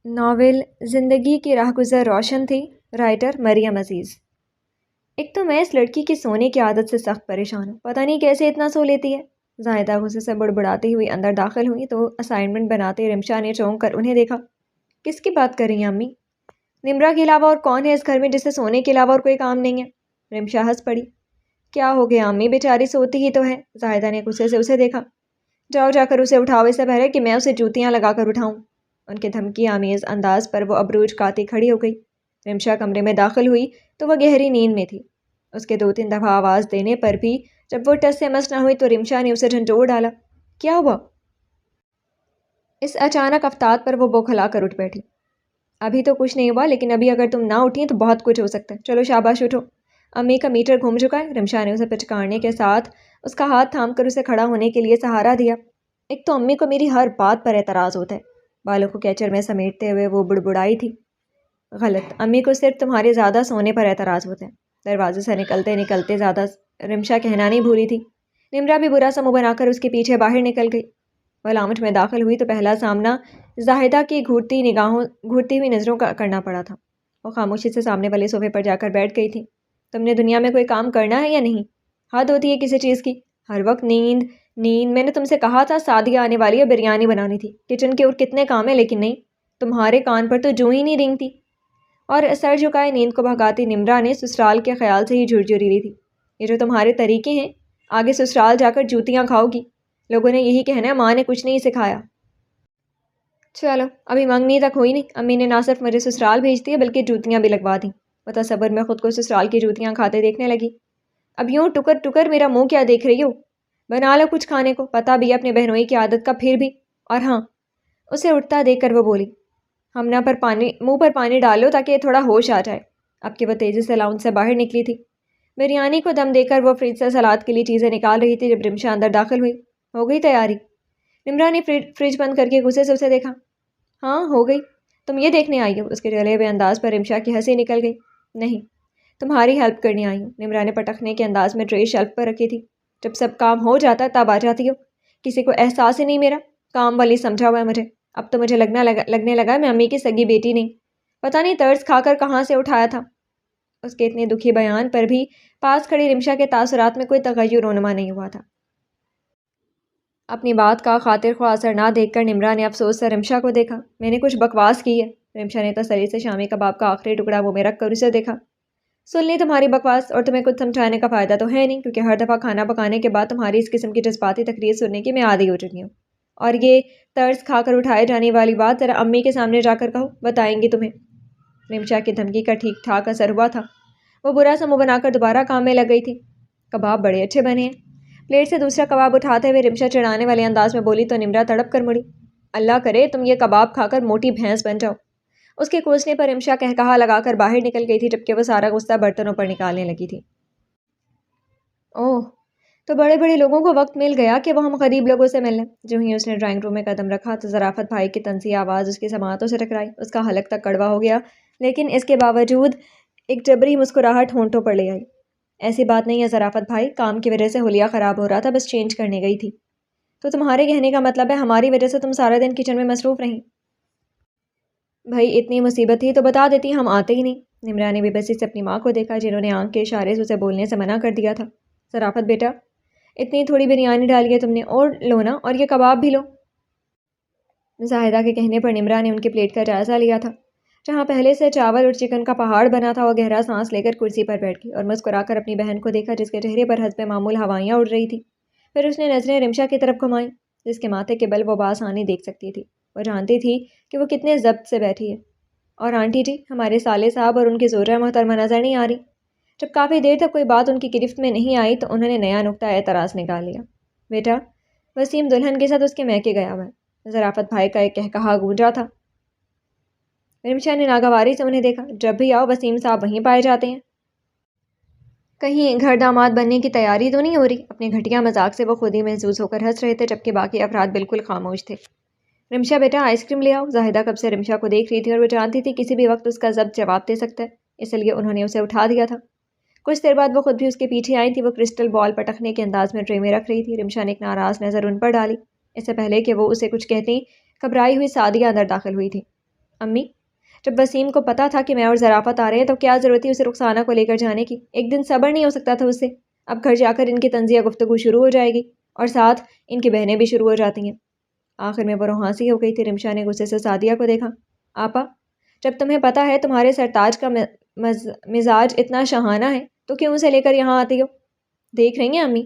Novel زندگی کی راہ گزر روشن تھی، رائٹر مریم عزیز۔ ایک تو میں اس لڑکی کی سونے کی عادت سے سخت پریشان ہوں، پتہ نہیں کیسے اتنا سو لیتی ہے۔ زاہدہ غصے سے بڑبڑاتی ہوئی اندر داخل ہوئی تو اسائنمنٹ بناتے رمشا نے چونک کر انہیں دیکھا۔ کس کی بات کر رہی ہیں امی؟ نمرا کے علاوہ اور کون ہے اس گھر میں جسے سونے کے علاوہ اور کوئی کام نہیں ہے؟ رمشا ہنس پڑی۔ کیا ہو گیا امی، بیچاری سوتی ہی تو ہے۔ زاہدہ نے غصے سے اسے دیکھا۔ جاؤ جا کر اسے اٹھاؤ، اس سے پہلے کہ میں اسے جوتیاں لگا کر اٹھاؤں۔ ان کے دھمکی آمیز انداز پر وہ ابروج کاتی کھڑی ہو گئی۔ رمشا کمرے میں داخل ہوئی تو وہ گہری نیند میں تھی۔ اس کے 2-3 دفعہ آواز دینے پر بھی جب وہ ٹس سے مس نہ ہوئی تو رمشا نے اسے جھنجھوڑ ڈالا۔ کیا ہوا؟ اس اچانک افتاد پر وہ بوکھلا کر اٹھ بیٹھی۔ ابھی تو کچھ نہیں ہوا، لیکن ابھی اگر تم نہ اٹھیں تو بہت کچھ ہو سکتا ہے۔ چلو شاباش اٹھو۔ امی کا میٹر گھوم چکا ہے۔ رمشا نے اسے پچکارنے کے ساتھ اس کا ہاتھ تھام کر اسے کھڑا ہونے کے لیے سہارا دیا۔ ایک تو امی کو میری ہر بات پر اعتراض ہوتا ہے۔ بالوں کو کیچر میں سمیٹتے ہوئے وہ بڑبڑائی تھی۔ غلط، امی کو صرف تمہارے زیادہ سونے پر اعتراض ہوتا ہے۔ دروازے سے نکلتے نکلتے زیادہ رمشا کہنا نہیں بھولی تھی۔ نمرا بھی برا سا منہ بنا کر اس کے پیچھے باہر نکل گئی۔ وہ لاؤنج میں داخل ہوئی تو پہلا سامنا زاہدہ کی گھورتی ہوئی نظروں کا کرنا پڑا تھا۔ وہ خاموشی سے سامنے والے صوفے پر جا کر بیٹھ گئی تھی۔ تم نے دنیا میں کوئی کام کرنا ہے یا نہیں؟ حد ہوتی ہے کسی چیز کی، ہر وقت نیند نیند۔ میں نے تم سے کہا تھا سعدیہ آنے والی ہے، بریانی بنانی تھی۔ کچن کے اور کتنے کام ہیں، لیکن نہیں، تمہارے کان پر تو جوں ہی نہیں رینگتی۔ اور سر جھکائے نیند کو بھگاتی نمرا نے سسرال کے خیال سے ہی جھرجھری لی تھی۔ یہ جو تمہارے طریقے ہیں، آگے سسرال جا کر جوتیاں کھاؤ گی۔ لوگوں نے یہی کہنا ہے ماں نے کچھ نہیں سکھایا۔ چلو، ابھی منگنی تک ہوئی نہیں، امی نے نہ صرف مجھے سسرال بھیج دیا بلکہ جوتیاں بھی لگوا دیں۔ وہ تصور میں خود کو سسرال کی جوتیاں کھاتے دیکھنے لگی۔ اب یوں ٹکر ٹکر میرا منہ کیا دیکھ رہی ہو؟ بنا لو کچھ کھانے کو، پتہ بھی ہے اپنے بہنوئی کی عادت کا پھر بھی۔ اور ہاں، اسے اٹھتا دیکھ کر وہ بولی، منہ پر پانی ڈال لو تاکہ تھوڑا ہوش آ جائے۔ اب کہ وہ تیزی سے لاؤنج سے باہر نکلی تھی۔ بریانی کو دم دے کر وہ فریج سے سلاد کے لیے چیزیں نکال رہی تھی جب رمشا اندر داخل ہوئی۔ ہو گئی تیاری؟ نمرا نے فریج بند کر کے غصے سے اسے دیکھا۔ ہاں ہو گئی، تم یہ دیکھنے آئی ہو؟ اس کے جلے ہوئے انداز پر رمشا کی ہنسی نکل گئی۔ نہیں، تمہاری ہیلپ کرنے آئی ہوں۔ نمرا نے پٹخنے کے انداز میں ٹرے شیلف پر رکھی تھی۔ جب سب کام ہو جاتا ہے تب آ جاتی ہو، کسی کو احساس ہی نہیں میرا۔ کام والی سمجھا ہوا ہے مجھے۔ اب تو مجھے لگنے لگا میں امی کی سگی بیٹی نہیں، پتہ نہیں طرز کھا کر کہاں سے اٹھایا تھا۔ اس کے اتنے دکھی بیان پر بھی پاس کھڑی رمشا کے تاثرات میں کوئی تغیر رونما نہیں ہوا تھا۔ اپنی بات کا خاطر خواہ اثر نہ دیکھ کر نمرا نے افسوس سے رمشا کو دیکھا۔ میں نے کچھ بکواس کی ہے۔ رمشا نے تسلی سے شامی کباب کا آخری ٹکڑا منہ میں رکھ کر اسے دیکھا۔ سن لی تمہاری بکواس، اور تمہیں کچھ سمجھانے کا فائدہ تو ہے نہیں، کیونکہ ہر دفعہ کھانا پکانے کے بعد تمہاری اس قسم کی جذباتی تقریر سننے کی میں عادی ہو چکی ہوں۔ اور یہ طرز کھا کر اٹھائے جانے والی بات ذرا امی کے سامنے جا کر کہو، بتائیں گی تمہیں۔ رمشا کی دھمکی کا ٹھیک ٹھاک اثر ہوا تھا۔ وہ برا سا منہ بنا کر دوبارہ کام میں لگ گئی تھی۔ کباب بڑے اچھے بنے ہیں۔ پلیٹ سے دوسرا کباب اٹھاتے ہوئے رمشا چڑھانے والے انداز میں بولی تو نمرا تڑپ کر مڑی۔ اللہ کرے تم یہ کباب کھا کر موٹی بھینس بن جاؤ۔ اس کے کوسنے پر رمشا قہقہا لگا کر باہر نکل گئی تھی جبکہ وہ سارا غصہ برتنوں پر نکالنے لگی تھی۔ اوہ، تو بڑے بڑے لوگوں کو وقت مل گیا کہ وہ ہم غریب لوگوں سے مل لیں۔ جو ہی اس نے ڈرائنگ روم میں قدم رکھا تو ظرافت بھائی کی طنزیہ آواز اس کی سماعتوں سے ٹکرائی۔ اس کا حلق تک کڑوا ہو گیا، لیکن اس کے باوجود ایک جبری مسکراہٹ ہونٹوں پر لے آئی۔ ایسی بات نہیں ہے ظرافت بھائی، کام کی وجہ سے حلیہ خراب ہو رہا تھا، بس چینج کرنے گئی تھی۔ تو تمہارے کہنے کا مطلب ہے ہماری وجہ سے تم سارا دن کچن میں مصروف رہیں؟ بھائی اتنی مصیبت تھی تو بتا دیتی، ہم آتے ہی نہیں۔ نمرا نے بے بسی سے اپنی ماں کو دیکھا جنہوں نے آنکھ کے اشارے سے اسے بولنے سے منع کر دیا تھا۔ ظرافت بیٹا، اتنی تھوڑی بریانی ڈالی ہے تم نے، اور لو نا، اور یہ کباب بھی لو۔ زاہدہ کے کہنے پر نمرا نے ان کی پلیٹ کا جائزہ لیا تھا، جہاں پہلے سے چاول اور چکن کا پہاڑ بنا تھا۔ وہ گہرا سانس لے کر کرسی پر بیٹھ گئی اور مسکرا کر اپنی بہن کو دیکھا جس کے چہرے پر حسب معمول ہوائیاں اڑ رہی تھیں۔ پھر اس نے نظریں رمشا کی طرف گھمائیں جس کے ماتھے کے بل وہ بآسانی دیکھ سکتی تھی۔ وہ جانتی تھی کہ وہ کتنے ضبط سے بیٹھی ہے۔ اور آنٹی جی، ہمارے سالے صاحب اور ان کی زوجہ محترمہ نظر نہیں آ رہی؟ جب کافی دیر تک کوئی بات ان کی گرفت میں نہیں آئی تو انہوں نے نیا نقطہ اعتراض نکال لیا۔ بیٹا، وسیم دلہن کے ساتھ اس کے میکے گیا ہوا ہے۔ ظرافت بھائی کا ایک قہقہا گونجا تھا۔ رمشا نے ناگواری سے انہیں دیکھا۔ جب بھی آؤ وسیم صاحب وہیں پائے جاتے ہیں۔ کہیں گھر داماد بننے کی تیاری تو نہیں ہو رہی؟ اپنے گھٹیا مذاق سے وہ خود ہی محظوظ ہو کر ہنس رہے تھے جبکہ باقی افراد بالکل خاموش تھے۔ رمشا بیٹا، آئس کریم لے آؤ۔ زاہدہ کب سے رمشا کو دیکھ رہی تھی اور وہ جانتی تھی کسی بھی وقت اس کا ضبط جواب دے سکتا ہے، اس لیے انہوں نے اسے اٹھا دیا تھا۔ کچھ دیر بعد وہ خود بھی اس کے پیچھے آئی تھی۔ وہ کرسٹل بال پٹخنے کے انداز میں ٹرے میں رکھ رہی تھی۔ رمشا نے ایک ناراض نظر ان پر ڈالی۔ اس سے پہلے کہ وہ اسے کچھ کہتی، گھبرائی ہوئی سعدیہ اندر داخل ہوئی تھی۔ امی، جب وسیم کو پتا تھا کہ میں اور ظرافت آ رہے ہیں تو کیا ضرورت تھی اسے رخسانہ کو لے کر جانے کی؟ ایک دن صبر نہیں ہو سکتا تھا اس سے؟ اب گھر جا کر ان کی طنزیہ گفتگو شروع ہو جائے گی اور ساتھ ان کی بہنیں بھی شروع ہو جاتی ہیں۔ آخر میں وہ روحانسی ہو گئی تھی۔ رمشا نے غصے سے سعدیہ کو دیکھا۔ آپا، جب تمہیں پتا ہے تمہارے سرتاج کا مزاج اتنا شہانہ ہے تو کیوں اسے لے کر یہاں آتی ہو؟ دیکھ رہی ہیں امی،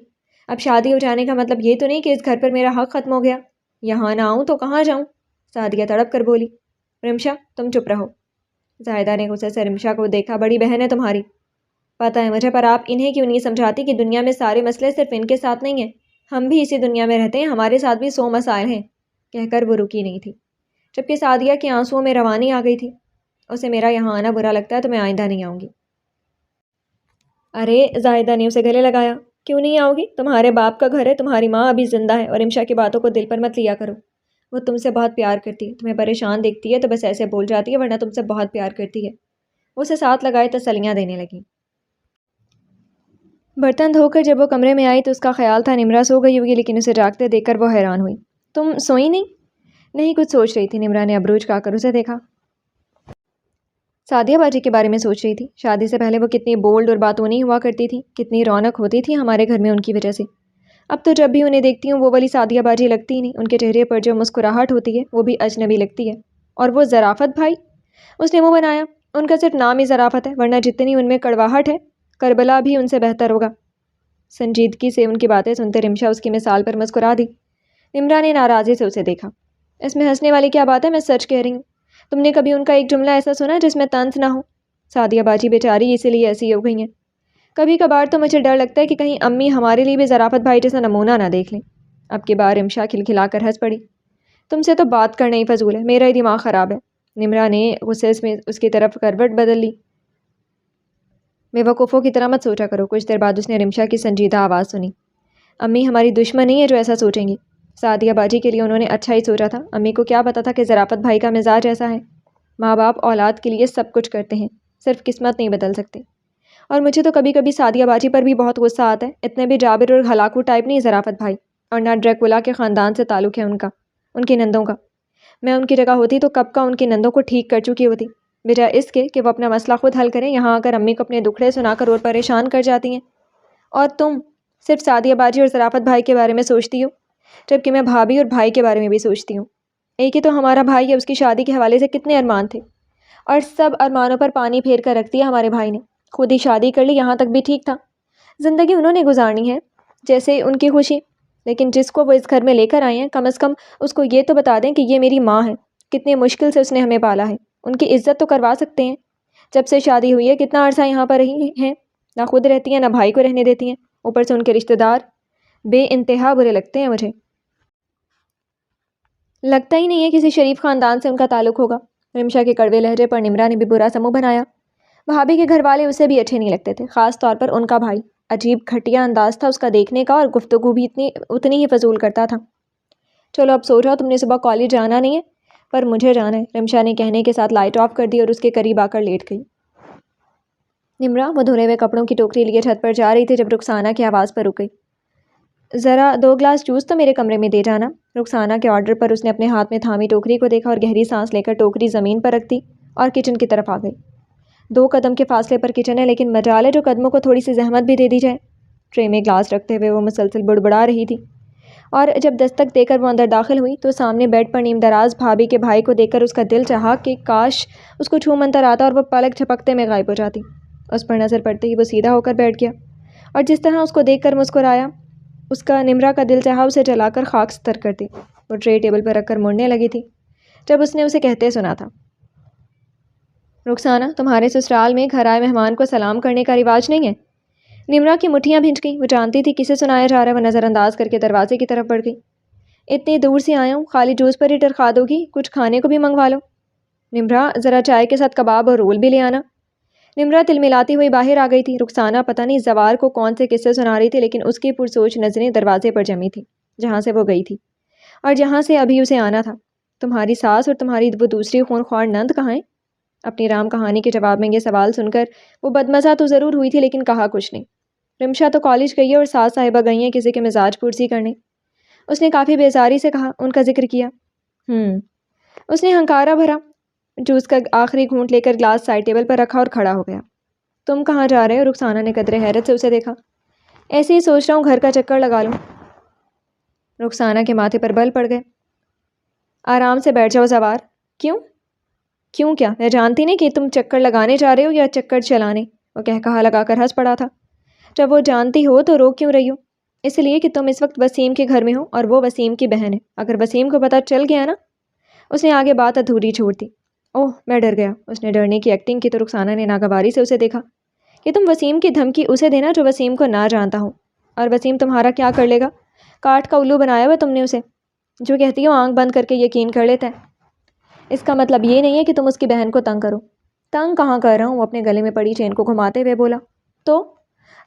اب شادی ہو جانے کا مطلب یہ تو نہیں کہ اس گھر پر میرا حق ختم ہو گیا۔ یہاں نہ آؤں تو کہاں جاؤں؟ سعدیہ تڑپ کر بولی۔ رمشا، تم چپ رہو۔ زاہدہ نے غصے سے رمشا کو دیکھا۔ بڑی بہن ہے تمہاری، پتہ ہے مجھے، پر آپ انہیں کیوں نہیں سمجھاتی کہ دنیا میں سارے مسئلے صرف ان کے ساتھ نہیں ہیں؟ ہم بھی اسی دنیا میں رہتے ہیں، ہمارے ساتھ بھی 100 مسائل ہیں۔ کہہ کر وہ رکی نہیں تھی، جبکہ سعدیہ کے آنسوؤں میں روانی آ گئی تھی۔ اسے میرا یہاں آنا برا لگتا ہے تو میں آئندہ نہیں آؤں گی۔ ارے، زاہدہ نے اسے گلے لگایا، کیوں نہیں آؤ گی؟ تمہارے باپ کا گھر ہے، تمہاری ماں ابھی زندہ ہے، اور رمشا کی باتوں کو دل پر مت لیا کرو۔ وہ تم سے بہت پیار کرتی ہے، تمہیں پریشان دیکھتی ہے تو بس ایسے بول جاتی ہے، ورنہ تم سے بہت پیار کرتی ہے۔ وہ اسے ساتھ لگائے تسلیاں دینے لگی۔ برتن دھو کر جب وہ کمرے میں آئی تو اس کا خیال تھا نمرا سو گئی ہوگی، لیکن اسے جاگتے دیکھ کر وہ حیران ہوئی۔ تم سوئی نہیں؟ نہیں، کچھ سوچ رہی تھی۔ نمرا نے ابروج چکا کر اسے دیکھا۔ سعدیہ باجی کے بارے میں سوچ رہی تھی۔ شادی سے پہلے وہ کتنی بولڈ اور باتونی ہوا کرتی تھی، کتنی رونق ہوتی تھی ہمارے گھر میں ان کی وجہ سے۔ اب تو جب بھی انہیں دیکھتی ہوں وہ والی سعدیہ باجی لگتی ہی نہیں۔ ان کے چہرے پر جو مسکراہٹ ہوتی ہے وہ بھی اجنبی لگتی ہے۔ اور وہ ظرافت بھائی، اس نے منہ بنایا، ان کا صرف نام ہی ظرافت ہے، ورنہ جتنی ان میں کڑواہٹ ہے کربلا بھی ان سے بہتر ہوگا۔ سنجیدگی سے ان کی باتیں سنتے رمشا اس کی مثال پر مسکرا دی۔ نمرا نے ناراضی سے اسے دیکھا۔ اس میں ہنسنے والی کیا بات ہے؟ میں سچ کہہ رہی ہوں۔ تم نے کبھی ان کا ایک جملہ ایسا سنا جس میں طنز نہ ہو؟ سعدیہ باجی بیچاری اسی لیے ایسی ہو گئی ہیں۔ کبھی کبھار تو مجھے ڈر لگتا ہے کہ کہیں امی ہمارے لیے بھی ظرافت بھائی جیسا نمونہ نہ دیکھ لیں۔ اب کی بار رمشا کھلکھلا کر ہنس پڑی۔ تم سے تو بات کرنا ہی فضول ہے، میرا ہی دماغ خراب ہے۔ نمرا نے غصے میں اس کی طرف کروٹ بدل لی۔ بے وقوفوں کی طرح مت سوچا کرو۔ کچھ دیر بعد اس نے رمشا کی سنجیدہ آواز سنی۔ امی ہماری دشمن نہیں ہے جو ایسا سوچیں گی۔ سعدیہ باجی کے لیے انہوں نے اچھا ہی سوچا تھا، امی کو کیا پتا تھا کہ ظرافت بھائی کا مزاج ایسا ہے۔ ماں باپ اولاد کے لیے سب کچھ کرتے ہیں، صرف قسمت نہیں بدل سکتے۔ اور مجھے تو کبھی کبھی سعدیہ باجی پر بھی بہت غصہ آتا ہے۔ اتنے بھی جابر اور ہلاکو ٹائپ نہیں ظرافت بھائی، اور نہ ڈریکولا کے خاندان سے تعلق ہے ان کی نندوں کا۔ میں ان کی جگہ ہوتی تو کب کا ان کی نندوں کو ٹھیک کر چکی ہوتی، بجائے اس کے کہ وہ اپنا مسئلہ خود حل کریں، یہاں آ کر امی کو اپنے دکھڑے سنا کر اور پریشان کر جاتی ہیں۔ اور تم صرف سعدیہ باجی اور ظرافت بھائی کے بارے میں سوچتی ہو، جبکہ میں بھابھی اور بھائی کے بارے میں بھی سوچتی ہوں۔ ایک ہی تو ہمارا بھائی ہے، اس کی شادی کے حوالے سے کتنے ارمان تھے، اور سب ارمانوں پر پانی پھیر کر رکھ دیا ہمارے بھائی نے۔ خود ہی شادی کر لی، یہاں تک بھی ٹھیک تھا، زندگی انہوں نے گزارنی ہے جیسے ان کی خوشی، لیکن جس کو وہ اس گھر میں لے کر آئے ہیں کم از کم اس کو یہ تو بتا دیں کہ یہ میری ماں ہے، کتنے مشکل سے اس نے ہمیں پالا ہے، ان کی عزت تو کروا سکتے ہیں۔ جب سے شادی ہوئی ہے کتنا عرصہ یہاں پر رہی ہیں، نہ خود رہتی ہیں نہ بھائی کو رہنے دیتی ہیں، اوپر سے ان کے رشتہ دار بے انتہا برے لگتے ہیں مجھے۔ لگتا ہی نہیں ہے کسی شریف خاندان سے ان کا تعلق ہوگا۔ رمشا کے کڑوے لہجے پر نمرا نے بھی برا سا منہ بنایا۔ بھابھی کے گھر والے اسے بھی اچھے نہیں لگتے تھے، خاص طور پر ان کا بھائی۔ عجیب گھٹیا انداز تھا اس کا دیکھنے کا، اور گفتگو بھی اتنی ہی فضول کرتا تھا۔ چلو اب سو جاؤ، تم نے صبح کالج جانا نہیں ہے؟ پر مجھے جانا ہے، رمشا نے کہنے کے ساتھ لائٹ آف کر دی اور اس کے قریب آ کر لیٹ گئی۔ نمرا وہ دھلے ہوئے کپڑوں کی ٹوکری لیے چھت پر جا رہی تھی جب رخسانہ کی آواز پر رک گئی۔ ذرا 2 گلاس جوس تو میرے کمرے میں دے جانا۔ رخسانہ کے آرڈر پر اس نے اپنے ہاتھ میں تھامی ٹوکری کو دیکھا اور گہری سانس لے کر ٹوکری زمین پر رکھ دی اور کچن کی طرف آ گئی۔ 2 قدم کے فاصلے پر کچن ہے، لیکن مجال ہے جو قدموں کو تھوڑی سی زحمت بھی دے دی جائے۔ ٹرے میں گلاس رکھتے ہوئے وہ مسلسل بڑبڑا رہی تھی، اور جب دستک دے کر وہ اندر داخل ہوئی تو سامنے بیڈ پر نیم دراز بھابھی کے بھائی کو دیکھ کر اس کا دل چاہا کہ کاش اس کو چھو منتر آتا اور وہ پلک جھپکتے میں غائب ہو جاتی۔ اس پر نظر پڑتے ہی وہ سیدھا ہو کر بیٹھ گیا، اور جس طرح اس کو دیکھ کر مسکرایا، اس کا نمرا کا دل چاہا اسے جلا کر خاک ستر کر دی۔ وہ ٹرے ٹیبل پر رکھ کر مڑنے لگی تھی جب اس نے اسے کہتے سنا تھا، رخسانہ تمہارے سسرال میں گھر آئے مہمان کو سلام کرنے کا رواج نہیں ہے۔ نمرا کی مٹھیاں بھنج گئیں، وہ جانتی تھی کسے سنایا جا رہا ہے۔ وہ نظر انداز کر کے دروازے کی طرف بڑھ گئی۔ اتنی دور سے آیا ہوں، خالی جوس پر ہی ٹرخا دو گی؟ کچھ کھانے کو بھی منگوا لو۔ نمرا ذرا چائے کے ساتھ کباب اور رول بھی لے آنا۔ نمرا تلملاتی ہوئی باہر آ گئی تھی۔ رخسانہ پتہ نہیں زوار کو کون سے قصے سنا رہی تھی، لیکن اس کی پرسوچ نظریں دروازے پر جمی تھی جہاں سے وہ گئی تھی اور جہاں سے ابھی اسے آنا تھا۔ تمہاری ساس اور تمہاری وہ دوسری خونخوار نند کہاں ہیں؟ اپنی رام کہانی کے جواب میں یہ سوال سن کر وہ بدمزہ تو ضرور ہوئی تھی، لیکن کہا کچھ نہیں۔ رمشا تو کالج گئی ہے اور ساس صاحبہ گئی ہیں کسی کے مزاج پرسی کرنے۔ اس نے کافی بیزاری سے کہا، ان کا ذکر کیا۔ اس نے ہنکارا بھرا۔ جوس کا آخری گھونٹ لے کر گلاس سائڈ ٹیبل پر رکھا اور کھڑا ہو گیا۔ تم کہاں جا رہے ہو؟ رخسانہ نے قدرے حیرت سے اسے دیکھا۔ ایسے ہی سوچ رہا ہوں گھر کا چکر لگا لوں۔ رخسانہ کے ماتھے پر بل پڑ گئے۔ آرام سے بیٹھ جاؤ زوار۔ کیوں؟ کیوں کیا؟ میں جانتی نہیں کہ تم چکر لگانے جا رہے ہو یا چکر چلانے، وہ کہا لگا کر ہنس پڑا تھا۔ جب وہ جانتی ہو تو رو کیوں رہی ہو؟ اس لیے کہ تم اس وقت وسیم کے گھر میں ہو اور وہ وسیم کی بہن ہے۔ اگر وسیم کو پتہ چل گیا نا، اس نے آگے بات ادھوری چھوڑ دی۔ اوہ میں ڈر گیا۔ اس نے ڈرنے کی ایکٹنگ کی تو رخسانہ نے ناگواری سے اسے دیکھا کہ تم وسیم کی دھمکی اسے دینا جو وسیم کو نہ جانتا ہو، اور وسیم تمہارا کیا کر لے گا؟ کاٹ کا الو بنایا ہوا تم نے اسے، جو کہتی ہو آنکھ بند کر کے یقین کر لیتا ہے۔ اس کا مطلب یہ نہیں ہے کہ تم اس کی بہن کو تنگ کرو۔ تنگ کہاں کر رہا ہوں؟ وہ اپنے گلے میں پڑی چین کو گھماتے ہوئے بولا۔ تو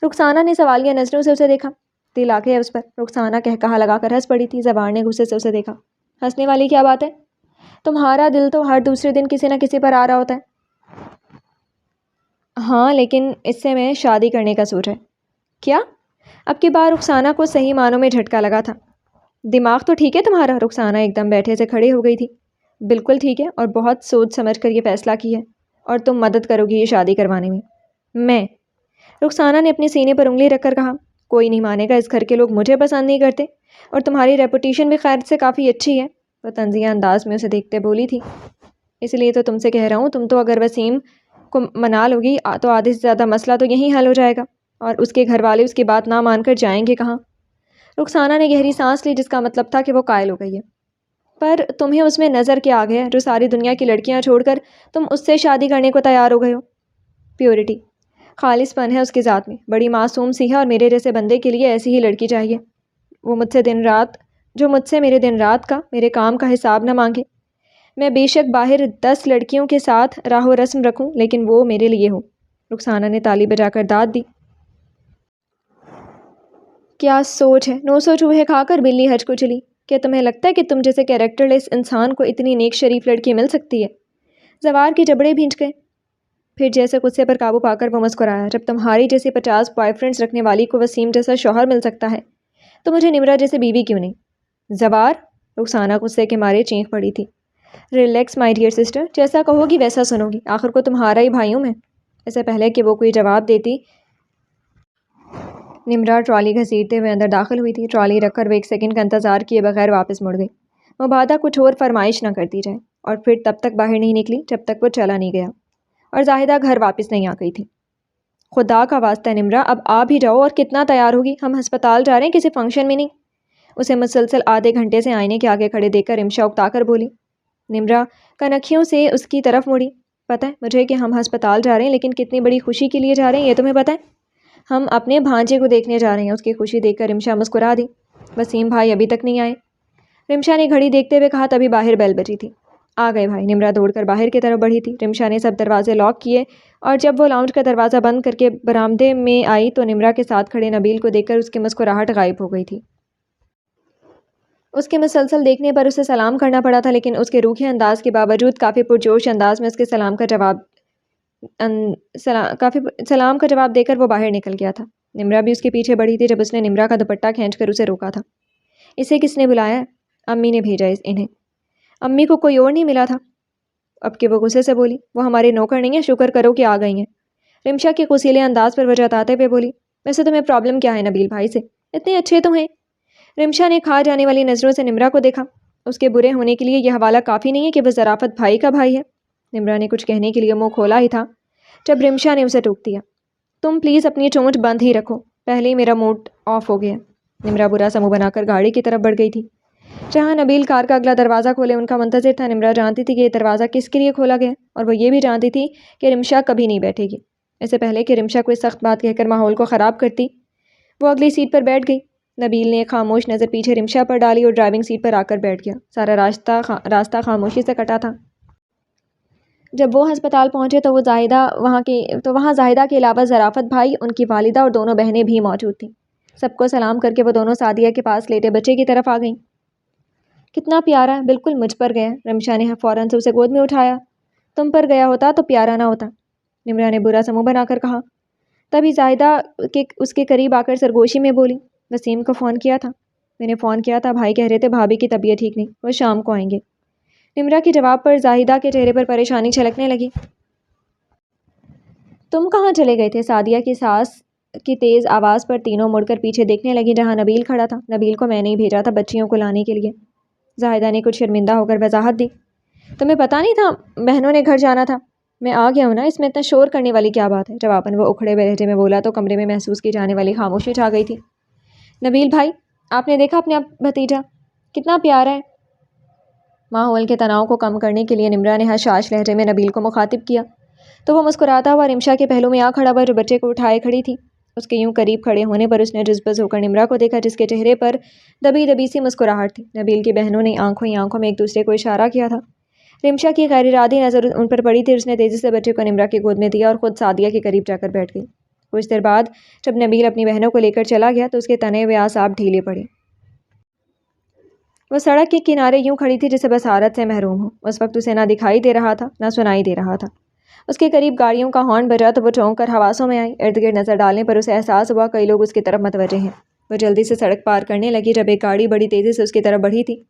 رخسانہ نے سوالیہ نظروں سے اسے دیکھا۔ دل آ گیا اس پر۔ رخسانہ کہا لگا کر ہنس پڑی تھی۔ زبان نے غصے سے اسے دیکھا۔ ہنسنے والی کیا بات ہے؟ تمہارا دل تو ہر دوسرے دن کسی نہ کسی پر آ رہا ہوتا ہے۔ ہاں لیکن اس سے میں شادی کرنے کا سوچ ہے۔ کیا؟ اب کی بار رخسانہ کو صحیح معنوں میں جھٹکا لگا تھا۔ دماغ تو ٹھیک ہے تمہارا؟ رخسانہ ایک دم بیٹھے سے کھڑی ہو گئی تھی۔ بالکل ٹھیک ہے، اور بہت سوچ سمجھ کر یہ فیصلہ کی ہے، اور تم مدد کرو گی یہ شادی کروانے میں؟ میں؟ رخسانہ نے اپنے سینے پر انگلی رکھ کر کہا۔ کوئی نہیں مانے گا، اس گھر کے لوگ مجھے پسند نہیں کرتے، اور تمہاری ریپوٹیشن بھی خیر سے کافی اچھی ہے، وہ طنزیہ انداز میں اسے دیکھتے بولی تھی۔ اس لیے تو تم سے کہہ رہا ہوں، تم تو اگر وسیم کو منا لوگی تو آدھے سے زیادہ مسئلہ تو یہیں حل ہو جائے گا، اور اس کے گھر والے اس کی بات نہ مان کر جائیں گے کہاں؟ رخسانہ نے گہری سانس لی، جس کا مطلب تھا کہ وہ قائل ہو گئی ہے۔ پر تمہیں اس میں نظر کیا آ گیا ہے جو ساری دنیا کی لڑکیاں چھوڑ کر تم اس سے شادی کرنے کو تیار ہو گئے ہو؟ پیورٹی، خالص پن ہے اس کی ذات میں، بڑی معصوم سی ہے، اور میرے جیسے بندے کے لیے ایسی ہی لڑکی چاہیے، وہ مجھ سے میرے دن رات کا، میرے کام کا حساب نہ مانگے۔ میں بے شک باہر 10 لڑکیوں کے ساتھ راہ و رسم رکھوں، لیکن وہ میرے لیے ہو۔ رخسانہ نے تالی بجا کر داد دی۔ کیا سوچ ہے؟ 900 چوہے کھا کر بلی حج کو چلی۔ کیا تمہیں لگتا ہے کہ تم جیسے کیریکٹر لیس انسان کو اتنی نیک شریف لڑکی مل سکتی ہے؟ زوار کے جبڑے بھینچ گئے۔ پھر جیسے غصے پر قابو پا کر وہ مسکرایا۔ جب تمہاری جیسی 50 بوائے فرینڈز رکھنے والی کو وسیم جیسا شوہر مل سکتا ہے تو مجھے نمرہ جیسے بیوی کیوں نہیں؟ زوار، رخسانہ غصے کے مارے چینخ پڑی تھی۔ ریلیکس مائی ڈیئر سسٹر، جیسا کہو گی ویسا سنو گی، آخر کو تمہارا ہی بھائی ہوں میں۔ اسے پہلے کہ وہ کوئی جواب دیتی، نمرہ ٹرالی گھسیٹتے ہوئے اندر داخل ہوئی تھی۔ ٹرالی رکھ کر وہ 1 سیکنڈ کا انتظار کیے بغیر واپس مڑ گئی۔ مبادہ کچھ اور فرمائش نہ کرتی جائے، اور پھر تب تک باہر نہیں نکلی جب تک وہ چلا نہیں گیا، اور زاہدہ گھر واپس نہیں آ گئی تھی۔ خدا کا واسطہ نمرہ، اب آ بھی جاؤ، اور کتنا تیار ہوگی؟ ہم ہسپتال جا رہے ہیں، کسی فنکشن میں نہیں۔ اسے مسلسل آدھے گھنٹے سے آئینے کے آگے کھڑے دیکھ کر رمشا اکتا کر بولی۔ نمرہ کنکھیوں سے اس کی طرف مڑی۔ پتہ ہے مجھے کہ ہم ہسپتال جا رہے ہیں، لیکن کتنی بڑی خوشی کے لیے جا رہے ہیں یہ تمہیں پتہ ہے؟ ہم اپنے بھانجے کو دیکھنے جا رہے ہیں۔ اس کی خوشی دیکھ کر رمشا مسکرا دی۔ وسیم بھائی ابھی تک نہیں آئے؟ رمشا نے گھڑی دیکھتے ہوئے کہا۔ تبھی باہر بیل بجی تھی۔ آ گئے بھائی۔ نمرہ دوڑ کر باہر کی طرف بڑھی تھی۔ رمشا نے سب دروازے لاک کیے، اور جب وہ لاؤنج کا دروازہ بند کر کے برآمدے میں آئی تو نمرہ کے ساتھ کھڑے نبیل کو دیکھ کر اس کی مسکراہٹ غائب ہو گئی تھی۔ اس کے مسلسل دیکھنے پر اسے سلام کرنا پڑا تھا، لیکن اس کے روکھے انداز کے باوجود کافی پرجوش انداز میں اس کے سلام کا جواب دے کر وہ باہر نکل گیا تھا۔ نمرہ بھی اس کے پیچھے بڑھی تھی جب اس نے نمرہ کا دوپٹہ کھینچ کر اسے روکا تھا۔ اسے کس نے بلایا ہے؟ امی نے بھیجا انہیں۔ امی کو کوئی اور نہیں ملا تھا؟ اب کہ وہ غصے سے بولی۔ وہ ہمارے نوکر نہیں ہیں، شکر کرو کہ آ گئی ہیں۔ رمشا کے غصیلے انداز پر وہ جتاتے ہوئے بولی۔ ویسے تمہیں پرابلم کیا ہے نبیل بھائی سے؟ اتنے اچھے تو ہیں۔ رمشا نے کھا جانے والی نظروں سے نمرہ کو دیکھا۔ اس کے برے ہونے کے لیے یہ حوالہ کافی نہیں ہے کہ وہ ظرافت بھائی کا بھائی ہے۔ نمرہ نے کچھ کہنے کے لیے منہ کھولا ہی تھا جب رمشا نے اسے ٹوک دیا۔ تم پلیز اپنی چونچ بند ہی رکھو، پہلے ہی میرا موڈ آف ہو گیا۔ نمرہ برا سا منہ بنا کر گاڑی کی طرف بڑھ گئی تھی۔ جہاں نبیل کار کا اگلا دروازہ کھولے ان کا منتظر تھا، نمرہ جانتی تھی کہ یہ دروازہ کس کے لیے کھولا گیا، اور وہ یہ بھی جانتی تھی کہ رمشا کبھی نہیں بیٹھے گی۔ اس سے پہلے کہ رمشا کوئی سخت بات کہہ کر ماحول کو خراب کرتی، وہ اگلی سیٹ پر بیٹھ گئی۔ نبیل نے خاموش نظر پیچھے رمشا پر ڈالی اور ڈرائیونگ سیٹ پر آ کر بیٹھ گیا۔ سارا راستہ خاموشی سے کٹا تھا۔ جب وہ ہسپتال پہنچے تو وہاں زاہدہ کے علاوہ ظرافت بھائی، ان کی والدہ اور دونوں بہنیں بھی موجود تھیں۔ سب کو سلام کر کے وہ دونوں سعدیہ کے پاس لیٹے بچے کی طرف آ گئیں۔ کتنا پیارا ہے، بالکل مجھ پر گیا۔ رمشا نے فوراً سے اسے گود میں اٹھایا۔ تم پر گیا ہوتا تو پیارا نہ ہوتا، نمرہ نے برا سا منہ بنا کر کہا۔ تبھی زاہدہ اس کے قریب آ کر سرگوشی میں بولی۔ وسیم کو فون کیا تھا؟ میں نے فون کیا تھا، بھائی کہہ رہے تھے بھابھی کی طبیعت ٹھیک نہیں، وہ شام کو آئیں گے۔ نمرا کے جواب پر زاہدہ کے چہرے پر پریشانی چھلکنے لگی۔ تم کہاں چلے گئے تھے؟ سعدیہ کی ساس کی تیز آواز پر تینوں مڑ کر پیچھے دیکھنے لگی جہاں نبیل کھڑا تھا۔ نبیل کو میں نے ہی بھیجا تھا بچیوں کو لانے کے لیے، زاہدہ نے کچھ شرمندہ ہو کر وضاحت دی۔ تمہیں پتہ نہیں تھا بہنوں نے گھر جانا تھا؟ میں آ گیا ہوں نا، اس میں اتنا شور کرنے والی کیا بات ہے؟ جواباً وہ اکھڑے ہوئے لہجے میں بولا تو کمرے میں محسوس کی جانے والی خاموشی چھا گئی تھی۔ نبیل بھائی، آپ نے دیکھا اپنے بھتیجا کتنا پیارا ہے؟ ماحول کے تناؤ کو کم کرنے کے لیے نمرا نے حشاش لہجے میں نبیل کو مخاطب کیا تو وہ مسکراتا ہوا رمشا کے پہلو میں آ کھڑا ہوا جو بچے کو اٹھائے کھڑی تھی۔ اس کے یوں قریب کھڑے ہونے پر اس نے جذبز ہو کر نمرا کو دیکھا جس کے چہرے پر دبی دبی سی مسکراہٹ تھی۔ نبیل کی بہنوں نے آنکھوں ہی آنکھوں میں ایک دوسرے کو اشارہ کیا تھا۔ رمشا کی غیر ارادی نظر ان پر پڑی تھی، اس نے تیزی سے بچے کو نمرا کی گود میں دیا اور خود سعدیہ کے قریب جا کر بیٹھ گئی۔ کچھ دیر بعد جب نبیل اپنی بہنوں کو لے کر چلا گیا تو اس کے تنے ہوئے اعصاب ڈھیلے پڑے۔ وہ سڑک کے کنارے یوں کھڑی تھی جسے بصارت سے محروم ہو۔ اس وقت اسے نہ دکھائی دے رہا تھا نہ سنائی دے رہا تھا۔ اس کے قریب گاڑیوں کا ہارن بجا تو وہ چونک کر حواسوں میں آئی۔ ارد گرد نظر ڈالنے پر اسے احساس ہوا کئی لوگ اس کی طرف متوجہ ہیں۔ وہ جلدی سے سڑک پار کرنے لگی جب ایک گاڑی بڑی تیزی سے اس کی طرف بڑھی تھی۔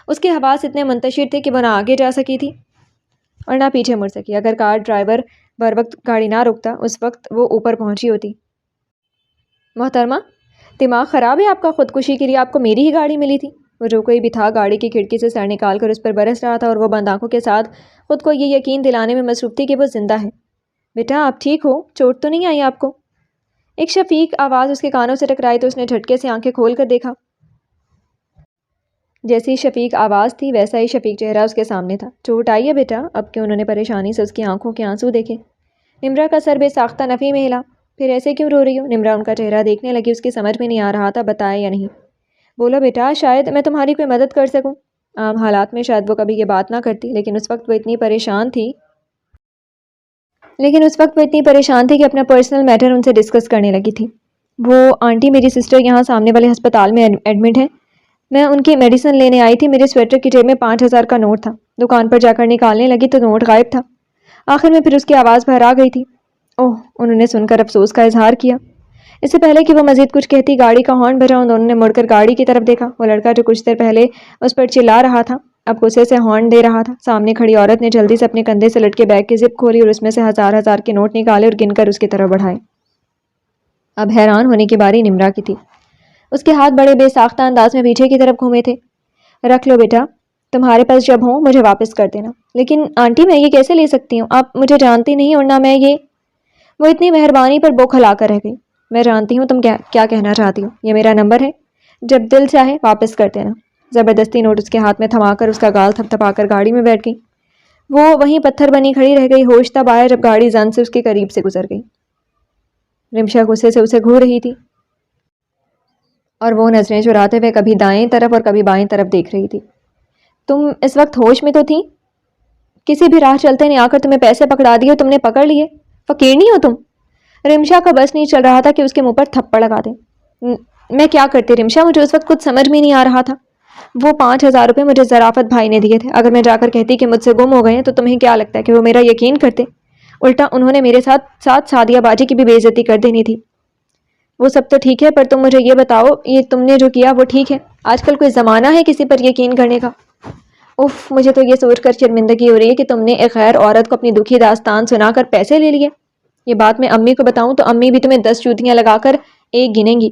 اس کے حواس اتنے منتشر تھے کہ وہ نہ آگے جا سکی تھی اور نہ پیچھے مڑ سکی۔ اگر کار ڈرائیور بروقت گاڑی نہ روکتا اس وقت وہ اوپر پہنچی ہوتی۔ محترمہ، دماغ خراب ہے آپ کا؟ خودکشی کے لیے آپ کو میری ہی گاڑی ملی تھی؟ وہ جو کوئی بھی تھا گاڑی کی کھڑکی سے سر نکال کر اس پر برس رہا تھا اور وہ بند آنکھوں کے ساتھ خود کو یہ یقین دلانے میں مصروف تھی کہ وہ زندہ ہے۔ بیٹا آپ ٹھیک ہو؟ چوٹ تو نہیں آئی آپ کو؟ ایک شفیق آواز اس کے کانوں سے ٹکرائی تو اس نے جھٹکے سے آنکھیں کھول کر دیکھا۔ جیسی شفیق آواز تھی ویسا ہی شفیق چہرہ اس کے سامنے تھا۔ چوٹ آئی ہے بیٹا؟ اب کہ انہوں نے پریشانی سے اس کی آنکھوں کے آنسو دیکھے۔ نمرا کا سر بے ساختہ نفی میں ہلا۔ پھر ایسے کیوں رو رہی ہو؟ نمرا ان کا چہرہ دیکھنے لگی، اس کی سمجھ میں نہیں آ رہا تھا بتائے یا نہیں۔ بولو بیٹا، شاید میں تمہاری کوئی مدد کر سکوں۔ عام حالات میں شاید وہ کبھی یہ بات نہ کرتی لیکن اس وقت وہ اتنی پریشان تھی کہ اپنا پرسنل میٹر ان سے ڈسکس کرنے لگی تھی۔ وہ آنٹی، میری سسٹر یہاں سامنے والے ہسپتال میں ایڈمٹ ہے، میں ان کی میڈیسن لینے آئی تھی۔ میرے سویٹر کی جیب میں 5000 کا نوٹ تھا، دکان پر جا کر نکالنے لگی تو نوٹ غائب تھا۔ آخر میں پھر اس کی آواز بھر آ گئی تھی۔ اوہ، انہوں نے سن کر افسوس کا اظہار کیا۔ اس سے پہلے کہ وہ مزید کچھ کہتی گاڑی کا ہارن بجا، ان دونوں نے مڑ کر گاڑی کی طرف دیکھا۔ وہ لڑکا جو کچھ دیر پہلے اس پر چلا رہا تھا اب غصے سے ہارن دے رہا تھا۔ سامنے کھڑی عورت نے جلدی سے اپنے کندھے سے لٹکے بیگ کی زپ کھولی اور اس میں سے ہزار ہزار کے نوٹ نکالے اور گن کر اس کی طرف بڑھائے۔ اب حیران ہونے کی باری نمرا کی تھی۔ اس کے ہاتھ بڑے بے ساختہ انداز میں پیچھے کی طرف گھومے تھے۔ رکھ لو بیٹا، تمہارے پاس جب ہوں مجھے واپس کر دینا۔ لیکن آنٹی میں یہ کیسے لے سکتی ہوں؟ آپ مجھے جانتی نہیں اور نہ میں یہ… وہ اتنی مہربانی پر بوکھل آ کر رہ گئی۔ میں جانتی ہوں تم کیا کہنا چاہتی ہو، یہ میرا نمبر ہے، جب دل چاہے واپس کر دینا۔ زبردستی نوٹ اس کے ہاتھ میں تھما کر اس کا گال تھپ تھپا کر گاڑی میں بیٹھ گئی۔ وہ وہیں پتھر بنی کھڑی رہ گئی۔ ہوش تب آیا جب گاڑی زن سے اس کے قریب سے گزر گئی۔ رمشا غصے سے اسے گھور رہی تھی اور وہ نظریں چراتے ہوئے کبھی دائیں طرف اور کبھی بائیں طرف دیکھ رہی تھی۔ تم اس وقت ہوش میں تو تھی؟ کسی بھی راہ چلتے نے آ کر تمہیں پیسے پکڑا دیے اور تم نے پکڑ لیے؟ فقیرنی ہو تم؟ رمشا کا بس نہیں چل رہا تھا کہ اس کے منہ پر تھپڑ لگا دے۔ میں کیا کرتی رمشا؟ مجھے اس وقت کچھ سمجھ میں نہیں آ رہا تھا۔ وہ 5000 روپے مجھے ظرافت بھائی نے دیے تھے۔ اگر میں جا کر کہتی کہ مجھ سے گم ہو گئے ہیں تو تمہیں کیا لگتا ہے کہ وہ میرا یقین کرتے؟ الٹا انہوں نے میرے ساتھ سعدیہ باجی کی بھی بے عزتی کر دینی تھی۔ وہ سب تو ٹھیک ہے پر تم مجھے یہ بتاؤ یہ تم نے جو کیا وہ ٹھیک ہے؟ آج کل کوئی زمانہ ہے کسی پر یقین کرنے کا؟ اف، مجھے تو یہ سوچ کر شرمندگی ہو رہی ہے کہ تم نے ایک غیر عورت کو اپنی دکھی داستان سنا کر پیسے لے لیے۔ یہ بات میں امی کو بتاؤں تو امی بھی تمہیں 10 چوتیاں لگا کر ایک گنیں گی۔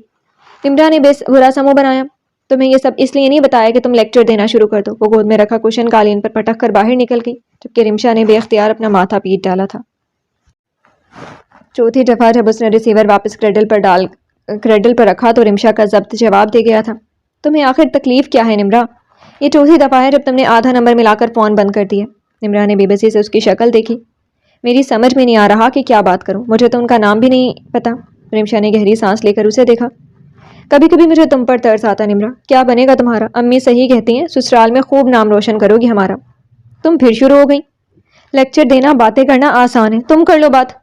نمرا نے برا سا منہ بنایا۔ تمہیں یہ سب اس لیے نہیں بتایا کہ تم لیکچر دینا شروع کر دو۔ وہ گود میں رکھا کشن قالین پر پٹک کر باہر نکل گئی جبکہ رمشا نے بے اختیار اپنا ماتھا پیٹ ڈالا تھا۔ چوتھی دفعہ جب اس نے ریسیور واپس کریڈل پر رکھا تو رمشا کا ضبط جواب دے گیا تھا۔ تمہیں آخر تکلیف کیا ہے نمرا؟ یہ چوتھی دفعہ ہے جب تم نے آدھا نمبر ملا کر فون بند کر دیا۔ نمرا نے بے بسی سے اس کی شکل دیکھی۔ میری سمجھ میں نہیں آ رہا کہ کیا بات کروں، مجھے تو ان کا نام بھی نہیں پتا۔ رمشا نے گہری سانس لے کر اسے دیکھا۔ کبھی کبھی مجھے تم پر ترس آتا نمرا، کیا بنے گا تمہارا؟ امی صحیح کہتی ہیں، سسرال میں خوب نام روشن کرو گی ہمارا۔ تم پھر شروع ہو گئی۔ لیکچر دینا باتیں کرنا آسان ہے، تم کر لو بات۔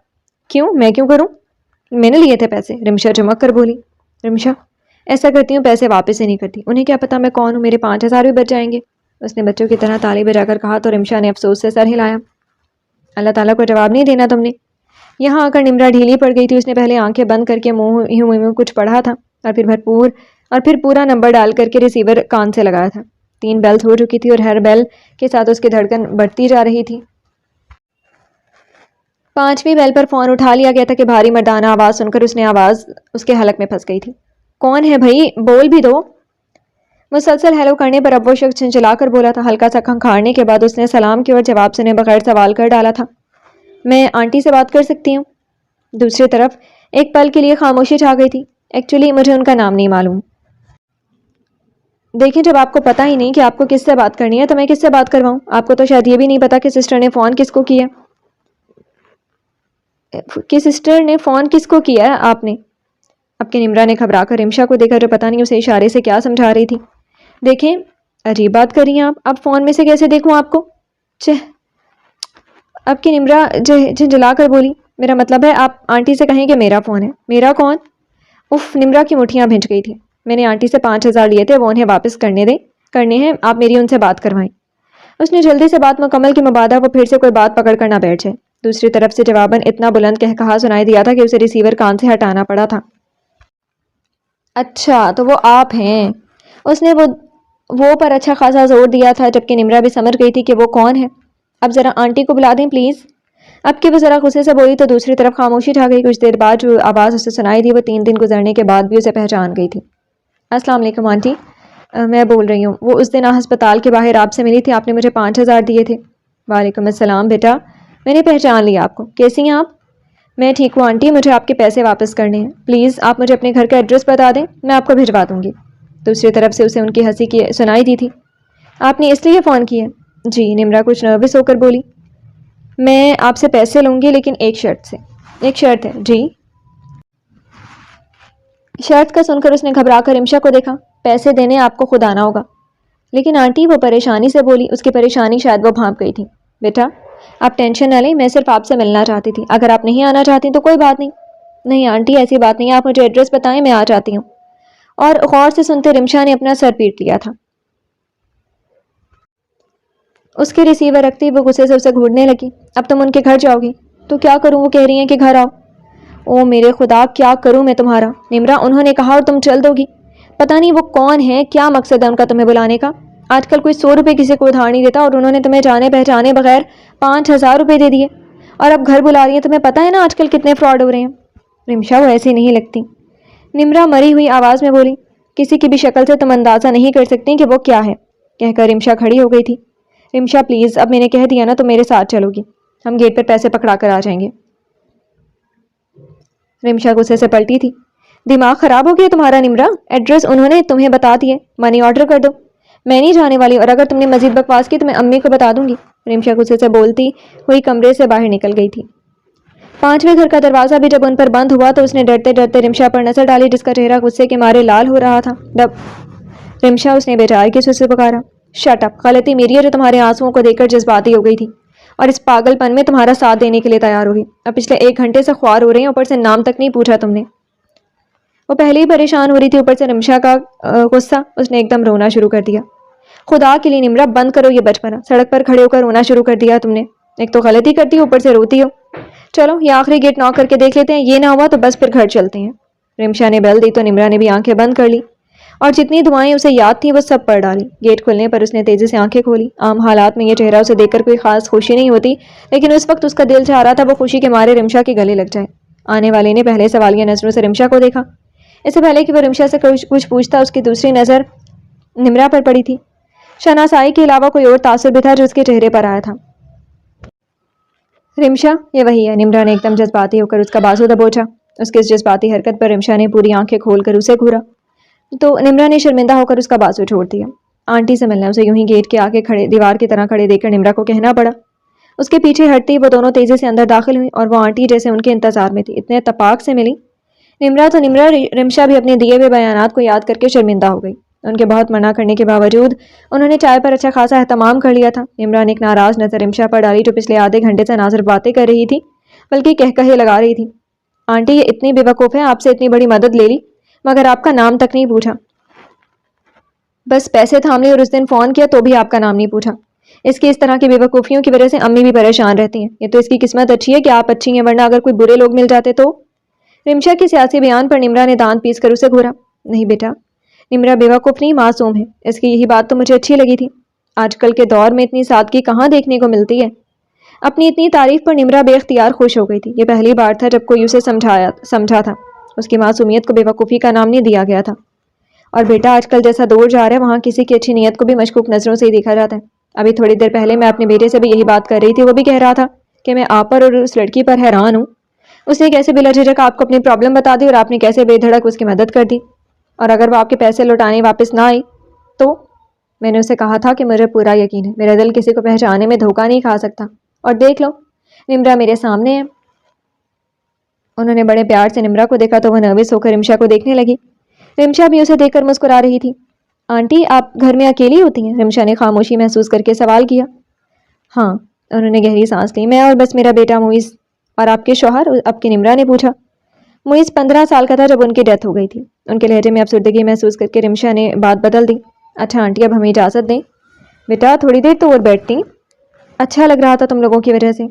کیوں؟ میں کیوں کروں؟ میں نے لیے تھے پیسے، رمشا چمک کر بولی۔ رمشا، ایسا کرتی ہوں پیسے واپس ہی نہیں کرتی، انہیں کیا پتا میں کون ہوں، میرے 5000 بھی بچ جائیں گے۔ اس نے بچوں کی طرح تالی بجا کر کہا تو رمشا نے افسوس سے سر ہلایا۔ اللہ تعالیٰ کو جواب نہیں دینا تم نے؟ یہاں آ کر نمرا ڈھیلی پڑ گئی تھی۔ اس نے پہلے آنکھیں بند کر کے منہ کچھ پڑھا تھا اور پھر پورا نمبر ڈال کر کے ریسیور کان سے لگایا تھا۔ 3 بیلز ہو چکی تھی اور ہر بیل کے ساتھ اس کی دھڑکن بڑھتی جا رہی تھی۔ 5ویں بیل پر فون اٹھا لیا گیا تھا کہ بھاری مردانہ آواز سن کر آواز اس کے حلق میں پھنس گئی تھی۔ کون ہے بھائی، بول بھی دو۔ مسلسل ہیلو کرنے پر اب وہ شخص جھنجھلا کر بولا تھا۔ ہلکا سا کھنکھاڑنے کے بعد اس نے سلام کی اور جواب سنے بغیر سوال کر ڈالا تھا، میں آنٹی سے بات کر سکتی ہوں؟ دوسری طرف ایک پل کے لیے خاموشی چھا گئی تھی۔ ایکچولی مجھے ان کا نام نہیں معلوم۔ دیکھیں، جب آپ کو پتہ ہی نہیں کہ آپ کو کس سے بات کرنی ہے تو میں کس سے بات کرواؤں؟ آپ کو تو شاید یہ بھی نہیں پتا کہ سسٹر نے فون کس کو کیا ہے آپ نے؟ اب کہ نمرا نے گھبرا کر رمشا کو دیکھا جو پتہ نہیں اسے اشارے سے کیا سمجھا رہی تھی۔ دیکھیں، عجیب بات کر رہی ہیں آپ، اب فون میں سے کیسے دیکھوں آپ کو؟ اب کہ نمرا جھنجھلا کر بولی، میرا مطلب ہے آپ آنٹی سے کہیں کہ میرا فون ہے۔ میرا کون؟ اف، نمرا کی مٹھیاں بھنج گئی تھی۔ میں نے آنٹی سے 5000 لیے تھے، وہ انہیں واپس کرنے ہیں، آپ میری ان سے بات کروائیں۔ اس نے جلدی سے بات مکمل کی مبادا وہ پھر سے کوئی بات پکڑ کر نہ بیٹھ جائے۔ دوسری طرف سے جواباً اتنا بلند کہا سنائی دیا تھا کہ اسے ریسیور کان سے ہٹانا پڑا تھا۔ اچھا، تو وہ آپ ہیں۔ اس نے وہ پر اچھا خاصا زور دیا تھا، جبکہ نمرا بھی سمجھ گئی تھی کہ وہ کون ہے۔ اب ذرا آنٹی کو بلا دیں پلیز۔ اب کہ وہ ذرا غصے سے بولی تو دوسری طرف خاموشی چھا گئی۔ کچھ دیر بعد جو آواز اسے سنائی دی وہ 3 دن گزرنے کے بعد بھی اسے پہچان گئی تھی۔ السلام علیکم آنٹی، میں بول رہی ہوں، وہ اس دن ہسپتال کے باہر آپ سے ملی تھی، آپ نے مجھے 5000 دیے تھے۔ وعلیکم السلام بیٹا، میں نے پہچان لیا آپ کو، کیسی ہیں آپ؟ میں ٹھیک ہوں آنٹی، مجھے آپ کے پیسے واپس کرنے ہیں، پلیز آپ مجھے اپنے گھر کا ایڈریس بتا دیں، میں آپ کو بھجوا دوں گی۔ دوسری طرف سے اسے ان کی ہنسی کی سنائی دی تھی۔ آپ نے اس لیے فون کیا؟ جی، نمرا کچھ نروس ہو کر بولی۔ میں آپ سے پیسے لوں گی لیکن ایک شرط سے۔ ایک شرط ہے؟ جی۔ شرط کا سن کر اس نے گھبرا کر رمشا کو دیکھا۔ پیسے دینے آپ کو خود آنا ہوگا۔ لیکن آنٹی، وہ پریشانی سے بولی، اس کی پریشانی شاید وہ بھانپ گئی تھی۔ بیٹا آپ ٹینشن نہ لیں، میں صرف آپ سے ملنا چاہتی تھی، اگر آپ نہیں آنا چاہتی تو کوئی بات نہیں۔ نہیں آنٹی، ایسی بات نہیں، آپ مجھے ایڈریس بتائیں، میں آ جاتی ہوں۔ اور غور سے سنتے رمشا نے اپنا سر پیٹ لیا تھا۔ اس کے ریسیور رکھتی وہ غصے سے اسے گھورنے لگی۔ اب تم ان کے گھر جاؤ گی تو کیا کروں؟ وہ کہہ رہی ہیں کہ گھر آؤ۔ او میرے خدا، کیا کروں میں تمہارا؟ نمرا انہوں نے کہا اور تم چل دو گی؟ پتہ نہیں وہ کون ہے، کیا مقصد ہے ان کا تمہیں بلانے کا؟ آج کل کوئی 100 روپے کسی کو ادھار نہیں دیتا اور انہوں نے تمہیں جانے پہچانے بغیر 5000 روپے دے دیے اور اب گھر بلا رہی ہیں۔ تمہیں پتہ ہے نا آج کل کتنے فراڈ ہو رہے ہیں؟ رمشا وہ ایسی نہیں لگتی، نمرا مری ہوئی آواز میں بولی۔ کسی کی بھی شکل سے تم اندازہ نہیں کر سکتی کہ وہ کیا ہے، کہہ کر رمشا کھڑی ہو گئی تھی۔ رمشا پلیز، اب میں نے کہہ دیا نا، تو میرے ساتھ چلو گی، ہم گیٹ پر پیسے پکڑا کر آ جائیں گے۔ رمشا غصے سے پلٹی تھی۔ دماغ خراب ہو گیا تمہارا نمرا؟ ایڈریس انہوں نے تمہیں بتا دیے، منی آرڈر کر دو۔ میں نہیں جانے والی، اور اگر تم نے مزید بکواس کی تو میں امی کو بتا دوں گی۔ رمشا غصے سے بولتی ہوئی کمرے سے باہر نکل گئی تھی۔ 5ویں گھر کا دروازہ بھی جب ان پر بند ہوا تو اس نے ڈرتے ڈرتے رمشا پر نظر ڈالی، جس کا چہرہ غصے کے مارے لال ہو رہا تھا۔ رمشا، اس نے بیچارے کے سے پکارا۔ شٹ اپ، غلطی میری ہے جو تمہارے آنسوؤں کو دیکھ کر جذباتی ہو گئی تھی اور اس پاگل پن میں تمہارا ساتھ دینے کے لیے تیار ہوگی۔ اب پچھلے 1 گھنٹے سے خوار ہو رہی ہیں، اوپر سے نام تک نہیں پوچھا تم نے۔ وہ پہلے ہی پریشان ہو رہی تھی، اوپر سے رمشا کا غصہ، اس نے ایک دم رونا شروع کر دیا۔ خدا کے لیے نمرا بند کرو یہ بچپنا، سڑک پر کھڑے ہو کر رونا شروع کر دیا تم نے۔ ایک تو غلطی کرتی ہو، اوپر سے روتی ہو۔ چلو یہ آخری گیٹ ناک کر کے دیکھ لیتے ہیں، یہ نہ ہوا تو بس پھر گھر چلتے ہیں۔ رمشا نے بیل دی تو نمرا نے بھی آنکھیں بند کر لی اور جتنی دعائیں اسے یاد تھیں وہ سب پڑھ ڈالی۔ گیٹ کھلنے پر اس نے تیزی سے آنکھیں کھولی۔ عام حالات میں یہ چہرہ اسے دیکھ کر کوئی خاص خوشی نہیں ہوتی، لیکن اس وقت اس کا دل چاہ رہا تھا وہ خوشی کے مارے رمشا کے گلے لگ جائے۔ آنے والے نے پہلے سوالیہ نظروں سے رمشا کو دیکھا۔ اس سے پہلے کہ وہ رمشا سے کچھ پوچھتا، اس کی دوسری نظر نمرا پر پڑی تھی۔ شناسائی کے علاوہ کوئی اور تاثر بھی تھا جو اس کے چہرے پر آیا تھا۔ رمشا، یہ وہی ہے۔ نمرا نے ایک دم جذباتی ہو کر اس کا بازو دبوچا۔ اس کی اس جذباتی حرکت پر رمشا نے پوری آنکھیں کھول کر اسے گھورا تو نمرا نے شرمندہ ہو کر اس کا بازو چھوڑ دیا۔ آنٹی سے ملنا اسے یوں ہی گیٹ کے آگے کھڑے دیوار کی طرح کھڑے دیکھ کر نمرا کو کہنا پڑا۔ اس کے پیچھے ہٹتی وہ دونوں تیزی سے اندر داخل ہوئی اور وہ آنٹی جیسے ان کے انتظار میں تھی اتنے اتفاق سے ملی۔ نمرا رمشا بھی اپنے دیے ہوئے بیانات کو یاد کر کے شرمندہ ہو گئی۔ ان کے بہت منع کرنے کے باوجود انہوں نے چائے پر اچھا خاصا اہتمام کر لیا تھا۔ نمرا نے ایک ناراض نظر رمشا پر ڈالی جو پچھلے آدھے گھنٹے سے نہ صرف باتیں کر رہی تھی بلکہ کہے لگا رہی تھی۔ آنٹی یہ اتنی بے وقوف ہے، آپ سے اتنی بڑی مدد لے لی مگر آپ کا نام تک نہیں پوچھا، بس پیسے تھام لی اور اس دن فون کیا تو بھی آپ کا نام نہیں پوچھا۔ اس کی اس طرح کی بے وقوفیوں کی وجہ سے امی بھی پریشان رہتی ہیں۔ یہ تو اس کی قسمت اچھی ہے کہ آپ اچھی ہیں، ورنہ اگر کوئی برے لوگ مل جاتے تو۔ رمشا کے سیاسی بیان پر نمرا نے دانت پیس کر اسے گھورا۔ نہیں بیٹا، نمرا بیوقوف نہیں، معصوم ہے، اس کی یہی بات تو مجھے اچھی لگی تھی۔ آج کل کے دور میں اتنی سادگی کہاں دیکھنے کو ملتی ہے۔ اپنی اتنی تعریف پر نمرا بے اختیار خوش ہو گئی تھی۔ یہ پہلی بار تھا جب کوئی اسے سمجھا تھا۔ اس کی معصومیت کو بیوقوفی کا نام نہیں دیا گیا تھا۔ اور بیٹا، آج کل جیسا دور جا رہا ہے وہاں کسی کی اچھی نیت کو بھی مشکوک نظروں سے ہی دیکھا جاتا ہے۔ ابھی تھوڑی دیر پہلے میں اپنے بیٹے سے بھی یہی بات کر رہی تھی، وہ بھی کہہ رہا تھا کہ میں آپ پر اور اس لڑکی پر حیران ہوں۔ اس نے کیسے بلا جھجک آپ کو اپنی پرابلم بتا دی اور آپ نے کیسے بے دھڑک اس کی مدد کر دی، اور اگر وہ آپ کے پیسے لوٹانے واپس نہ آئی تو؟ میں نے اسے کہا تھا کہ مجھے پورا یقین ہے میرا دل کسی کو پہچانے میں دھوکہ نہیں کھا سکتا، اور دیکھ لو نمرا میرے سامنے ہے۔ انہوں نے بڑے پیار سے نمرا کو دیکھا تو وہ نروس ہو کر رمشا کو دیکھنے لگی۔ رمشا بھی اسے دیکھ کر مسکرا رہی تھی۔ آنٹی، آپ گھر میں اکیلی ہوتی ہیں؟ رمشا نے خاموشی محسوس کر کے سوال کیا۔ ہاں، انہوں نے گہری سانس لی، میں اور بس میرا بیٹا معیز۔ اور آپ کے شوہر؟ اب کی نمرا نے پوچھا۔ معیز 15 سال کا تھا جب ان کی ڈیتھ ہو گئی تھی۔ ان کے لہجے میں افسردگی محسوس کر کے رمشا نے بات بدل دی۔ اچھا آنٹی، اب ہمیں اجازت دیں؟ بیٹا تھوڑی دیر تو اور بیٹھتی۔ اچھا لگ رہا تھا تم لوگوں کی وجہ سے۔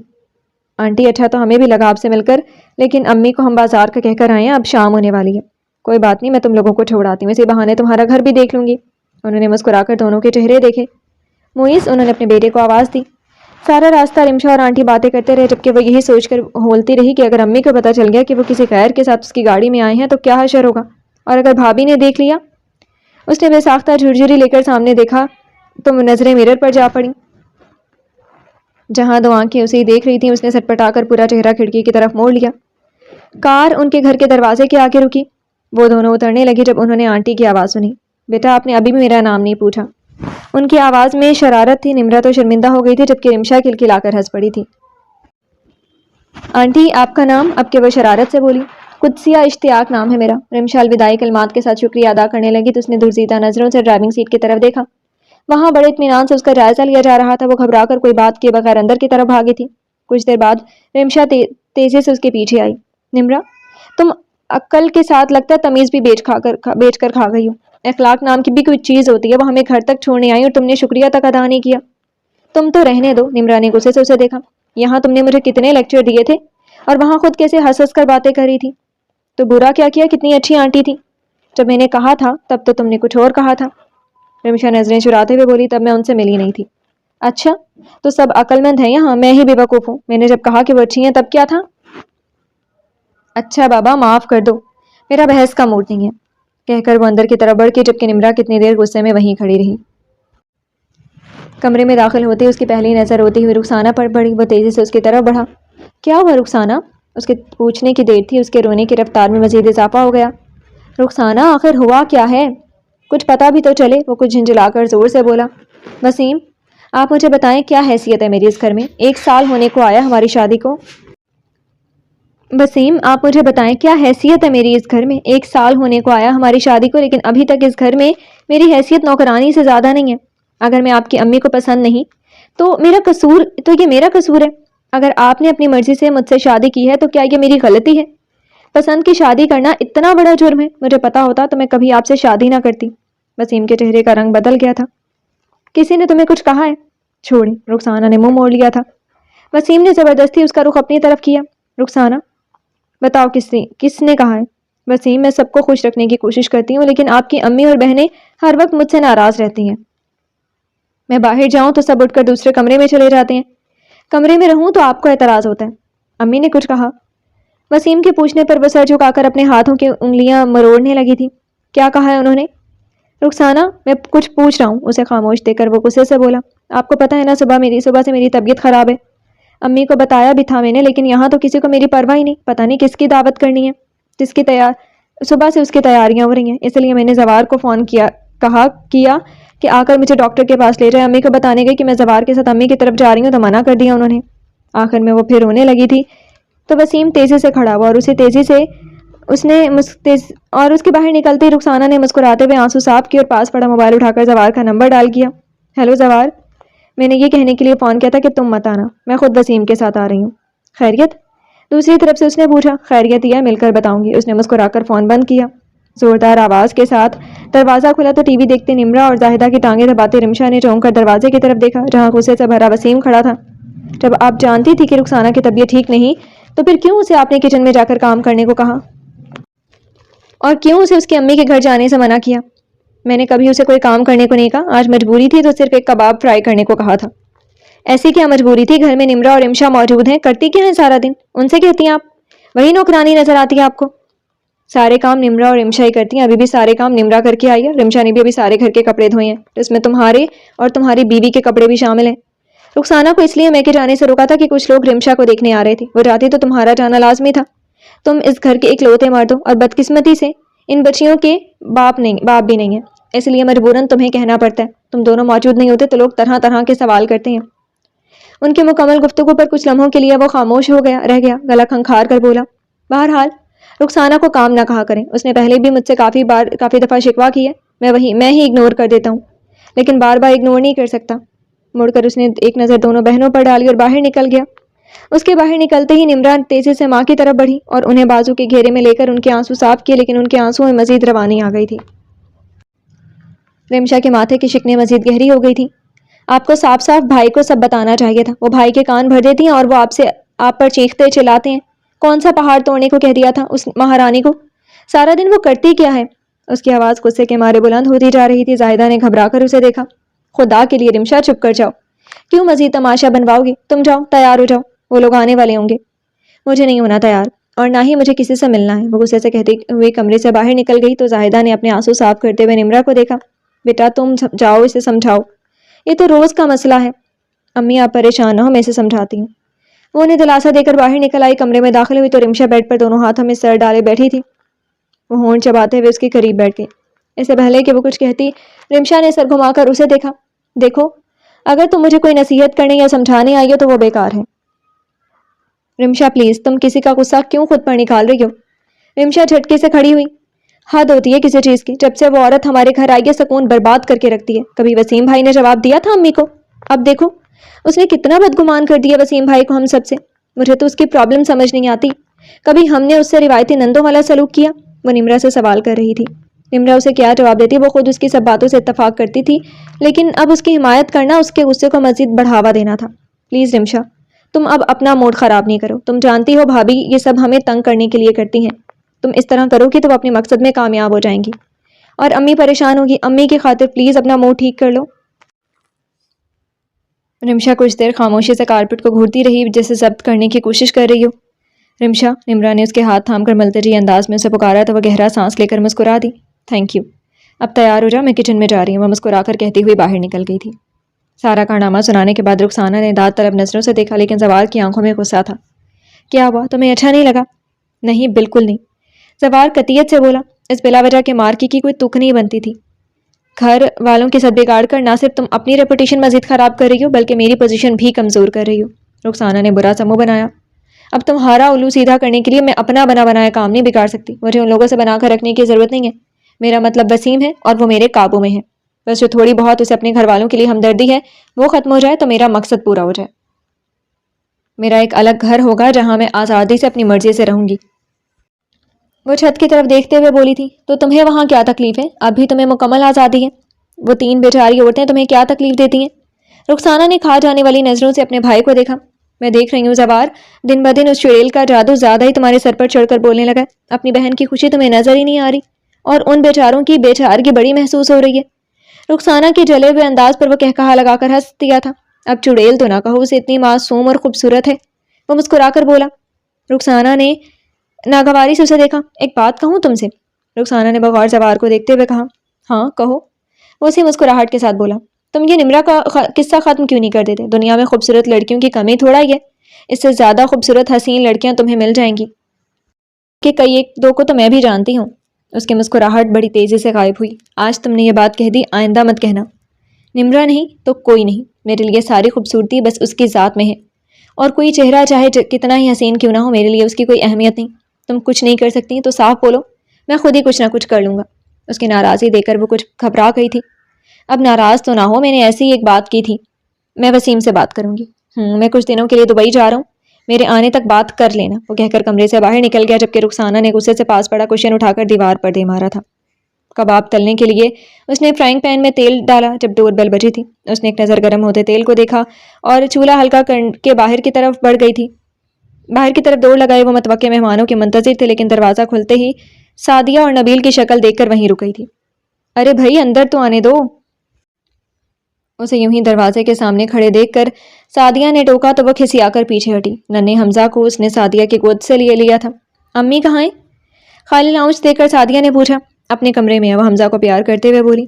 آنٹی اچھا تو ہمیں بھی لگا آپ سے مل کر، لیکن امی کو ہم بازار کا کہہ کر آئے ہیں، اب شام ہونے والی ہے۔ کوئی بات نہیں، میں تم لوگوں کو چھوڑاتی ہوں، اسی بہانے تمہارا گھر بھی دیکھ لوں گی۔ انہوں نے مسکرا کر دونوں کے چہرے دیکھے۔ معیز، انہوں نے اپنے بیٹے کو آواز دی۔ سارا راستہ رمشا اور آنٹی باتیں کرتے رہے، جبکہ وہ یہی سوچ کر ہولتی رہی کہ اگر امی کو پتہ چل گیا کہ وہ کسی غیر کے ساتھ اس کی گاڑی میں آئے ہیں تو کیا حشر ہوگا، اور اگر بھابھی نے دیکھ لیا۔ اس نے بے ساختہ جھرجھری لے کر سامنے دیکھا تو نظریں میرر پر جا پڑیں۔ جہاں دو آنکھیں اسے دیکھ رہی تھیں، اس نے سٹپٹا کر پورا چہرہ کھڑکی کی طرف موڑ لیا۔ کار ان کے گھر کے دروازے کے آگے رکی۔ وہ دونوں اترنے لگی جب انہوں نے آنٹی کی آواز سنی۔ بیٹا، آپ نے ابھی بھی میرا نام نہیں پوچھا۔ ان کی آواز میں شرارت تھی۔ نمرا تو شرمندہ ہو گئی تھی جبکہ رمشا کلکلا کر ہنس پڑی تھی۔ آنٹی، آپ کا نام؟ اب کہ وہ شرارت سے بولی۔ قدسیہ اشتیاق نام ہے میرا۔ رمشا الوداعی کلمات کے ساتھ شکریہ ادا کرنے لگی تو اس نے دزدیدہ نظروں سے ڈرائیونگ سیٹ کی طرف دیکھا۔ وہاں بڑے اطمینان سے اس کا جائزہ لیا جا رہا تھا۔ وہ گھبرا کر کوئی بات کیے بغیر اندر کی طرف بھاگی تھی۔ کچھ دیر بعد رمشا تیزی سے اس کے پیچھے آئی۔ نمرا، تم عقل کے ساتھ لگتا ہے تمیز بھی بیچ کر کھا گئی ہو۔ اخلاق نام کی بھی کوئی چیز ہوتی ہے، وہ ہمیں گھر تک چھوڑنے آئی اور تم نے شکریہ تک ادا نہیں کیا۔ تم تو رہنے دو۔ نمرا نے غصے سے اسے دیکھا۔ یہاں تم نے مجھے کتنے لیکچر دیے تھے، اور وہاں خود کیسے ہنس ہنس کر باتیں کر رہی تھی۔ تو برا کیا کیا، کتنی اچھی آنٹی تھی۔ جب میں نے کہا تھا تب تو تم نے کچھ اور کہا تھا۔ رمشا نظریں چراتے ہوئے بولی، تب میں ان سے ملی نہیں تھی۔ اچھا، تو سب عقل مند ہیں یہاں، میں ہی بے وقوف ہوں۔ میں نے جب کہا کہ وہ اچھی ہیں تب کیا تھا۔ اچھا بابا، معاف کر دو، میرا بحث کا موڈ نہیں ہے، کہہ کر وہ اندر کی طرف بڑھ کے، جبکہ نمرا کتنی دیر غصے میں وہیں کھڑی رہی۔ کمرے میں داخل ہوتے اس کی پہلی نظر ہوتی ہوئی رخسانہ پر پڑی۔ وہ تیزی سے اس کی طرف بڑھا۔ کیا ہوا رخسانہ؟ اس کے پوچھنے کی دیر تھی، اس کے رونے کی رفتار میں مزید اضافہ ہو گیا۔ رخسانہ، آخر ہوا کیا ہے؟ کچھ پتہ بھی تو چلے۔ وہ کچھ جھنجھلا کر زور سے بولا۔ وسیم، آپ مجھے بتائیں کیا حیثیت ہے میری اس گھر میں؟ 1 سال ہونے کو آیا ہماری شادی کو۔ وسیم، آپ مجھے بتائیں کیا حیثیت ہے میری اس گھر میں؟ 1 سال ہونے کو آیا ہماری شادی کو، لیکن ابھی تک اس گھر میں میری حیثیت نوکرانی سے زیادہ نہیں ہے۔ اگر میں آپ کی امی کو پسند نہیں تو یہ میرا قصور ہے۔ اگر آپ نے اپنی مرضی سے مجھ سے شادی کی ہے تو کیا یہ میری غلطی ہے؟ پسند کی شادی کرنا اتنا بڑا جرم ہے؟ مجھے پتا ہوتا تو میں کبھی آپ سے شادی نہ کرتی۔ وسیم کے چہرے کا رنگ بدل گیا تھا۔ کسی نے تمہیں کچھ کہا ہے؟ چھوڑیں، رخسانہ نے منہ موڑ لیا تھا۔ وسیم نے زبردستی اس کا رخ اپنی طرف کیا۔ رخسانہ، بتاؤ کس نے کہا ہے؟ وسیم، میں سب کو خوش رکھنے کی کوشش کرتی ہوں، لیکن آپ کی امی اور بہنیں ہر وقت مجھ سے ناراض رہتی ہیں۔ میں باہر جاؤں تو سب اٹھ کر دوسرے کمرے میں چلے جاتے ہیں، کمرے میں رہوں تو آپ کو اعتراض ہوتا ہے۔ امی نے کچھ کہا؟ وسیم کے پوچھنے پر وہ سر جھکا کر اپنے ہاتھوں کی انگلیاں مروڑنے لگی تھی۔ کیا کہا ہے انہوں نے؟ رخسانہ، میں کچھ پوچھ رہا ہوں، اسے خاموش دیکھ کر وہ غصے سے بولا۔ آپ کو پتہ ہے نا صبح سے میری طبیعت خراب ہے۔ امی کو بتایا بھی تھا میں نے، لیکن یہاں تو کسی کو میری پرواہ ہی نہیں، پتہ نہیں کس کی دعوت کرنی ہے، صبح سے اس کی تیاریاں ہو رہی ہیں، اس لیے میں نے زوار کو فون کیا کہ آ کر مجھے ڈاکٹر کے پاس لے جائے۔ امی کو بتانے گئی کہ میں زوار کے ساتھ امی کی طرف جا رہی ہوں تو منع کر دیا انہوں نے۔ آخر میں وہ پھر رونے لگی تھی تو وسیم تیزی سے کھڑا ہوا اور اس کے باہر نکلتے ہی رخسانہ نے مسکراتے ہوئے آنسو صاف کیے اور پاس پڑا موبائل اٹھا کر زوار کا نمبر ڈال کیا۔ ہیلو زوار، میں نے یہ کہنے کے لیے فون کیا تھا کہ تم مت آنا، میں خود وسیم کے ساتھ آ رہی ہوں۔ خیریت؟ دوسری طرف سے اس نے پوچھا۔ خیریت ہی ہے، مل کر بتاؤں گی۔ اس نے مسکرا کر فون بند کیا۔ زوردار آواز کے ساتھ دروازہ کھلا تو ٹی وی دیکھتے نمرا اور زاہدہ کی ٹانگیں دباتے رمشا نے چونک کر دروازے کی طرف دیکھا جہاں غصے سے بھرا وسیم کھڑا تھا۔ جب آپ جانتی تھی کہ رخسانہ کی طبیعت ٹھیک نہیں تو پھر کیوں اسے آپ نے کچن میں جا کر کام کرنے کو کہا، اور کیوں اسے اس کی امی کے گھر جانے سے منع کیا؟ میں نے کبھی اسے کوئی کام کرنے کو نہیں کہا. آج مجبوری تھی تو صرف ایک کباب فرائی کرنے کو کہا تھا. ایسی کیا مجبوری تھی؟ گھر میں نمرا اور رمشا موجود ہیں. کرتی کیا ہیں سارا دن؟ ان سے کہتی ہیں آپ؟ وہی نوکرانی نظر آتی ہے آپ کو؟ سارے کام نمرا اور رمشا ہی کرتی ہیں. ابھی بھی سارے کام نمرا کر کے آئی ہے. رمشا نے بھی ابھی سارے گھر کے کپڑے دھوئے ہیں. اس میں تمہارے اور تمہاری بیوی کے کپڑے بھی شامل ہیں. رخسانہ کو اس لیے میں کے جانے سے روکا تھا کہ کچھ لوگ رمشا کو دیکھنے آ رہے تھے. وہ جاتی تو تمہارا جانا لازمی تھا. تم اس گھر کے اکلوتے مرد ہو اور بدقسمتی سے ان بچیوں کے باپ بھی نہیں ہیں. اس لیے مجبوراً تمہیں کہنا پڑتا ہے. تم دونوں موجود نہیں ہوتے تو لوگ طرح طرح کے سوال کرتے ہیں. ان کی مکمل گفتگو پر کچھ لمحوں کے لیے وہ خاموش رہ گیا. گلا کھنکھار کر بولا، بہرحال رخسانہ کو کام نہ کہا کریں. اس نے پہلے بھی مجھ سے کافی دفعہ شکوہ کی ہے. میں ہی اگنور کر دیتا ہوں، لیکن بار بار اگنور نہیں کر سکتا. مڑ کر اس نے ایک نظر دونوں بہنوں پر ڈالی اور باہر نکل گیا. اس کے باہر نکلتے ہی نمرا تیزی سے ماں کی طرف بڑھی اور انہیں بازو کے گھیرے میں لے کر ان کے آنسو صاف کیے، لیکن ان کے آنسو میں مزید روانی آ گئی تھی. رمشا کے ماتھے کی شکنیں مزید گہری ہو گئی تھیں. آپ کو صاف صاف بھائی کو سب بتانا چاہیے تھا. وہ بھائی کے کان بھر دیتی ہیں اور وہ آپ پر چیختے چلاتے ہیں. کون سا پہاڑ توڑنے کو کہہ دیا تھا اس مہارانی کو؟ سارا دن وہ کرتی کیا ہے؟ اس کی آواز غصے کے مارے بلند ہوتی جا رہی تھی. زاہدہ نے گھبرا کر اسے دیکھا. خدا کے لیے رمشا چپ کر جاؤ. کیوں مزید تماشا بنواؤ گی؟ تم جاؤ، تیار ہو جاؤ. وہ لوگ آنے والے ہوں گے. مجھے نہیں ہونا تیار، اور نہ ہی مجھے کسی سے ملنا ہے. وہ غصے سے کہتی ہوئی کمرے سے باہر نکل گئی تو زاہدہ نے اپنے آنسو صاف کرتے ہوئے نمرا کو دیکھا. بیٹا تم جاؤ، اسے سمجھاؤ. یہ تو روز کا مسئلہ ہے. امی آپ پریشان نہ ہو، میں اسے سمجھاتی ہوں. وہ انہیں دلاسا دے کر باہر نکل آئی. کمرے میں داخل ہوئی تو رمشا بیڈ پر دونوں ہاتھوں میں سر ڈالے بیٹھی تھی. وہ ہونٹ چباتے ہوئے اس کے قریب بیٹھ گئی. اس سے پہلے کہ وہ کچھ کہتی، رمشا نے سر گھما کر اسے دیکھا. دیکھو، اگر تم مجھے کوئی نصیحت کرنے یا سمجھانے آئی ہو تو وہ بیکار ہے. رمشا پلیز، تم کسی کا غصہ کیوں خود پر نکال رہی ہو؟ رمشا جھٹکے سے کھڑی ہوئی. حد ہوتی ہے کسی چیز کی. جب سے وہ عورت ہمارے گھر آئی ہے سکون برباد کر کے رکھتی ہے. کبھی وسیم بھائی نے جواب دیا تھا امی کو؟ اب دیکھو اس نے کتنا بدگمان کر دیا وسیم بھائی کو ہم سب سے. مجھے تو اس کی پرابلم سمجھ نہیں آتی. کبھی ہم نے اس سے روایتی نندوں والا سلوک کیا؟ وہ نمرا سے سوال کر رہی تھی. نمرا اسے کیا جواب دیتی؟ وہ خود اس کی سب باتوں سے اتفاق کرتی تھی، لیکن اب اس کی حمایت کرنا اس کے غصے کو مزید بڑھاوا دینا تھا. پلیز رمشا، تم اب اپنا موڈ خراب نہیں کرو. تم جانتی ہو بھابھی یہ سب ہمیں تنگ کرنے کے لیے کرتی ہیں. تم اس طرح کرو گی تو وہ اپنے مقصد میں کامیاب ہو جائیں گی اور امی پریشان ہوگی. امی کی خاطر پلیز اپنا موڈ ٹھیک کر لو. رمشا کچھ دیر خاموشی سے کارپٹ کو گھورتی رہی جیسے ضبط کرنے کی کوشش کر رہی ہو. رمشا، نمرا نے اس کے ہاتھ تھام کر ملتجی انداز میں اسے پکارا تو وہ گہرا سانس لے کر مسکرا دی. Thank you. اب تیار ہو جا، میں کچن میں جا رہی ہوں. وہ مسکرا کر کہتی ہوئی باہر نکل گئی تھی. سارا کارنامہ سنانے کے بعد رخسانہ نے داد طلب نظروں سے دیکھا، لیکن زوال کی آنکھوں میں غصہ تھا. کیا ہوا؟ تمہیں اچھا نہیں لگا؟ نہیں، بالکل نہیں. زوال قطعیت سے بولا. اس بلا وجہ کے مارکی کی کوئی تک نہیں بنتی تھی. گھر والوں کے ساتھ بگاڑ کر نہ صرف تم اپنی ریپوٹیشن مزید خراب کر رہی ہو بلکہ میری پوزیشن بھی کمزور کر رہی ہو. رخسانہ نے برا سا منہ بنایا. اب تمہارا الو سیدھا کرنے کے لیے میں اپنا بنا بنایا کام نہیں بگاڑ سکتی. مجھے ان لوگوں سے بنا کر رکھنے کی ضرورت نہیں ہے. میرا مطلب وسیم ہے اور وہ میرے قابو میں ہے. بس جو تھوڑی بہت اسے اپنے گھر والوں کے لیے ہمدردی ہے وہ ختم ہو جائے تو میرا مقصد پورا ہو جائے. میرا ایک الگ گھر ہوگا جہاں میں آزادی سے اپنی مرضی سے رہوں گی. وہ چھت کی طرف دیکھتے ہوئے بولی تھی. تو تمہیں وہاں کیا تکلیف ہے؟ اب بھی تمہیں مکمل آزادی ہے. وہ 3 بیچاری عورتیں تمہیں کیا تکلیف دیتی ہیں؟ رخسانہ نے کھا جانے والی نظروں سے اپنے بھائی کو دیکھا. میں دیکھ رہی ہوں زوار، دن بدن اس چڑیل کا جادو زیادہ ہی تمہارے سر پر چڑھ کر بولنے لگا. اپنی بہن کی خوشی تمہیں نظر ہی نہیں آ رہی اور ان بیچاروں کی بیچارگی بڑی محسوس ہو رہی ہے. رخسانہ کے جلے ہوئے انداز پر وہ کہا لگا کر ہنس دیا تھا. اب چڑیل تو نہ کہو، اسے اتنی معصوم اور خوبصورت ہے. وہ مسکرا کر بولا. رخسانہ نے ناگواری سے اسے دیکھا. ایک بات کہوں تم سے؟ رخسانہ نے بغور زوار کو دیکھتے ہوئے کہا. ہاں کہو. وہ اسی مسکراہٹ کے ساتھ بولا. تم یہ نمرا کا قصہ ختم کیوں نہیں کر دیتے؟ دنیا میں خوبصورت لڑکیوں کی کمی تھوڑا ہی ہے. اس سے زیادہ خوبصورت حسین لڑکیاں تمہیں مل جائیں گی کہ کئی ایک دو کو تو میں بھی جانتی ہوں. اس کی مسکراہٹ بڑی تیزی سے غائب ہوئی. آج تم نے یہ بات کہہ دی، آئندہ مت کہنا. نمرا نہیں تو کوئی نہیں. میرے لیے ساری خوبصورتی بس اس کی ذات میں ہے، اور کوئی چہرہ چاہے کتنا ہی حسین کیوں نہ ہو میرے لیے اس کی کوئی اہمیت نہیں. تم کچھ نہیں کر سکتی تو صاف بولو، میں خود ہی کچھ نہ کچھ کر لوں گا. اس کی ناراضی دیکھ کر وہ کچھ گھبرا گئی تھی. اب ناراض تو نہ ہو، میں نے ایسی ہی ایک بات کی تھی. میں وسیم سے بات کروں گی. میں کچھ دنوں کے لیے دبئی جا رہا ہوں، میرے آنے تک بات کر لینا. وہ کہہ کر کمرے سے باہر نکل گیا جبکہ رخسانہ نے غصے سے پاس پڑا کوشن اٹھا کر دیوار پر دے مارا تھا. کباب تلنے کے لیے اس نے فرائنگ پین میں تیل ڈالا جب ڈور بیل بجی تھی. اس نے ایک نظر گرم ہوتے تیل کو دیکھا اور چولہا ہلکا کر کے باہر کی طرف بڑھ گئی تھی. باہر کی طرف دوڑ لگائے. وہ متوقع مہمانوں کے منتظر تھے، لیکن دروازہ کھلتے ہی سعدیہ اور نبیل کی شکل دیکھ کر وہیں رک گئی تھی. ارے بھائی اندر تو آنے دو۔ اسے یوں ہی دروازے کے سامنے کھڑے دیکھ کر سعدیہ نے ٹوکا تو وہ کھسیا کر پیچھے ہٹی۔ ننھے حمزہ کو اس نے سعدیہ کی گود سے لیے لیا تھا۔ امی کہاں ہیں؟ خالی لاؤنج دیکھ کر سعدیہ نے پوچھا۔ اپنے کمرے میں ہے، وہ حمزہ کو پیار کرتے ہوئے بولی۔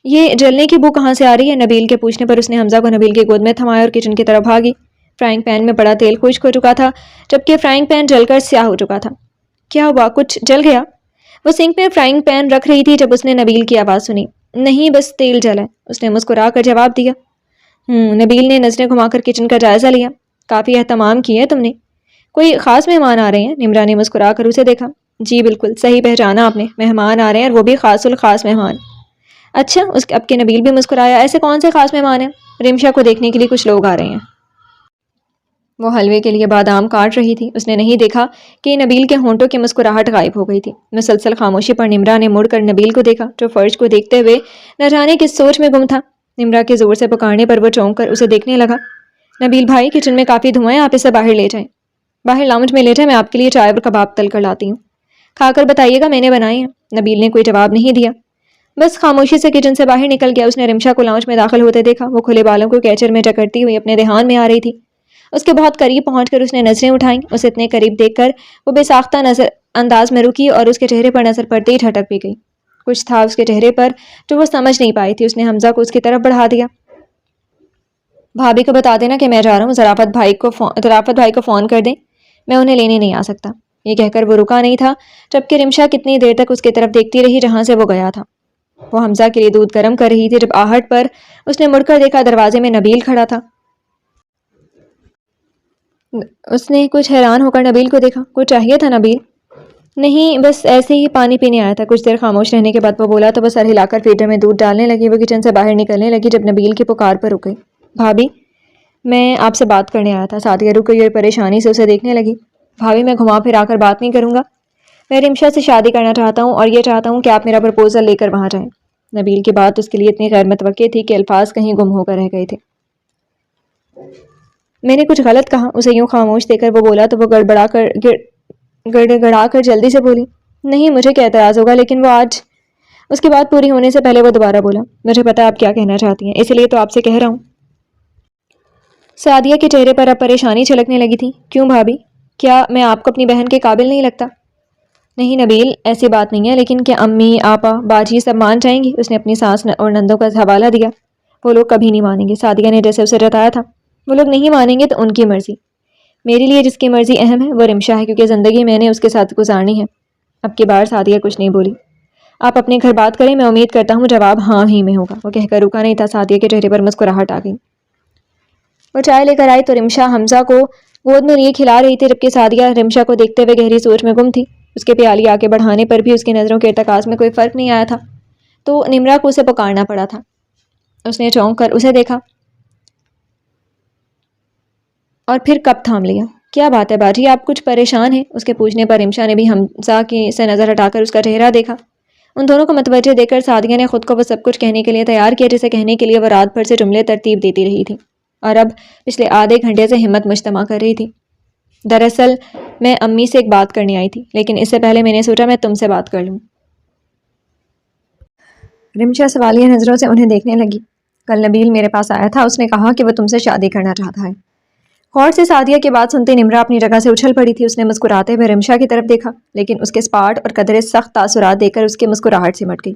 یہ جلنے کی بو کہاں سے آ رہی ہے؟ نبیل کے پوچھنے پر اس نے حمزہ کو نبیل کی گود میں تھمایا اور کچن کی طرف بھاگی۔ فرائنگ پین میں پڑا تیل خشک ہو چکا تھا جبکہ فرائنگ پین جل کر سیاہ ہو چکا تھا۔ کیا ہوا؟ کچھ جل گیا؟ وہ سنک میں فرائنگ پین رکھ رہی تھی جب اس نے نبیل کی آواز سنی۔ نہیں بس تیل جلا ہے، اس نے مسکرا کر جواب دیا۔ نبیل نے نظریں گھما کر کچن کا جائزہ لیا۔ کافی اہتمام کی ہے تم نے۔ کوئی خاص مہمان آ رہے ہیں؟ نمرا نے مسکرا کر اسے دیکھا۔ جی بالکل صحیح پہچانا آپ نے، مہمان آ رہے ہیں اور وہ بھی خاص الخاص مہمان۔ اچھا، اب کے نبیل بھی مسکرایا۔ ایسے کون سے خاص مہمان ہیں؟ رمشا کو دیکھنے کے لیے کچھ لوگ آ رہے ہیں۔ وہ حلوے کے لیے بادام کاٹ رہی تھی۔ اس نے نہیں دیکھا کہ نبیل کے ہونٹوں کی مسکراہٹ غائب ہو گئی تھی۔ مسلسل خاموشی پر نمرا نے مڑ کر نبیل کو دیکھا جو فرش کو دیکھتے ہوئے نہ جانے کس سوچ میں گم تھا۔ نمرا کے زور سے پکارنے پر وہ چونک کر اسے دیکھنے لگا۔ نبیل بھائی، کچن میں کافی دھواں ہے، آپ اسے باہر لے جائیں۔ باہر لاؤنج میں لے جائیں، میں آپ کے لیے چائے اور کباب تل کر لاتی ہوں۔ کھا کر بتائیے گا، میں نے بنائے ہیں۔ نبیل نے کوئی جواب نہیں دیا، بس خاموشی سے کچن سے باہر نکل گیا۔ اس نے رمشا کو لاؤنج میں داخل ہوتے دیکھا۔ وہ کھلے بالوں کو کیچر میں جکڑتی ہوئی اپنے دھیان میں آ رہی تھی۔ اس کے بہت قریب پہنچ کر اس نے نظریں اٹھائیں۔ اسے اتنے قریب دیکھ کر وہ بے ساختہ نظر انداز میں رکی اور اس کے چہرے پر نظر پڑتے ہی جھٹک بھی گئی۔ کچھ تھا اس کے چہرے پر جو وہ سمجھ نہیں پائی تھی۔ اس نے حمزہ کو اس کی طرف بڑھا دیا۔ بھابھی کو بتا دینا کہ میں جا رہا ہوں، ظرافت بھائی کو فون کر دیں، میں انہیں لینے نہیں آ سکتا۔ یہ کہہ کر وہ رکا نہیں تھا جبکہ رمشا کتنی دیر تک اس کی طرف دیکھتی رہی جہاں سے وہ گیا تھا۔ وہ حمزہ کے لیے دودھ گرم کر رہی تھی جب آہٹ پر اس نے مڑ کر دیکھا دروازے میں نبیل کھڑا تھا۔ اس نے کچھ حیران ہو کر نبیل کو دیکھا۔ کچھ چاہیے تھا نبیل؟ نہیں بس ایسے ہی پانی پینے آیا تھا۔ کچھ دیر خاموش رہنے کے بعد وہ بولا تو وہ سر ہلا کر فیڈر میں دودھ ڈالنے لگی۔ وہ کچن سے باہر نکلنے لگی جب نبیل کی پکار پر رک گئی۔ بھابھی، میں آپ سے بات کرنے آیا تھا۔ سعدیہ رک گئی اور پریشانی سے اسے دیکھنے لگی۔ بھابھی، میں گھما پھرا کر بات نہیں کروں گا، میں رمشا سے شادی کرنا چاہتا ہوں اور یہ چاہتا ہوں کہ آپ میرا پرپوزل لے کر وہاں جائیں۔ نبیل کی بات اس کے لیے اتنی غیر متوقع تھی کہ الفاظ کہیں گم ہو کر رہ گئے تھے۔ میں نے کچھ غلط کہا؟ اسے یوں خاموش دیکھ کر وہ بولا تو وہ گڑگڑا کر جلدی سے بولی۔ نہیں، مجھے کیا اعتراض ہوگا، لیکن وہ آج… اس کی بات پوری ہونے سے پہلے وہ دوبارہ بولا۔ مجھے پتا آپ کیا کہنا چاہتی ہیں، اس لیے تو آپ سے کہہ رہا ہوں۔ سعدیہ کے چہرے پر اب پریشانی چھلکنے لگی تھی۔ کیوں بھابھی؟ کیا میں آپ کو اپنی بہن کے قابل نہیں لگتا؟ نہیں نبیل، ایسی بات نہیں ہے، لیکن کیا امی، آپا، باجی سب مان جائیں گی؟ اس نے اپنی ساس اور نندوں کا حوالہ دیا۔ وہ لوگ کبھی نہیں مانیں گے، سعدیہ نے جیسے اسے جتایا تھا۔ وہ لوگ نہیں مانیں گے تو ان کی مرضی۔ میرے لیے جس کی مرضی اہم ہے وہ رمشا ہے، کیونکہ زندگی میں نے اس کے ساتھ گزارنی ہے۔ اب کی بار سعدیہ کچھ نہیں بولی۔ آپ اپنے گھر بات کریں، میں امید کرتا ہوں جواب ہاں ہی میں ہوگا۔ وہ کہہ کر رکا نہیں تھا۔ سعدیہ کے چہرے پر مسکراہٹ آ گئی۔ وہ چائے لے کر آئی تو رمشا حمزہ کو گود میں لیے کھلا رہی تھی جبکہ سعدیہ رمشا کو دیکھتے ہوئے گہری سوچ میں گم تھی۔ اس کے پیالی آگے بڑھانے پر بھی اس کی نظروں کے ارتکاز میں کوئی فرق نہیں آیا تھا تو نمرا کو اسے پکارنا پڑا تھا۔ اس نے چونک کر اسے دیکھا اور پھر کپ تھام لیا۔ کیا بات ہے باجی، آپ کچھ پریشان ہیں؟ اس کے پوچھنے پر رمشا نے بھی حمزہ کی سے نظر ہٹا کر اس کا چہرہ دیکھا۔ ان دونوں کو متوجہ دیکھ کر سعدیہ نے خود کو وہ سب کچھ کہنے کے لیے تیار کیا جسے کہنے کے لیے وہ رات بھر سے جملے ترتیب دیتی رہی تھی اور اب پچھلے آدھے گھنٹے سے ہمت مجتمع کر رہی تھی۔ دراصل میں امی سے ایک بات کرنے آئی تھی، لیکن اس سے پہلے میں نے سوچا میں تم سے بات کر لوں۔ رمشا سوالیہ نظروں سے انہیں دیکھنے لگی۔ کل نبیل میرے پاس آیا تھا، اس نے کہا کہ وہ تم سے شادی کرنا چاہتا ہے۔ غور سے سعدیہ کی بات سنتے نمرا اپنی جگہ سے اچھل پڑی تھی۔ اس نے مسکراتے ہوئے رمشا کی طرف دیکھا، لیکن اس کے اسپاٹ اور قدرے سخت تاثرات دیکھ کر اس کی مسکراہٹ سمٹ گئی۔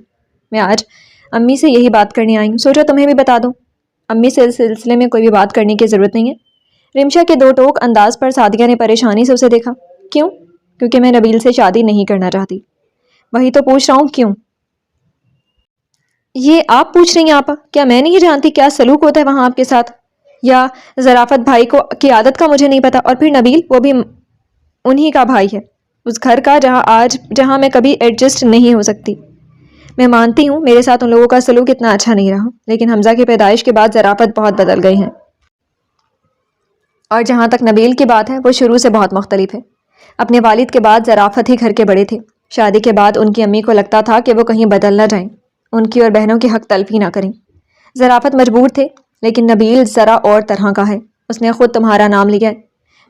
میں آج امی سے یہی بات کرنے آئی ہوں، سوچا تمہیں بھی بتا دوں۔ امی سے اس سلسلے میں کوئی بھی بات کرنے کی ضرورت نہیں ہے۔ رمشا کے دو ٹوک انداز پر سعدیہ نے پریشانی سے اسے دیکھا۔ کیوں؟ کیونکہ میں نبیل سے شادی نہیں کرنا چاہتی۔ وہی تو پوچھ رہا ہوں، کیوں؟ یہ آپ پوچھ رہی ہیں آپا؟ کیا میں نہیں جانتی کیا سلوک ہوتا ہے وہاں آپ کے ساتھ؟ یا ظرافت بھائی کی عادت کا مجھے نہیں پتا؟ اور پھر نبیل، وہ بھی انہی کا بھائی ہے، اس گھر کا جہاں میں کبھی ایڈجسٹ نہیں ہو سکتی۔ میں مانتی ہوں میرے ساتھ ان لوگوں کا سلوک اتنا اچھا نہیں رہا، لیکن حمزہ کی پیدائش کے بعد ظرافت بہت بدل گئی ہیں، اور جہاں تک نبیل کی بات ہے وہ شروع سے بہت مختلف ہے۔ اپنے والد کے بعد ظرافت ہی گھر کے بڑے تھے۔ شادی کے بعد ان کی امی کو لگتا تھا کہ وہ کہیں بدل نہ جائیں، ان کی اور بہنوں کی حق تلفی نہ کریں۔ ظرافت مجبور تھے، لیکن نبیل ذرا اور طرح کا ہے۔ اس نے خود تمہارا نام لیا ہے،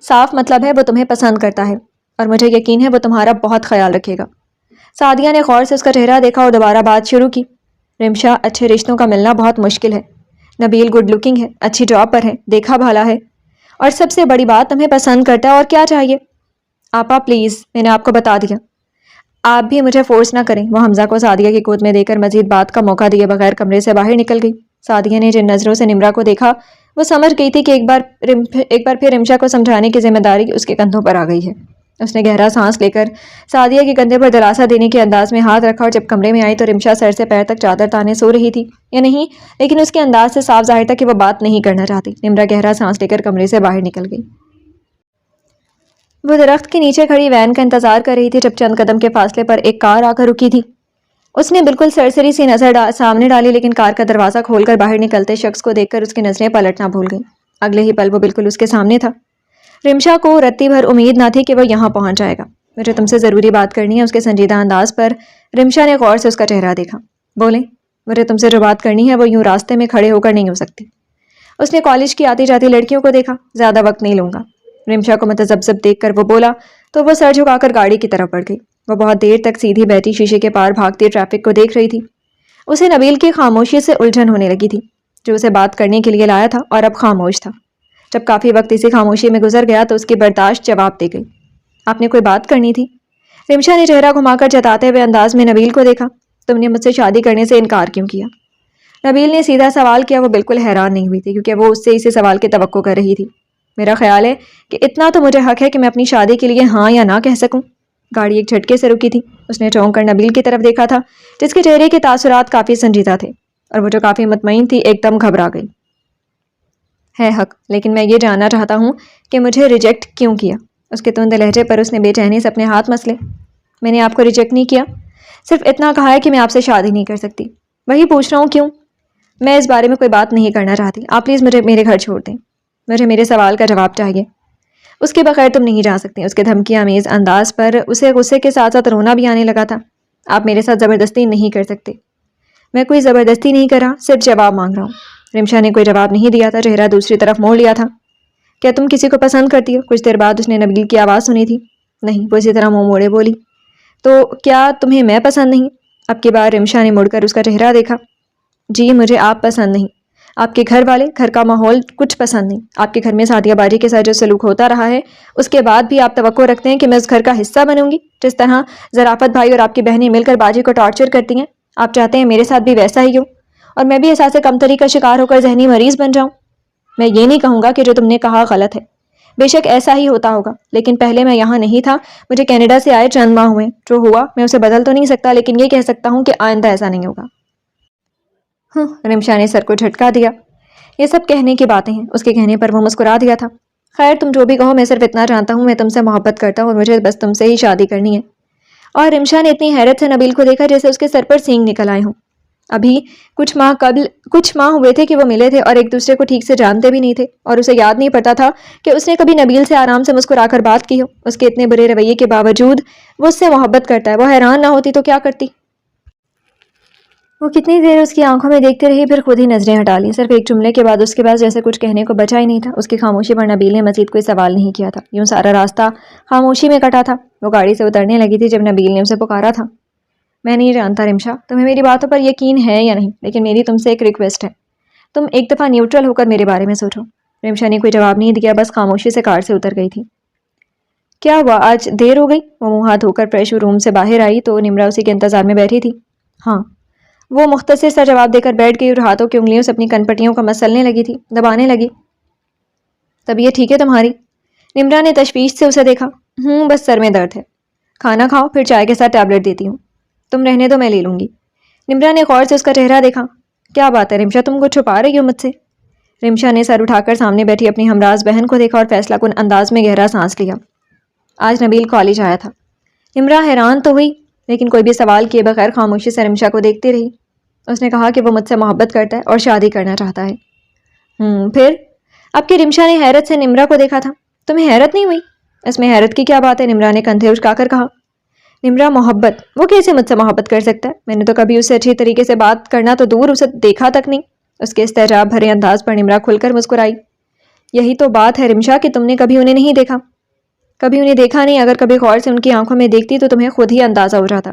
صاف مطلب ہے وہ تمہیں پسند کرتا ہے، اور مجھے یقین ہے وہ تمہارا بہت خیال رکھے گا۔ سعدیہ نے غور سے اس کا چہرہ دیکھا اور دوبارہ بات شروع کی۔ رمشا، اچھے رشتوں کا ملنا بہت مشکل ہے. نبیل گڈ لکنگ ہے، اچھی جاب پر ہے، دیکھا بھالا ہے، اور سب سے بڑی بات تمہیں پسند کرتا ہے. اور کیا چاہیے؟ آپا پلیز، میں نے آپ کو بتا دیا. آپ بھی مجھے فورس نہ کریں. وہ حمزہ کو سعدیہ کی گود میں دے کر مزید بات کا موقع دیے بغیر کمرے سے باہر نکل گئی. سعدیہ نے جن نظروں سے نمرا کو دیکھا وہ سمجھ گئی تھی کہ ایک بار پھر رمشا کو سمجھانے کی ذمہ داری اس کے کندھوں پر آ گئی ہے. اس نے گہرا سانس لے کر سعدیہ کے کندھے پر دلاسا دینے کے انداز میں ہاتھ رکھا، اور جب کمرے میں آئی تو رمشا سر سے پیر تک چادر تانے سو رہی تھی یا نہیں، لیکن اس کے انداز سے صاف ظاہر تھا کہ وہ بات نہیں کرنا چاہتی. نمرا گہرا سانس لے کر کمرے سے باہر نکل گئی. وہ درخت کے نیچے کھڑی وین کا انتظار کر رہی تھی جب چند قدم کے فاصلے پر ایک کار آ کر رکی تھی. اس نے بالکل سرسری سی نظر سامنے ڈالی، لیکن کار کا دروازہ کھول کر باہر نکلتے شخص کو دیکھ کر اس کی نظریں پلٹنا بھول گئیں. اگلے ہی پل وہ بالکل اس کے سامنے تھا. رمشا کو رتی بھر امید نہ تھی کہ وہ یہاں پہنچ جائے گا. مجھے تم سے ضروری بات کرنی ہے. اس کے سنجیدہ انداز پر رمشا نے غور سے اس کا چہرہ دیکھا. بولیں. مجھے تم سے جو بات کرنی ہے وہ یوں راستے میں کھڑے ہو کر نہیں ہو سکتی. اس نے کالج کی آتی جاتی لڑکیوں کو دیکھا. زیادہ وقت نہیں لوں گا. رمشا کو متذبذب دیکھ کر وہ بولا تو وہ سر جھکا کر گاڑی کی طرف بڑھ گئی. وہ بہت دیر تک سیدھی بیٹھی شیشے کے پار بھاگتی ٹریفک کو دیکھ رہی تھی. اسے نبیل کی خاموشی سے الجھن ہونے لگی تھی، جو اسے بات کرنے کے لیے لایا تھا اور اب خاموش تھا. جب کافی وقت اسی خاموشی میں گزر گیا تو اس کی برداشت جواب دے گئی. آپ نے کوئی بات کرنی تھی؟ رمشا نے چہرہ گھما کر جتاتے ہوئے انداز میں نبیل کو دیکھا. تم نے مجھ سے شادی کرنے سے انکار کیوں کیا؟ نبیل نے سیدھا سوال کیا. وہ بالکل حیران نہیں ہوئی تھی کیونکہ وہ اس سے اسی سوال کی توقع کر رہی تھی. میرا خیال ہے کہ اتنا تو مجھے حق ہے کہ میں اپنی شادی کے لیے ہاں یا نہ کہہ سکوں. گاڑی ایک جھٹکے سے رکی تھی. اس نے چونک کر نبیل کی طرف دیکھا تھا جس کے چہرے کے تاثرات کافی سنجیدہ تھے، اور وہ جو کافی مطمئن تھی ایک دم گھبرا گئی. ہے حق، لیکن میں یہ جاننا چاہتا ہوں کہ مجھے ریجیکٹ کیوں کیا؟ اس کے تند لہجے پر اس نے بے چینی سے اپنے ہاتھ مسلے. میں نے آپ کو ریجیکٹ نہیں کیا، صرف اتنا کہا ہے کہ میں آپ سے شادی نہیں کر سکتی. وہی پوچھ رہا ہوں کیوں؟ میں اس بارے میں کوئی بات نہیں کرنا چاہتی. آپ پلیز مجھے میرے گھر چھوڑ دیں. مجھے میرے سوال کا جواب چاہیے. اس کے بغیر تم نہیں جا سکتی. اس کے دھمکی آمیز انداز پر اسے غصے کے ساتھ ساتھ رونا بھی آنے لگا تھا. آپ میرے ساتھ زبردستی نہیں کر سکتے. میں کوئی زبردستی نہیں کر رہا، صرف جواب مانگ رہا ہوں. رمشا نے کوئی جواب نہیں دیا تھا، چہرہ دوسری طرف موڑ لیا تھا. کیا تم کسی کو پسند کرتی ہو؟ کچھ دیر بعد اس نے نبیل کی آواز سنی تھی. نہیں. وہ اسی طرح منہ موڑے بولی. تو کیا تمہیں میں پسند نہیں؟ اب کی بار رمشا نے مڑ کر اس کا چہرہ دیکھا. جی مجھے آپ پسند نہیں. آپ کے گھر والے، گھر کا ماحول کچھ پسند نہیں. آپ کے گھر میں سعدیہ باجی کے ساتھ جو سلوک ہوتا رہا ہے اس کے بعد بھی آپ توقع رکھتے ہیں کہ میں اس گھر کا حصہ بنوں گی؟ جس طرح ظرافت بھائی اور آپ کی بہنیں مل کر باجی کو ٹارچر کرتی ہیں، آپ چاہتے ہیں میرے ساتھ بھی ویسا ہی ہو اور میں بھی احساس کمتری کا شکار ہو کر ذہنی مریض بن جاؤں؟ میں یہ نہیں کہوں گا کہ جو تم نے کہا غلط ہے. بے شک ایسا ہی ہوتا ہوگا، لیکن پہلے میں یہاں نہیں تھا. مجھے کینیڈا سے آئے چند ماہ ہوئے. جو ہوا میں اسے بدل تو نہیں سکتا، لیکن یہ کہہ سکتا ہوں کہ آئندہ ایسا نہیں ہوگا. رمشا نے سر کو جھٹکا دیا. یہ سب کہنے کی باتیں ہیں. اس کے کہنے پر وہ مسکرا دیا تھا. خیر تم جو بھی کہو، میں صرف اتنا جانتا ہوں میں تم سے محبت کرتا ہوں اور مجھے بس تم سے ہی شادی کرنی ہے. اور رمشا نے اتنی حیرت سے نبیل کو دیکھا جیسے اس کے سر پر سینگ نکل آئے ہوں. ابھی کچھ ماہ ہوئے تھے کہ وہ ملے تھے اور ایک دوسرے کو ٹھیک سے جانتے بھی نہیں تھے، اور اسے یاد نہیں پتا تھا کہ اس نے کبھی نبیل سے آرام سے مسکرا کر بات کی ہو. اس کے اتنے برے رویے کے باوجود وہ اس سے محبت کرتا ہے. وہ حیران نہ ہوتی تو کیا کرتی؟ وہ کتنی دیر اس کی آنکھوں میں دیکھتے رہی، پھر خود ہی نظریں ہٹا لی. صرف ایک جملے کے بعد اس کے پاس جیسے کچھ کہنے کو بچا ہی نہیں تھا. اس کی خاموشی پر نبیل نے مزید کوئی سوال نہیں کیا تھا. یوں سارا راستہ خاموشی میں کٹا تھا. وہ گاڑی سے اترنے لگی تھی جب نبیل نے اسے پکارا تھا. میں نہیں جانتا رمشا تمہیں میری باتوں پر یقین ہے یا نہیں، لیکن میری تم سے ایک ریکویسٹ ہے. تم ایک دفعہ نیوٹرل ہو کر میرے بارے میں سوچو. رمشا نے کوئی جواب نہیں دیا، بس خاموشی سے کار سے اتر گئی تھی. کیا ہوا، آج دیر ہو گئی؟ وہ منہ ہاتھ دھو کر فریش روم سے باہر آئی تو نمرا اسی کے انتظار میں بیٹھی تھی. ہاں. وہ مختصر سا جواب دے کر بیٹھ گئی اور ہاتھوں کی انگلیوں سے اپنی کنپٹیوں کا مسلنے لگی تھی، دبانے لگی. طبیعت ٹھیک ہے تمہاری؟ نمرا نے تشویش سے اسے دیکھا. بس سر میں درد ہے. کھانا کھاؤ، پھر چائے کے ساتھ ٹیبلٹ دیتی ہوں. تم رہنے دو، میں لے لوں گی. نمرا نے غور سے اس کا چہرہ دیکھا. کیا بات ہے رمشا، تم کو چھپا رہی ہو مجھ سے؟ رمشا نے سر اٹھا کر سامنے بیٹھی اپنی ہمراز بہن کو دیکھا اور فیصلہ کن انداز میں گہرا سانس لیا. آج نبیل کالج آیا تھا. نمرا حیران تو ہوئی، لیکن کوئی بھی سوال کیے بغیر خاموشی سے رمشا کو دیکھتی رہی. اس نے کہا کہ وہ مجھ سے محبت کرتا ہے اور شادی کرنا چاہتا ہے. پھر؟ اب کہ رمشا نے حیرت سے نمرا کو دیکھا تھا. تمہیں حیرت نہیں ہوئی؟ اس میں حیرت کی کیا بات ہے؟ نمرا نے کندھے اچکا کر کہا. نمرا محبت، وہ کیسے مجھ سے محبت کر سکتا ہے؟ میں نے تو کبھی اسے اچھی طریقے سے بات کرنا تو دور اسے دیکھا تک نہیں. اس کے استعجاب بھرے انداز پر نمرا کھل کر مسکرائی. یہی تو بات ہے رمشا کہ تم نے کبھی انہیں نہیں دیکھا. کبھی انہیں دیکھا نہیں. اگر کبھی غور سے ان کی آنکھوں میں دیکھتی تو تمہیں خود ہی اندازہ ہو جاتا.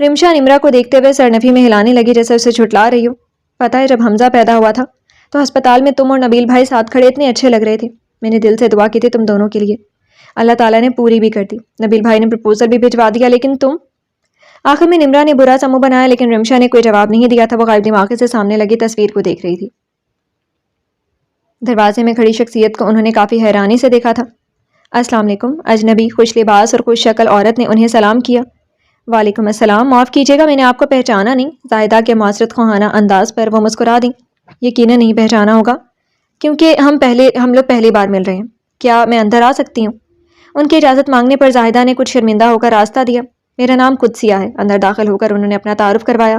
رمشا نمرا کو دیکھتے ہوئے سرنفی میں ہلانے لگی جیسے اسے جھٹلا رہی ہو. پتہ ہے جب حمزہ پیدا ہوا تھا تو ہسپتال میں تم اور نبیل بھائی ساتھ کھڑے اتنے اچھے لگ رہے تھے. میں نے دل سے دعا کی تھی تم دونوں کے لیے. اللہ تعالیٰ نے پوری بھی کر دی. نبیل بھائی نے پرپوزل بھی بھجوا دیا لیکن تم. آخر میں نمرا نے برا سا منہ بنایا لیکن رمشا نے کوئی جواب نہیں دیا تھا. وہ غائب دماغی سے سامنے لگی تصویر کو دیکھ رہی تھی. دروازے میں کھڑی شخصیت کو انہوں نے کافی حیرانی سے دیکھا تھا. السلام علیکم. اجنبی خوش لباس اور خوش شکل عورت نے انہیں سلام کیا. وعلیکم السلام. معاف کیجیے گا میں نے آپ کو پہچانا نہیں. زاہدہ کے معذرت خواہانہ انداز پر وہ مسکرا دیں. یقیناً نہیں پہچانا ہوگا کیونکہ ہم لوگ پہلی بار مل رہے ہیں. کیا میں اندر آ سکتی ہوں؟ ان کی اجازت مانگنے پر زاہدہ نے کچھ شرمندہ ہو کر راستہ دیا. میرا نام قدسیہ ہے. اندر داخل ہو کر انہوں نے اپنا تعارف کروایا.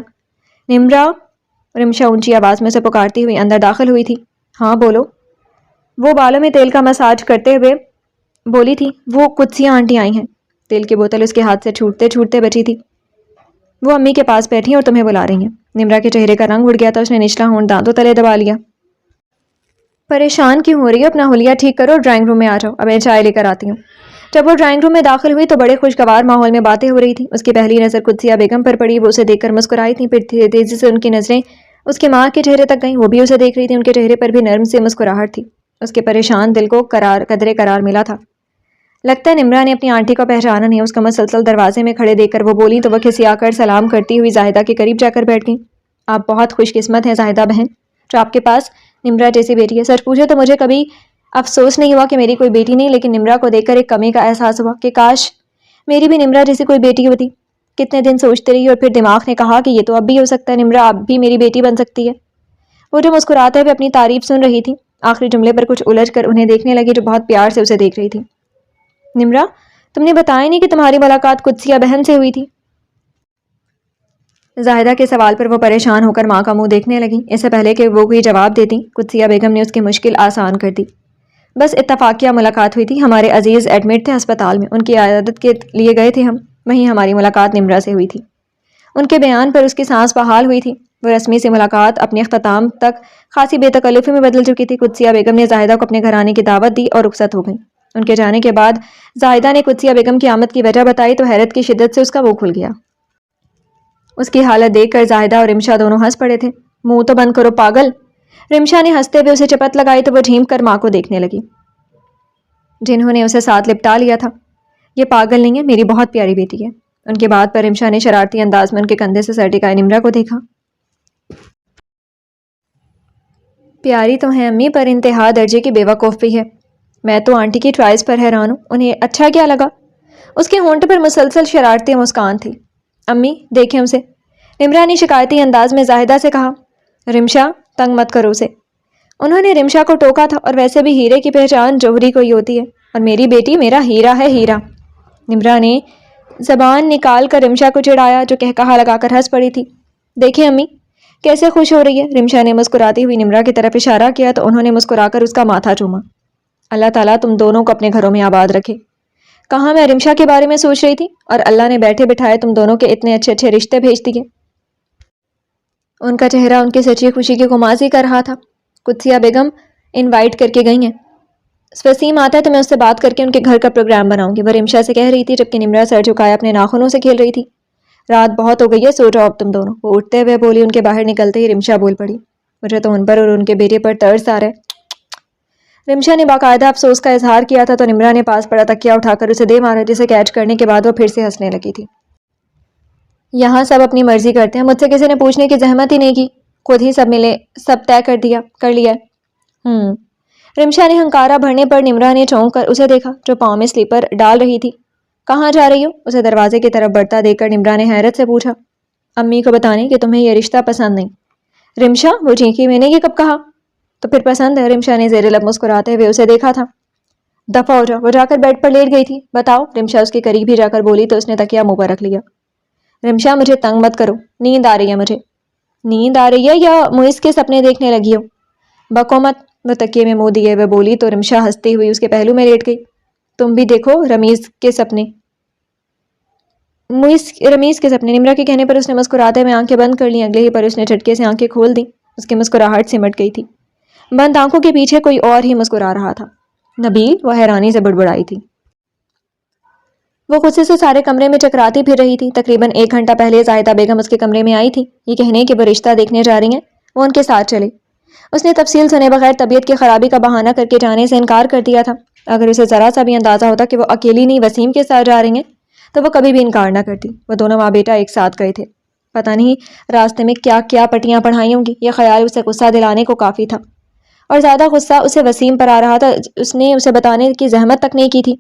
نمرا. رمشا اونچی آواز میں سے پکارتی ہوئی اندر داخل ہوئی تھی. ہاں بولو. وہ بالوں میں تیل کا مساج کرتے ہوئے بولی تھی. وہ قدسیہ آنٹی آئی ہیں. تیل کی بوتل اس کے ہاتھ سے چھوٹتے چھوٹتے بچی تھی. وہ امی کے پاس بیٹھی ہیں اور تمہیں بلا رہی ہیں. نمرا کے چہرے کا رنگ اڑ گیا تھا. اس نے نچلا ہونٹ دانتوں تلے دبا لیا. پریشان کیوں ہو رہی ہو؟ اپنا حلیہ ٹھیک کرو اور ڈرائنگ روم میں آ جاؤ. اب میں چائے لے کر آتی ہوں. جب وہ ڈرائنگ روم میں داخل ہوئی تو بڑے خوشگوار ماحول میں باتیں ہو رہی تھیں. اس کی پہلی نظر قدسیہ بیگم پر پڑی. وہ اسے دیکھ کر مسکرائی تھیں. پھر تیزی سے ان کی نظریں اس کی ماں کے چہرے تک گئیں. وہ بھی اسے دیکھ رہی تھی. ان کے چہرے پر بھی نرم سی مسکراہٹ تھی. اس کے پریشان دل کو قدرے قرار ملا تھا. لگتا ہے نمرا نے اپنی آنٹی کو پہچانا نہیں. اس کو مسلسل دروازے میں کھڑے دیکھ کر وہ بولی تو وہ کھسیا کر سلام کرتی ہوئی زاہدہ کے قریب جا کر بیٹھ گئیں. آپ بہت خوش قسمت ہیں زاہدہ بہن جو آپ کے پاس نمرا جیسی بیٹی ہے. سچ پوچھے تو مجھے کبھی افسوس نہیں ہوا کہ میری کوئی بیٹی نہیں، لیکن نمرا کو دیکھ کر ایک کمی کا احساس ہوا کہ کاش میری بھی نمرا جیسی کوئی بیٹی ہوتی. کتنے دن سوچتے رہی اور پھر دماغ نے کہا کہ یہ تو اب بھی ہو سکتا ہے. نمرا اب بھی میری بیٹی بن سکتی ہے. وہ جو مسکراتے ہوئے اپنی تعریف سن رہی تھی آخری جملے پر کچھ الجھ کر انہیں دیکھنے لگی جو بہت پیار سے اسے دیکھ رہی تھی. نمرا تم نے بتایا نہیں کہ تمہاری ملاقات قدسیہ بہن سے ہوئی تھی. زاہدہ کے سوال پر وہ پریشان ہو کر ماں کا منہ دیکھنے لگی. اس سے پہلے کہ وہ کوئی جواب دیتی قدسیہ بیگم نے اس کی مشکل آسان کر دی. بس اتفاقیہ ملاقات ہوئی تھی. ہمارے عزیز ایڈمٹ تھے ہسپتال میں. ان کی عیادت کے لیے گئے تھے ہم. وہیں ہماری ملاقات نمرا سے ہوئی تھی. ان کے بیان پر اس کی سانس بحال ہوئی تھی. وہ رسمی سی ملاقات اپنے اختتام تک خاصی بے تکلفی میں بدل چکی تھی. قدسیہ بیگم نے زاہدہ کو اپنے گھر آنے کی دعوت دی اور رخصت ہو گئی. ان کے جانے کے بعد زاہدہ نے قدسیہ بیگم کی آمد کی وجہ بتائی تو حیرت کی شدت سے اس کا منہ کھل گیا. اس کی حالت دیکھ کر زاہدہ اور رمشا دونوں ہنس پڑے تھے. منہ تو بند کرو پاگل. رمشا نے ہنستے ہوئے اسے چپت لگائی تو وہ جھیم کر ماں کو دیکھنے لگی جنہوں نے اسے ساتھ لپٹا لیا تھا. یہ پاگل نہیں ہے، میری بہت پیاری بیٹی ہے. ان کے بات پر رمشا نے شرارتی انداز میں ان کے کندھے سے سر ٹکائے نمرا کو دیکھا. پیاری تو ہے امی پر انتہا درجے کی بیوقوف بھی ہے. میں تو آنٹی کی چوائس پر حیران ہوں. انہیں اچھا کیا لگا؟ اس کے ہونٹ پر مسلسل شرارتی مسکان تھی. امی دیکھیں اسے. نمرا نے شکایتی انداز میں زاہدہ سے کہا. رمشا تنگ مت کرو اسے. انہوں نے رمشا کو ٹوکا تھا. اور ویسے بھی ہیرے کی پہچان جوہری کو ہی ہوتی ہے اور میری بیٹی میرا ہیرا ہے، ہیرا. نمرا نے زبان نکال کر رمشا کو چڑھایا جو کہا لگا کر ہنس پڑی تھی. دیکھیں امی کیسے خوش ہو رہی ہے. رمشا نے مسکراتی ہوئی نمرا کی طرف اشارہ کیا تو انہوں نے مسکرا کر اس کا ماتھا چوما. اللہ تعالیٰ تم دونوں کو اپنے گھروں میں آباد رکھے. کہاں میں رمشا کے بارے میں سوچ رہی تھی اور اللہ نے بیٹھے بٹھائے تم دونوں کے اتنے اچھے اچھے رشتے بھیج دیے. ان کا چہرہ ان کی سچی خوشی کی غمازی کر رہا تھا. قدسیہ بیگم انوائٹ کر کے گئی ہیں. وسیم آتا ہے تو میں اس سے بات کر کے ان کے گھر کا پروگرام بناؤں گی. وہ رمشا سے کہہ رہی تھی جبکہ نمرا سر جھکائے اپنے ناخنوں سے کھیل رہی تھی. رات بہت ہو گئی ہے، سو جاؤ اب تم دونوں. وہ اٹھتے ہوئے بولی. ان کے باہر نکلتے ہی رمشا بول پڑی. مجھے تو ان پر اور ان کے بیٹے پر ترس آ رہا ہے. رمشا نے باقاعدہ افسوس کا اظہار کیا تھا تو نمرا نے پاس پڑا تکیہ اٹھا کر اسے دے مارا جسے کیچ کرنے کے بعد وہ پھر سے ہنسنے لگی تھی. یہاں سب اپنی مرضی کرتے ہیں، مجھ سے کسی نے پوچھنے کی زحمت ہی نہیں کی. خود ہی سب ملے، سب طے کر لیا. رمشا نے ہنکارا بھرنے پر نمرا نے چونک کر اسے دیکھا جو پاؤں میں سلیپر ڈال رہی تھی. کہاں جا رہی ہو؟ اسے دروازے کی طرف بڑھتا دیکھ کر نمرا نے حیرت سے پوچھا. امی کو بتانے کہ تمہیں یہ رشتہ پسند نہیں. رمشا وہ چینکی. میں نے یہ کب کہا؟ تو پھر پسند ہے. رمشا نے زیر لب مسکراتے ہوئے اسے دیکھا تھا. دفع ہو جا. وہ جا کر بیڈ پر لیٹ گئی تھی. بتاؤ. رمشا اس کے قریب ہی جا کر بولی تو اس نے تکیہ منہ پر رکھ لیا. رمشا مجھے تنگ مت کرو، نیند آ رہی ہے مجھے. نیند آ رہی ہے یا موئس کے سپنے دیکھنے لگی ہو؟ بکو مت. وہ تکیے میں منہ دیے ہوئے بولی تو رمشا ہنستی ہوئی اس کے پہلو میں لیٹ گئی. تم بھی دیکھو رمیز کے سپنے. رمیز کے سپنے. نمرا کے کہنے پر اس نے مسکراتے ہوئے آنکھیں بند کر لیں. اگلے ہی پر اس نے جھٹکے سے آنکھیں کھول دیں. اس کی مسکراہٹ سمٹ گئی تھی. بند آنکھوں کے پیچھے کوئی اور ہی مسکرا رہا تھا. نبیل. وہ حیرانی سے بڑبڑائی تھی. وہ غصے سے سارے کمرے میں چکراتی پھر رہی تھی۔ تقریباً 1 گھنٹہ پہلے زاہدہ بیگم اس کے کمرے میں آئی تھی، یہ کہنے کہ وہ رشتہ دیکھنے جا رہی ہیں، وہ ان کے ساتھ چلی۔ اس نے تفصیل سنے بغیر طبیعت کی خرابی کا بہانہ کر کے جانے سے انکار کر دیا تھا۔ اگر اسے ذرا سا بھی اندازہ ہوتا کہ وہ اکیلی نہیں وسیم کے ساتھ جا رہی ہیں تو وہ کبھی بھی انکار نہ کرتی۔ وہ دونوں ماں بیٹا ایک ساتھ گئے تھے، پتہ نہیں راستے میں کیا کیا پٹیاں پڑھائی ہوں گی۔ یہ خیال اسے غصہ دلانے کو کافی تھا، اور زیادہ غصہ اسے وسیم پر آ رہا تھا۔ اس نے اسے بتانے کی زحمت تک نہیں کی تھی۔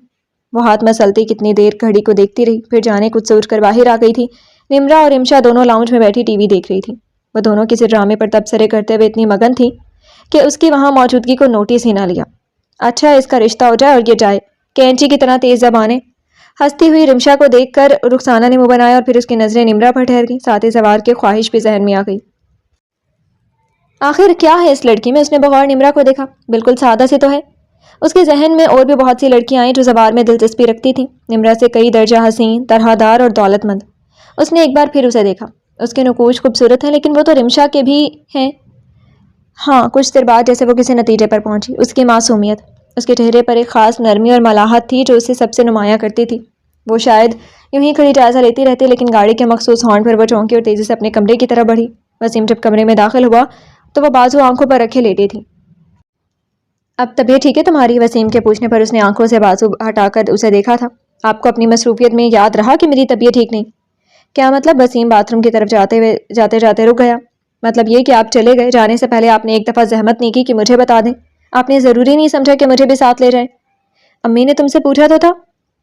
وہ ہاتھ مسلتی کتنی دیر گھڑی کو دیکھتی رہی، پھر جانے کچھ سوچ کر باہر آ گئی تھی۔ نمرا اور رمشا دونوں لاؤنج میں بیٹھی ٹی وی دیکھ رہی تھی۔ وہ دونوں کسی ڈرامے پر تبصرے کرتے ہوئے اتنی مگن تھی کہ اس کی وہاں موجودگی کو نوٹس ہی نہ لیا۔ اچھا اس کا رشتہ ہو جائے اور یہ جائے، کینچی کی طرح تیز زبانیں۔ ہنستی ہوئی رمشا کو دیکھ کر رخسانہ نے منہ بنایا اور پھر اس کی نظریں نمرا پر ٹھہر گئی، ساتھ ہی سوار کی خواہش بھی ذہن میں آ گئی۔ آخر کیا ہے اس لڑکی میں؟ اس نے بغور نمرا کو دیکھا، بالکل سادہ سی تو ہے۔ اس کے ذہن میں اور بھی بہت سی لڑکیاں آئیں جو زوار میں دلچسپی رکھتی تھیں، نمرا سے کئی درجہ حسین، طرح دار اور دولت مند۔ اس نے ایک بار پھر اسے دیکھا۔ اس کے نقوش خوبصورت ہیں، لیکن وہ تو رمشا کے بھی ہیں۔ ہاں، کچھ دیر بعد جیسے وہ کسی نتیجے پر پہنچی۔ اس کی معصومیت، اس کے چہرے پر ایک خاص نرمی اور ملاحت تھی جو اسے سب سے نمایاں کرتی تھی۔ وہ شاید یوں ہی کھڑی جائزہ لیتی رہتی، لیکن گاڑی کے مخصوص ہارن پر وہ چونکی اور تیزی سے اپنے کمرے کی طرف بڑھی۔ وسیم جب کمرے میں داخل ہوا تو وہ بازو آنکھوں پر رکھے لیٹی تھی۔ اب طبیعت ٹھیک ہے تمہاری؟ وسیم کے پوچھنے پر اس نے آنکھوں سے بازو ہٹا کر اسے دیکھا تھا۔ آپ کو اپنی مصروفیت میں یاد رہا کہ میری طبیعت ٹھیک نہیں؟ کیا مطلب؟ وسیم باتھ روم کی طرف جاتے جاتے رک گیا۔ مطلب یہ کہ آپ چلے گئے، جانے سے پہلے آپ نے ایک دفعہ زحمت نہیں کی کہ مجھے بتا دیں؟ آپ نے ضروری نہیں سمجھا کہ مجھے بھی ساتھ لے جائیں؟ امی نے تم سے پوچھا تو تھا؟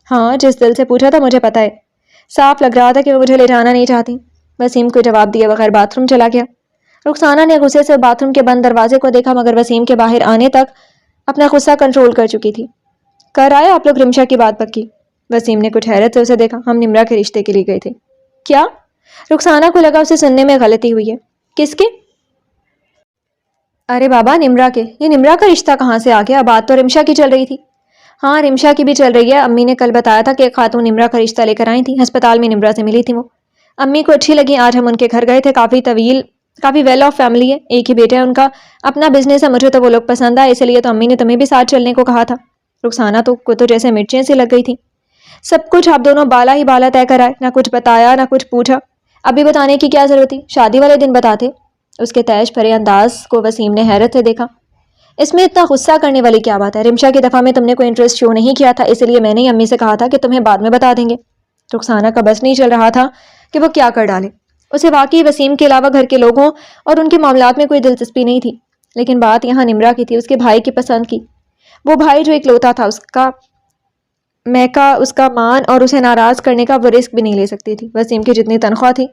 ہاں، جس دل سے پوچھا تھا مجھے پتہ ہے۔ صاف لگ رہا تھا کہ وہ مجھے لے جانا نہیں چاہتی۔ وسیم کو جواب دیا بغیر باتھ روم چلا گیا۔ رخسانہ نے غصے سے باتھ روم کے بند دروازے کو دیکھا، مگر وسیم کے باہر آنے تک اپنا غصہ کنٹرول کر چکی تھی۔ کر آئے آپ لوگ رمشا کی بات پکی؟ وسیم نے کچھ حیرت سے اسے دیکھا۔ ہم نمرا کے رشتے کے لیے گئے تھے۔ کیا؟ رخسانہ کو لگا اسے سننے میں غلطی ہوئی ہے۔ کس کے؟ ارے بابا، نمرا کے۔ یہ نمرا کا رشتہ کہاں سے آ گیا؟ بات تو رمشا کی چل رہی تھی۔ ہاں، رمشا کی بھی چل رہی ہے۔ امی نے کل بتایا تھا کہ ایک خاتون نمرا کا رشتہ لے کر آئی تھی، ہسپتال میں نمرا سے ملی تھی وہ۔ امی کو اچھی لگی، آج ہم ان کے گھر گئے تھے۔ کافی ویل آف فیملی ہے، ایک ہی بیٹا ہے ان کا، اپنا بزنس ہے۔ مجھے تو وہ لوگ پسند آئے، اس لیے تو امی نے تمہیں بھی ساتھ چلنے کو کہا تھا۔ رخسانہ کو تو جیسے مرچیں سی لگ گئی تھی۔ سب کچھ آپ دونوں بالا ہی بالا طے کرائے، نہ کچھ بتایا نہ کچھ پوچھا۔ ابھی بتانے کی کیا ضرورت تھی؟ شادی والے دن بتاتے۔ اس کے تیش بھرے انداز کو وسیم نے حیرت سے دیکھا۔ اس میں اتنا غصہ کرنے والی کیا بات ہے؟ رمشا کی دفعہ میں تم نے کوئی انٹرسٹ شو نہیں کیا تھا، اس لیے میں نے امی سے کہا تھا کہ تمہیں بعد میں بتا دیں گے۔ رخسانہ کا بس نہیں چل رہا تھا کہ وہ کیا کر ڈالے۔ اسے واقعی وسیم کے علاوہ گھر کے لوگوں اور ان کے معاملات میں کوئی دلچسپی نہیں تھی، لیکن بات یہاں نمرا کی تھی، اس کے بھائی کی پسند کی۔ وہ بھائی جو اکلوتا تھا، اس کا مان اور اسے ناراض کرنے کا وہ رسک بھی نہیں لے سکتی تھی۔ وسیم کی جتنی تنخواہ تھی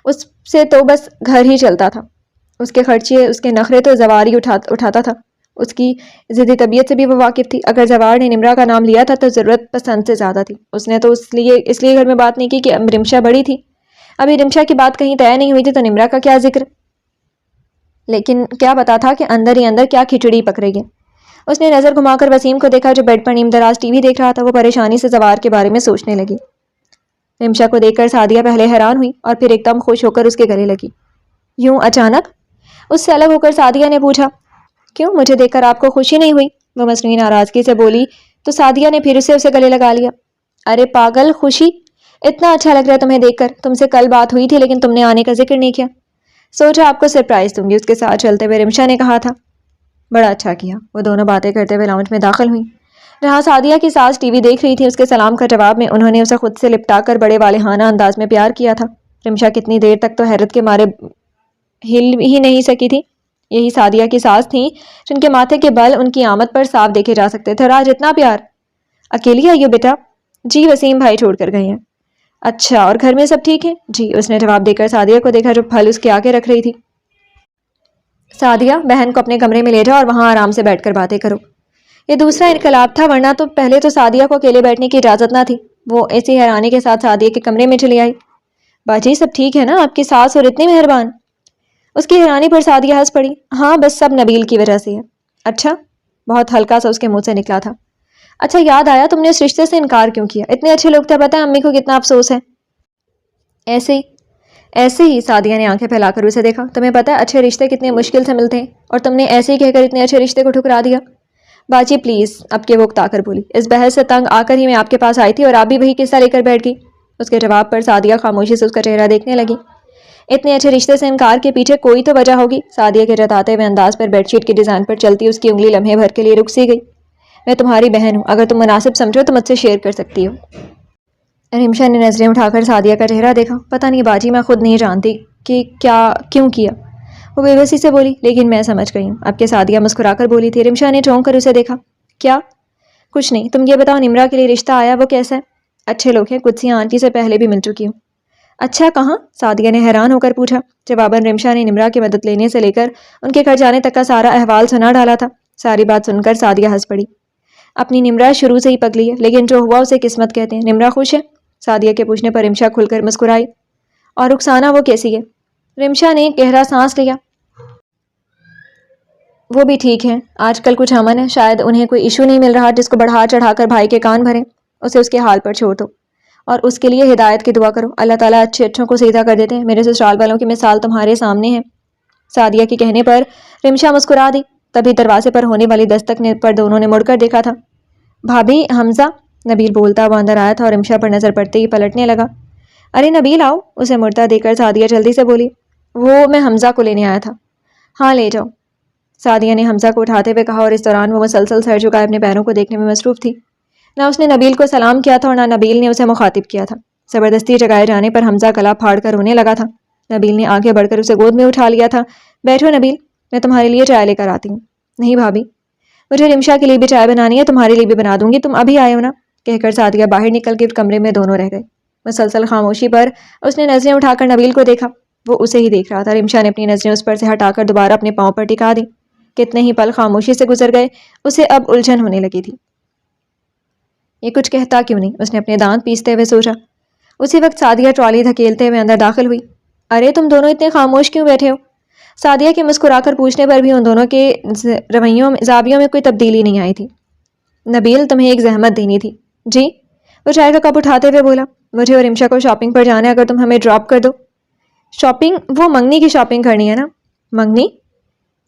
اس سے تو بس گھر ہی چلتا تھا، اس کے خرچے، اس کے نخرے تو زوار ہی اٹھاتا تھا۔ اس کی ضدی طبیعت سے بھی وہ واقف تھی۔ اگر زوار نے نمرا کا نام لیا تھا تو ضرورت پسند سے زیادہ تھی۔ اس نے تو اس لیے گھر میں بات نہیں کی کہ رمشا بڑی تھی۔ ابھی رمشا کی بات کہیں طے نہیں ہوئی تھی تو نمرا کا کیا ذکر؟ لیکن کیا پتا تھا کہ اندر ہی اندر کیا کھچڑی پک رہی ہے۔ اس نے نظر گھما کر وسیم کو دیکھا جو بیڈ پر نیم دراز ٹی وی دیکھ رہا تھا۔ وہ پریشانی سے زوار کے بارے میں سوچنے لگی۔ رمشا کو دیکھ کر سعدیہ پہلے حیران ہوئی اور پھر ایک دم خوش ہو کر اس کے گلے لگی۔ یوں اچانک؟ اس سے الگ ہو کر سعدیہ نے پوچھا۔ کیوں، مجھے دیکھ کر آپ کو خوشی نہیں ہوئی؟ وہ مصنوعی ناراضگی سے بولی تو سعدیہ نے پھر اسے گلے لگا لیا۔ ارے پاگل، خوشی؟ اتنا اچھا لگ رہا ہے تمہیں دیکھ کر۔ تم سے کل بات ہوئی تھی لیکن تم نے آنے کا ذکر نہیں کیا۔ سوچا آپ کو سرپرائز دوں گی، اس کے ساتھ چلتے ہوئے رمشا نے کہا تھا۔ بڑا اچھا کیا۔ وہ دونوں باتیں کرتے ہوئے لاؤنج میں داخل ہوئیں۔ جہاں سعدیہ کی ساس ٹی وی دیکھ رہی تھی، اس کے سلام کا جواب میں انہوں نے اسے خود سے لپٹا کر بڑے والہانہ انداز میں پیار کیا تھا۔ رمشا کتنی دیر تک تو حیرت کے مارے ہل ہی نہیں سکی تھی۔ یہی سعدیہ کی ساس تھیں جن کے ماتھے کے بل ان کی آمد پر صاف دیکھے جا سکتے تھے، اور آج اتنا پیار۔ اکیلی آئی ہو بیٹا؟ جی، وسیم بھائی چھوڑ کر گئے ہیں۔ اچھا، اور گھر میں سب ٹھیک ہے؟ جی، اس نے جواب دے کر سعدیہ کو دیکھا جو پھل اس کے آگے رکھ رہی تھی۔ سعدیہ، بہن کو اپنے کمرے میں لے جاؤ اور وہاں آرام سے بیٹھ کر باتیں کرو۔ یہ دوسرا انقلاب تھا، ورنہ تو پہلے تو سعدیہ کو اکیلے بیٹھنے کی اجازت نہ تھی۔ وہ ایسی حیرانی کے ساتھ سعدیہ کے کمرے میں چلی آئی۔ باجی، سب ٹھیک ہے نا؟ آپ کی ساس اور اتنی مہربان۔ اس کی حیرانی پر سعدیہ ہنس پڑی۔ ہاں، بس سب نبیل کی وجہ سے ہے۔ اچھا؟ بہت ہلکا سا اس کے منہ سے نکلا تھا۔ اچھا، یاد آیا، تم نے اس رشتے سے انکار کیوں کیا؟ اتنے اچھے لوگ تھے، پتہ ہے امی کو کتنا افسوس ہے۔ ایسے ہی سعدیہ نے آنکھیں پھیلا کر اسے دیکھا۔ تمہیں پتہ ہے اچھے رشتے کتنے مشکل سے ملتے ہیں، اور تم نے ایسے ہی کہہ کر اتنے اچھے رشتے کو ٹھکرا دیا۔ باجی پلیز، اب کے وہ اکتا کر بولی۔ اس بحث سے تنگ آ کر ہی میں آپ کے پاس آئی تھی اور آپ بھی وہی قصہ لے کر بیٹھ گئی۔ اس کے جواب پر سعدیہ خاموشی سے اس کا چہرہ دیکھنے لگی۔ اتنے اچھے رشتے سے انکار کے پیچھے کوئی تو وجہ ہوگی۔ سعدیہ کے جتاتے ہوئے انداز پر بیڈ شیٹ کی ڈیزائن پر چلتی اس کی انگلی لمحے بھر کے لیے رک سی گئی۔ میں تمہاری بہن ہوں، اگر تم مناسب سمجھو تو مجھ سے شیئر کر سکتی ہو۔ رمشا نے نظریں اٹھا کر سعدیہ کا چہرہ دیکھا۔ پتہ نہیں باجی، میں خود نہیں جانتی کہ کیوں کیا، وہ بے بسی سے بولی، لیکن میں سمجھ گئی ہوں۔ اب کے سعدیہ مسکرا کر بولی تھی۔ رمشا نے چونک کر اسے دیکھا۔ کیا؟ کچھ نہیں، تم یہ بتاؤ نمرا کے لیے رشتہ آیا، وہ کیسا ہے؟ اچھے لوگ ہیں، قدسیہ آنٹی سے پہلے بھی مل چکی ہوں۔ اچھا کہاں؟ سعدیہ نے حیران ہو کر پوچھا۔ جواباً رمشا نے نمرا کی مدد لینے سے لے کر ان کے گھر جانے تک کا سارا احوال سنا ڈالا تھا۔ ساری بات سن کر سعدیہ ہنس پڑی۔ اپنی نمرا شروع سے ہی پگلی ہے، لیکن جو ہوا اسے قسمت کہتے ہیں۔ نمرا خوش ہے؟ سعدیہ کے پوچھنے پر رمشا کھل کر مسکرائی۔ اور رخسانہ، وہ کیسی ہے؟ رمشا نے گہرا سانس لیا۔ وہ بھی ٹھیک ہے، آج کل کچھ امن ہے، شاید انہیں کوئی ایشو نہیں مل رہا جس کو بڑھا چڑھا کر بھائی کے کان بھریں۔ اسے اس کے حال پر چھوڑ دو اور اس کے لیے ہدایت کی دعا کرو، اللہ تعالیٰ اچھے اچھوں کو سیدھا کر دیتے ہیں۔ میرے سسرال والوں کی مثال تمہارے سامنے ہے۔ سعدیہ کے کہنے پر رمشا مسکرا دی۔ تبھی دروازے پر ہونے والی دستک پر دونوں نے مڑ کر دیکھا تھا۔ بھابھی، حمزہ، نبیل بولتا ہوا اندر آیا تھا اور رمشا پر نظر پڑتے ہی پلٹنے لگا۔ ارے نبیل آؤ، اسے مڑتا دے کر سعدیہ جلدی سے بولی۔ وہ میں حمزہ کو لینے آیا تھا۔ ہاں لے جاؤ، سعدیہ نے حمزہ کو اٹھاتے ہوئے کہا، اور اس دوران وہ مسلسل سر جھکائے اپنے پیروں کو دیکھنے میں مصروف تھی۔ نہ اس نے نبیل کو سلام کیا تھا اور نہ نبیل نے اسے مخاطب کیا تھا۔ زبردستی جگائے جانے پر حمزہ گلا پھاڑ کر رونے لگا تھا۔ نبیل نے آگے بڑھ کر اسے گود میں اٹھا لیا تھا۔ بیٹھو نبیل، میں تمہارے لیے چائے لے کر آتی ہوں۔ نہیں بھابھی، مجھے رمشا کے لیے بھی چائے بنانی ہے، تمہارے لیے بھی بنا دوں گی، تم ابھی آئے ہو نا، کہہ کر سعدیہ باہر نکل کے کمرے میں دونوں رہ گئے۔ مسلسل خاموشی پر اس نے نظریں اٹھا کر نبیل کو دیکھا، وہ اسے ہی دیکھ رہا تھا۔ رمشا نے اپنی نظریں اس پر سے ہٹا کر دوبارہ اپنے پاؤں پر ٹکا دی۔ کتنے ہی پل خاموشی سے گزر گئے، اسے اب الجھن ہونے لگی تھی۔ یہ کچھ کہتا کیوں نہیں، اس نے اپنے دانت پیستے ہوئے سوچا۔ اسی وقت سعدیہ ٹرالی دھکیلتے ہوئے اندر داخل ہوئی۔ ارے تم دونوں اتنے خاموش کیوں بیٹھے ہو؟ سعدیہ کے مسکرا کر پوچھنے پر بھی ان دونوں کے زاویوں میں کوئی تبدیلی نہیں آئی تھی۔ نبیل، تمہیں ایک زحمت دینی تھی۔ جی؟ وہ چائے کا کپ اٹھاتے ہوئے بولا۔ مجھے اور رمشا کو شاپنگ پر جانا ہے، اگر تم ہمیں ڈراپ کر دو۔ شاپنگ؟ وہ منگنی کی شاپنگ کرنی ہے نا؟ منگنی؟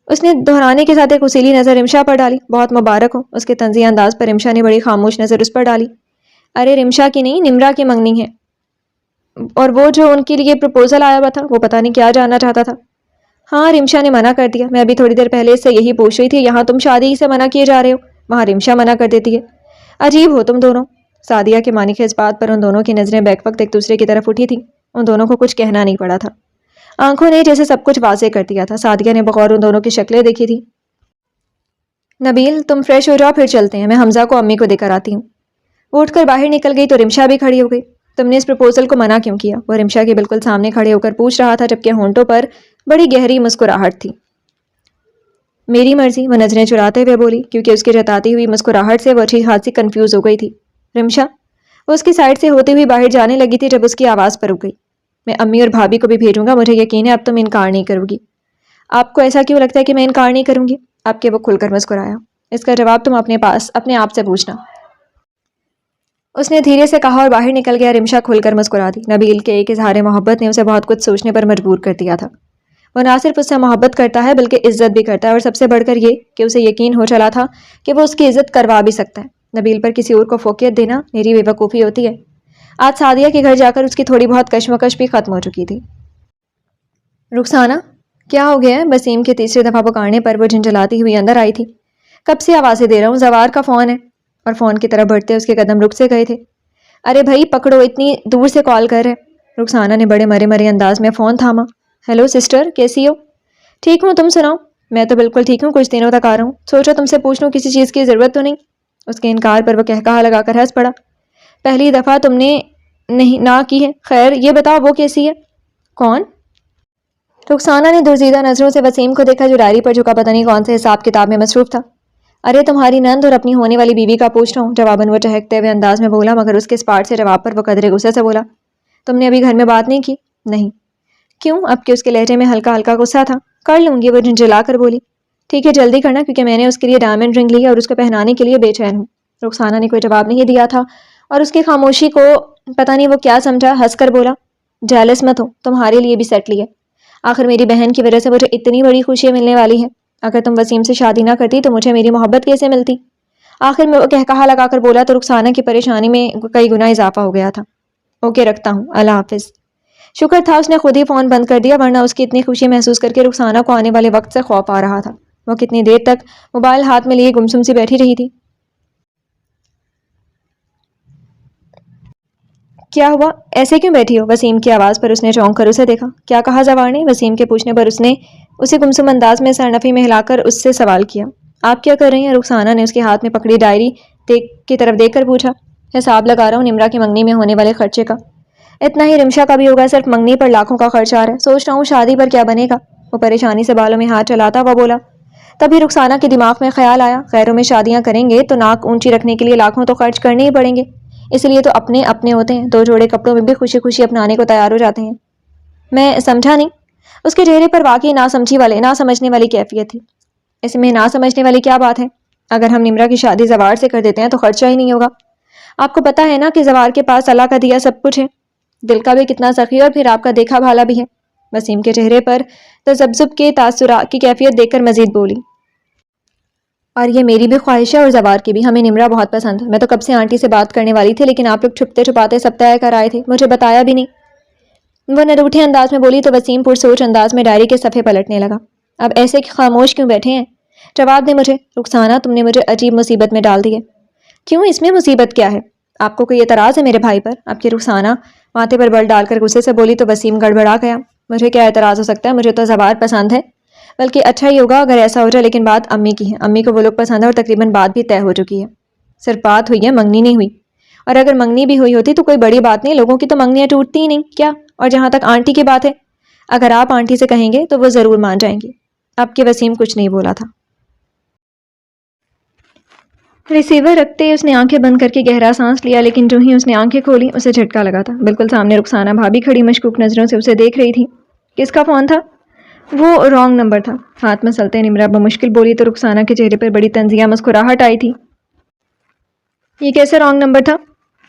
اس نے دہرانے کے ساتھ ایک اصیلی نظر رمشا پر ڈالی۔ بہت مبارک ہو، اس کے طنزی انداز پر رمشا نے بڑی خاموش نظر اس پر ڈالی۔ ارے رمشا کی نہیں، نمرا کی منگنی ہے، اور وہ جو ان کے لیے پرپوزل آیا ہوا تھا، وہ پتہ نہیں کیا جاننا چاہتا تھا۔ ہاں، رمشا نے منع کر دیا، میں ابھی تھوڑی دیر پہلے اس سے یہی پوچھ رہی تھی، یہاں تم شادی سے منع کیے جا رہے ہو، وہاں رمشا منع کر دیتی ہے۔ عجیب ہو تم دونوں۔ سعدیہ کے معنی کے اس بات پر ان دونوں کی نظریں بیک وقت ایک دوسرے کی طرف اٹھی تھیں۔ ان دونوں کو کچھ کہنا نہیں پڑا تھا، آنکھوں نے جیسے سب کچھ واضح کر دیا تھا۔ سعدیہ نے بغور ان دونوں کی شکلیں دیکھی تھی۔ نبیل، تم فریش ہو جاؤ، پھر چلتے ہیں، میں حمزہ کو امی کو دے کر آتی ہوں۔ وہ اٹھ کر باہر نکل گئی تو رمشا بھی کھڑی ہو گئی۔ تم نے اس پرپوزل کو منع کیوں کیا؟ وہ رمشا کے بالکل سامنے کھڑے ہو کر پوچھ رہا تھا، جبکہ ہونٹوں پر بڑی گہری مسکراہٹ تھی۔ میری مرضی، وہ نظریں چراتے ہوئے بولی، کیونکہ اس کی جتاتی ہوئی مسکراہٹ سے وہ اچھی خاصی کنفیوز ہو گئی تھی۔ رمشا؟ وہ اس کی سائڈ سے ہوتی ہوئی باہر جانے لگی تھی جب اس کی آواز پر رک گئی۔ میں امی اور بھابھی کو بھی بھیجوں گا، مجھے یقین ہے اب تم انکار نہیں کرو گی۔ آپ کو ایسا کیوں لگتا ہے کہ میں انکار نہیں کروں گی؟ آپ کے وہ کھل کر مسکرایا۔ اس کا جواب تم اپنے آپ سے پوچھنا، اس نے دھیرے سے کہا اور باہر نکل گیا۔ رمشا کھل کر مسکرا دی۔ نبیل کے ایک اظہار محبت نے اسے بہت کچھ سوچنے پر مجبور کر دیا تھا۔ وہ نہ صرف اس سے محبت کرتا ہے بلکہ عزت بھی کرتا ہے، اور سب سے بڑھ کر یہ کہ اسے یقین ہو چلا تھا کہ وہ اس کی عزت کروا بھی سکتا ہے۔ نبیل پر کسی اور کو فوقیت دینا میری بے وقوفی ہوتی ہے۔ آج سعدیہ کے گھر جا کر اس کی تھوڑی بہت کشمکش بھی ختم ہو چکی تھی۔ رخسانہ، کیا ہو گیا ہے؟ بسیم کے تیسری دفعہ پکارنے پر وہ جھنجھلاتی ہوئی اندر آئی تھی۔ کب سے آوازیں دے رہا ہوں، زوار کا فون ہے، اور فون کی طرف بڑھتے اس کے قدم رک سے گئے تھے۔ ارے بھائی پکڑو، اتنی دور سے کال کر رہے۔ رخسانہ نے بڑے مرے مرے انداز میں فون تھاما۔ ہیلو سسٹر، کیسی ہو؟ ٹھیک ہوں، تم سناؤ؟ میں تو بالکل ٹھیک ہوں، کچھ دنوں تک آ رہا ہوں، سوچا تم سے پوچھ لوں کسی چیز کی ضرورت تو نہیں۔ اس کے انکار پر وہ کہا لگا کر ہنس پڑا۔ پہلی دفعہ تم نے نہیں نہ کی ہے، خیر یہ بتاؤ وہ کیسی ہے؟ کون؟ رخسانہ نے درزیدہ نظروں سے وسیم کو دیکھا جو ڈائری پر جھکا پتہ نہیں کون سے حساب کتاب میں مصروف تھا۔ ارے تمہاری نند اور اپنی ہونے والی بیوی کا پوچھ رہا ہوں، جواباً وہ چہکتے ہوئے انداز میں بولا، مگر اس کے اسپاٹ سے جواب پر وہ قدرے غصے سے بولا، تم نے ابھی گھر میں بات نہیں کی؟ نہیں۔ کیوں؟ اب کہ اس کے لہجے میں ہلکا ہلکا غصہ تھا۔ کر لوں گی، وہ جھنجھلا کر بولی۔ ٹھیک ہے جلدی کرنا، کیونکہ میں نے اس کے لیے ڈائمنڈ رنگ لی ہے اور اس کو پہنانے کے لیے بے چین ہوں۔ رخسانہ نے کوئی جواب نہیں دیا تھا اور اس کی خاموشی کو پتہ نہیں وہ کیا سمجھا، ہنس کر بولا، جیلس مت ہو، تمہارے لیے بھی سیٹ لی ہے، آخر میری بہن کی وجہ سے مجھے اتنی بڑی خوشی ملنے والی ہے، اگر تم وسیم سے شادی نہ کرتی تو مجھے میری محبت کیسے ملتی؟ آخر میں وہ کہا لگا کر بولا تو رخسانہ کی پریشانی میں کئی گنا اضافہ ہو گیا تھا۔ اوکے رکھتا ہوں، اللہ حافظ۔ شکر تھا اس نے خود ہی فون بند کر دیا، ورنہ اس کی اتنی خوشی محسوس کر کے رخسانہ کو آنے والے وقت سے خوف آ رہا تھا۔ وہ کتنی دیر تک موبائل ہاتھ میں لیے گمسم سی بیٹھی رہی تھی۔ کیا ہوا؟ ایسے کیوں بیٹھی ہو؟ وسیم کی آواز پر اس نے چونک کر اسے دیکھا۔ کیا کہا زوار نے؟ وسیم کے پوچھنے پر اس نے اسے گمسم انداز میں سرنفی میں ہلا کر اس سے سوال کیا۔ آپ کیا کر رہی ہیں؟ رخسانہ نے اس کے ہاتھ میں پکڑی ڈائری کی طرف دیکھ کر پوچھا۔ حساب لگا رہا ہوں نمرا کی منگنی میں ہونے والے خرچے کا۔ اتنا ہی رمشا کا بھی ہوگا؟ صرف منگنی پر لاکھوں کا خرچ آ رہا ہے۔ سوچ رہا ہوں شادی پر کیا بنے گا۔ وہ پریشانی سے بالوں میں ہاتھ چلاتا وہ بولا۔ تبھی رخسانہ کے دماغ میں خیال آیا، غیروں میں شادیاں کریں گے تو ناک اونچی رکھنے کے لیے لاکھوں تو خرچ کرنے ہی پڑیں گے، اس لیے تو اپنے اپنے ہوتے ہیں، 2 جوڑے کپڑوں میں بھی خوشی خوشی اپنانے کو تیار ہو جاتے ہیں۔ میں سمجھا نہیں۔ اس کے چہرے پر واقعی نہ سمجھنے والی کیفیت تھی۔ اس میں نہ سمجھنے والی کیا بات ہے؟ اگر ہم نمرا کی شادی زوار سے کر دیتے ہیں تو خرچہ ہی نہیں ہوگا۔ آپ کو پتہ ہے نا کہ زوار کے پاس اللہ کا دیا سب کچھ ہے، دل کا بھی کتنا سخی اور پھر آپ کا دیکھا بھالا بھی ہے۔ وسیم کے چہرے پر تذبذب کے تاثرات کی کیفیت دیکھ کر مزید بولی۔ اور یہ میری بھی خواہش ہے اور زوار کی بھی، ہمیں نمرا بہت پسند ہے۔ میں تو کب سے آنٹی سے بات کرنے والی تھی، لیکن آپ لوگ چھپتے چھپاتے سب طے کر آئے تھے، مجھے بتایا بھی نہیں، وہ نروٹھے انداز میں بولی تو وسیم پرسوچ انداز میں ڈائری کے صفحے پلٹنے لگا۔ اب ایسے خاموش کیوں بیٹھے ہیں؟ جواب دیں مجھے۔ رخسانہ تم نے مجھے عجیب مصیبت میں ڈال دی ہے۔ کیوں؟ اس میں مصیبت کیا ہے؟ آپ کو کوئی اعتراض ہے میرے بھائی پر؟ آپ کی رخسانہ ماتھے پر بل ڈال کر غصے سے بولی تو وسیم گڑبڑا گیا۔ مجھے کیا اعتراض ہو سکتا ہے؟ مجھے تو زوار پسند ہے، بلکہ اچھا ہی ہوگا اگر ایسا ہو جائے، لیکن بات امی کی ہے، امی کو وہ لوگ پسند ہے اور تقریباً بات بھی طے ہو چکی ہے۔ صرف بات ہوئی ہے، منگنی نہیں ہوئی، اور اگر منگنی بھی ہوئی ہوتی تو کوئی بڑی بات نہیں، لوگوں کی تو منگنیاں ٹوٹتی ہی نہیں کیا؟ اور جہاں تک آنٹی کی بات ہے، اگر آپ آنٹی سے کہیں گے تو وہ ضرور مان جائیں گی۔ اب کے وسیم کچھ نہیں بولا تھا۔ ریسیور رکھتے ہی اس نے آنکھیں بند کر کے گہرا سانس لیا، لیکن جو ہی اس نے آنکھیں کھولی اسے جھٹکا لگا تھا۔ بالکل سامنے رخسانہ بھابی کھڑی مشکوک نظروں سے اسے دیکھ رہی تھی۔ کس کا فون تھا؟ وہ رانگ نمبر تھا، ہاتھ مسلتے نمرا بمشکل بولی تو رخسانہ کے چہرے پر بڑی طنزیہ مسکراہٹ آئی تھی۔ یہ کیسے رانگ نمبر تھا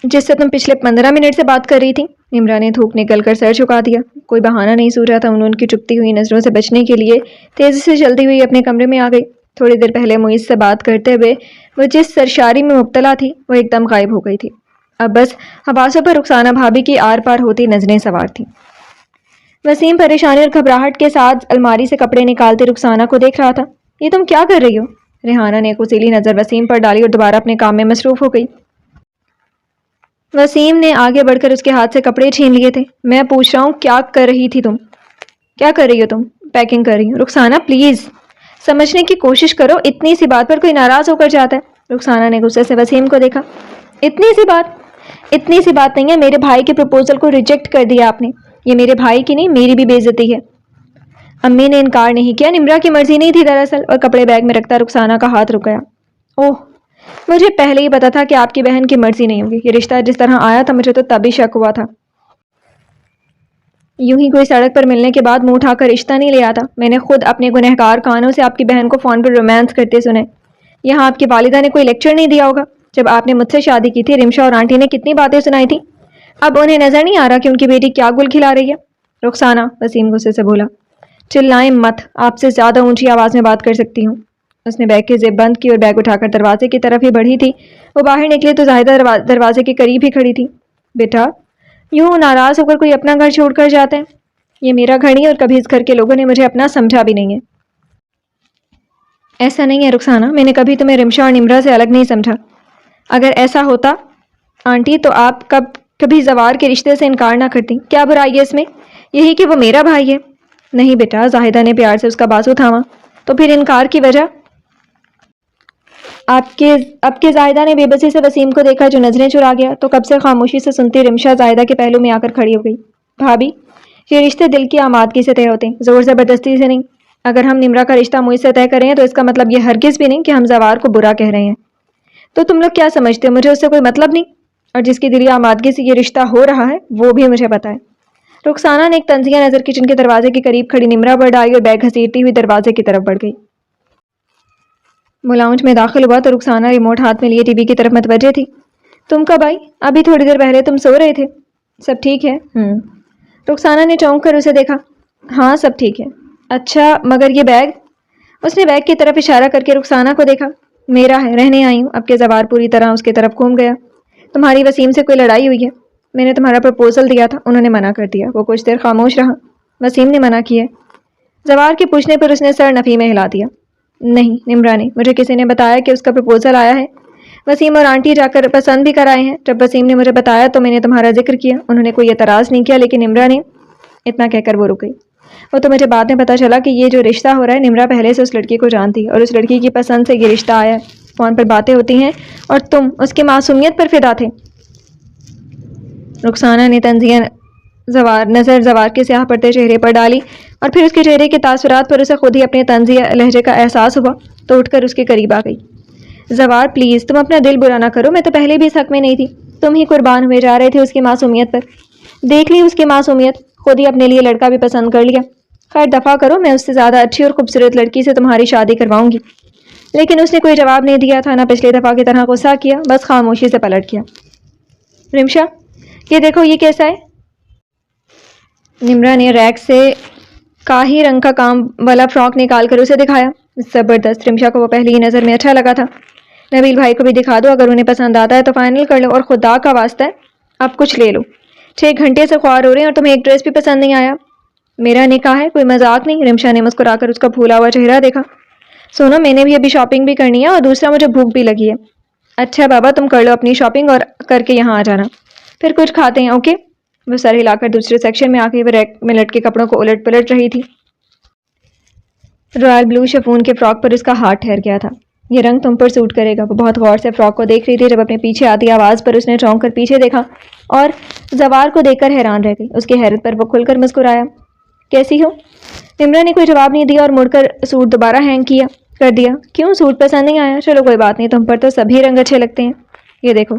جس سے تم پچھلے 15 منٹ سے بات کر رہی تھی؟ نمرا نے تھوک نکل کر سر جھکا دیا۔ کوئی بہانہ نہیں سوچا تھا انہوں کی چپتی ہوئی نظروں سے بچنے کے لیے تیزی سے چلتی ہوئی اپنے کمرے میں آ گئی۔ تھوڑی دیر پہلے معیز سے بات کرتے ہوئے وہ جس سرشاری میں مبتلا تھی وہ ایک دم غائب ہو گئی تھی۔ اب بس حواسوں پر رخسانہ بھابی کی آر پار ہوتی نظریں سوار تھیں۔ وسیم پریشانی اور گھبراہٹ کے ساتھ الماری سے کپڑے نکالتے رخسانہ کو دیکھ رہا تھا۔ یہ تم کیا کر رہی ہو؟ ریحانہ نے ایک وسیلی نظر وسیم پر ڈالی اور دوبارہ اپنے کام میں مصروف ہو گئی۔ وسیم نے آگے بڑھ کر اس کے ہاتھ سے کپڑے چھین لیے تھے۔ میں پوچھ رہا ہوں کیا کر رہی تھی تم؟ کیا کر رہی ہو تم؟ پیکنگ کر رہی ہوں۔ رخسانہ پلیز سمجھنے کی کوشش کرو، اتنی سی بات پر کوئی ناراض ہو کر جاتا ہے۔ رخسانہ نے غصے سے وسیم کو دیکھا۔ اتنی سی بات نہیں ہے، میرے بھائی کے پروپوزل کو ریجیکٹ کر دیا آپ نے۔ یہ میرے بھائی کی نہیں میری بھی بے عزتی ہے۔ امی نے انکار نہیں کیا، نمرا کی مرضی نہیں تھی دراصل، اور کپڑے بیگ میں رکھتا رخسانہ کا ہاتھ رک گیا۔ اوہ، مجھے پہلے ہی پتا تھا کہ آپ کی بہن کی مرضی نہیں ہوگی، یہ رشتہ جس طرح آیا تھا مجھے تو تب ہی شک ہوا تھا۔ یوں ہی کوئی سڑک پر ملنے کے بعد منہ اٹھا کر رشتہ نہیں لے آتا، میں نے خود اپنے گنہگار کانوں سے آپ کی بہن کو فون پر رومانس کرتے سنے۔ یہاں آپ کی والدہ نے کوئی لیکچر نہیں دیا ہوگا؟ جب آپ نے مجھ سے شادی کی تھی رمشا اور آنٹی نے کتنی باتیں سنائی تھی، اب انہیں نظر نہیں آ رہا کہ ان کی بیٹی کیا گل کھلا رہی ہے؟ رخسانہ، وسیم غصے سے بولا، چلائیں مت، آپ سے زیادہ اونچی آواز میں بات کر سکتی ہوں۔ اس نے بیگ کی زیب بند کی اور بیگ اٹھا کر دروازے کی طرف ہی بڑھی تھی۔ وہ باہر نکلے تو زاہدہ دروازے کے قریب ہی کھڑی تھی۔ بیٹا، یوں ناراض ہو کر کوئی اپنا گھر چھوڑ کر جاتے ہیں؟ یہ میرا گھر نہیں اور کبھی اس گھر کے لوگوں نے مجھے اپنا سمجھا بھی نہیں ہے۔ ایسا نہیں ہے رخسانہ، میں نے کبھی تمہیں رمشا اور نمرا سے الگ نہیں سمجھا۔ اگر ایسا ہوتا آنٹی تو آپ کبھی زوار کے رشتے سے انکار نہ کرتی۔ کیا برائی ہے اس میں؟ یہی کہ وہ میرا بھائی ہے۔ نہیں بیٹا، زاہدہ نے پیار سے اس کا بازو تھاما۔ تو پھر انکار کی وجہ؟ اب کے زاہدہ نے بے بسی سے وسیم کو دیکھا جو نظریں چرا گیا، تو کب سے خاموشی سے سنتی رمشا زاہدہ کے پہلو میں آ کر کھڑی ہو گئی۔ بھابی، یہ رشتے دل کی آمادگی سے طے ہوتے ہیں، زور زبردستی سے نہیں۔ اگر ہم نمرا کا رشتہ مجھ سے طے کریں ہیں تو اس کا مطلب یہ ہرگز بھی نہیں کہ ہم زوار کو برا کہہ رہے ہیں۔ تو تم لوگ کیا سمجھتے ہو؟ مجھے اس سے کوئی مطلب نہیں، اور جس کی دلی آمادگی سے یہ رشتہ ہو رہا ہے وہ بھی مجھے پتہ ہے۔ رخسانہ نے ایک طنزیہ نظر کچن کے دروازے کے قریب کھڑی نمرا پر ڈالی اور بیگ گھسیٹتی ہوئی دروازے کی طرف بڑھ گئی۔ وہ لاؤنج میں داخل ہوا تو رخسانہ ریموٹ ہاتھ میں لیے ٹی وی کی طرف متوجہ تھی۔ تم کب آئی؟ ابھی تھوڑی دیر پہلے، تم سو رہے تھے؟ سب ٹھیک ہے؟ رخسانہ نے چونک کر اسے دیکھا۔ ہاں سب ٹھیک ہے۔ اچھا، مگر یہ بیگ؟ اس نے بیگ کی طرف اشارہ کر کے رخسانہ کو دیکھا۔ میرا ہے، رہنے آئی ہوں۔ اب کہ زوار پوری طرح اس کی طرف گھوم گیا۔ تمہاری وسیم سے کوئی لڑائی ہوئی ہے؟ میں نے تمہارا پرپوزل دیا تھا، انہوں نے منع کر دیا۔ وہ کچھ دیر خاموش رہا۔ وسیم نے منع کیا؟ زوار کے پوچھنے پر اس نے سر نفی میں ہلا دیا۔ نہیں، نمرا نے، مجھے کسی نے بتایا کہ اس کا پرپوزل آیا ہے۔ وسیم اور آنٹی جا کر پسند بھی کرائے ہیں۔ جب وسیم نے مجھے بتایا تو میں نے تمہارا ذکر کیا۔ انہوں نے کوئی اعتراض نہیں کیا، لیکن نمرا نے… اتنا کہہ کر وہ رک گئی۔ وہ تو مجھے بعد میں پتا چلا کہ یہ جو رشتہ ہو رہا ہے، نمرا پہلے سے اس لڑکی کو جانتی ہے اور اس لڑکی کی پسند سے یہ رشتہ آیا ہے۔ فون پر باتیں ہوتی ہیں اور تم اس کی معصومیت پر فدا تھے۔ رخسانہ نے تنزیہ نظر زوار کے سیاہ پڑتے چہرے پر ڈالی اور پھر اس کے چہرے کے تاثرات پر اسے خود ہی اپنے تنزیہ لہجے کا احساس ہوا تو اٹھ کر اس کے قریب آ گئی۔ زوار پلیز، تم اپنا دل برا نہ کرو، میں تو پہلے بھی اس حق میں نہیں تھی۔ تم ہی قربان ہوئے جا رہے تھے اس کی معصومیت پر۔ دیکھ لی اس کی معصومیت، خود ہی اپنے لیے لڑکا بھی پسند کر لیا۔ خیر دفع کرو، میں اس سے زیادہ اچھی اور خوبصورت لڑکی سے تمہاری شادی کرواؤں گی۔ لیکن اس نے کوئی جواب نہیں دیا تھا، نہ پچھلی دفعہ کی طرح غصہ کیا، بس خاموشی سے پلٹ گیا۔ رمشا، یہ دیکھو، یہ کیسا ہے؟ نمرا نے ریک سے کاہی رنگ کا کام والا فراک نکال کر اسے دکھایا۔ زبردست، رمشا کو وہ پہلی ہی نظر میں اچھا لگا تھا۔ نبیل بھائی کو بھی دکھا دو، اگر انہیں پسند آتا ہے تو فائنل کر لو، اور خدا کا واسطہ ہے اب کچھ لے لو۔ 6 گھنٹے سے خوار ہو رہے ہیں اور تمہیں ایک ڈریس بھی پسند نہیں آیا۔ میرا نکاح ہے، کوئی مذاق نہیں۔ رمشا نے مسکرا کر اس کا پھولا ہوا چہرہ دیکھا۔ سنو، میں نے بھی ابھی شاپنگ بھی کرنی ہے اور دوسرا مجھے بھوک بھی لگی ہے۔ اچھا بابا، تم کر لو اپنی شاپنگ اور کر کے یہاں آ جانا، پھر کچھ کھاتے ہیں، اوکے؟ وہ سر ہلا کر دوسرے سیکشن میں آ کے وہ ریک میں لٹکے کپڑوں کو الٹ پلٹ رہی تھی۔ رائل بلو شفون کے فراک پر اس کا ہاتھ ٹھہر گیا تھا۔ یہ رنگ تم پر سوٹ کرے گا۔ وہ بہت غور سے فراک کو دیکھ رہی تھی، جب اپنے پیچھے آتی آواز پر اس نے چونک کر پیچھے دیکھا اور زوار کو دیکھ کر حیران رہ گئی۔ اس کی حیرت پر وہ کھل کر مسکرایا۔ کیسی ہو؟ نمرا نے کوئی جواب نہیں دیا اور مڑ کر سوٹ دوبارہ ہینگ کر دیا۔ کیوں، سوٹ پسند نہیں آیا؟ چلو کوئی بات نہیں، تم پر تو سبھی رنگ اچھے لگتے ہیں۔ یہ دیکھو۔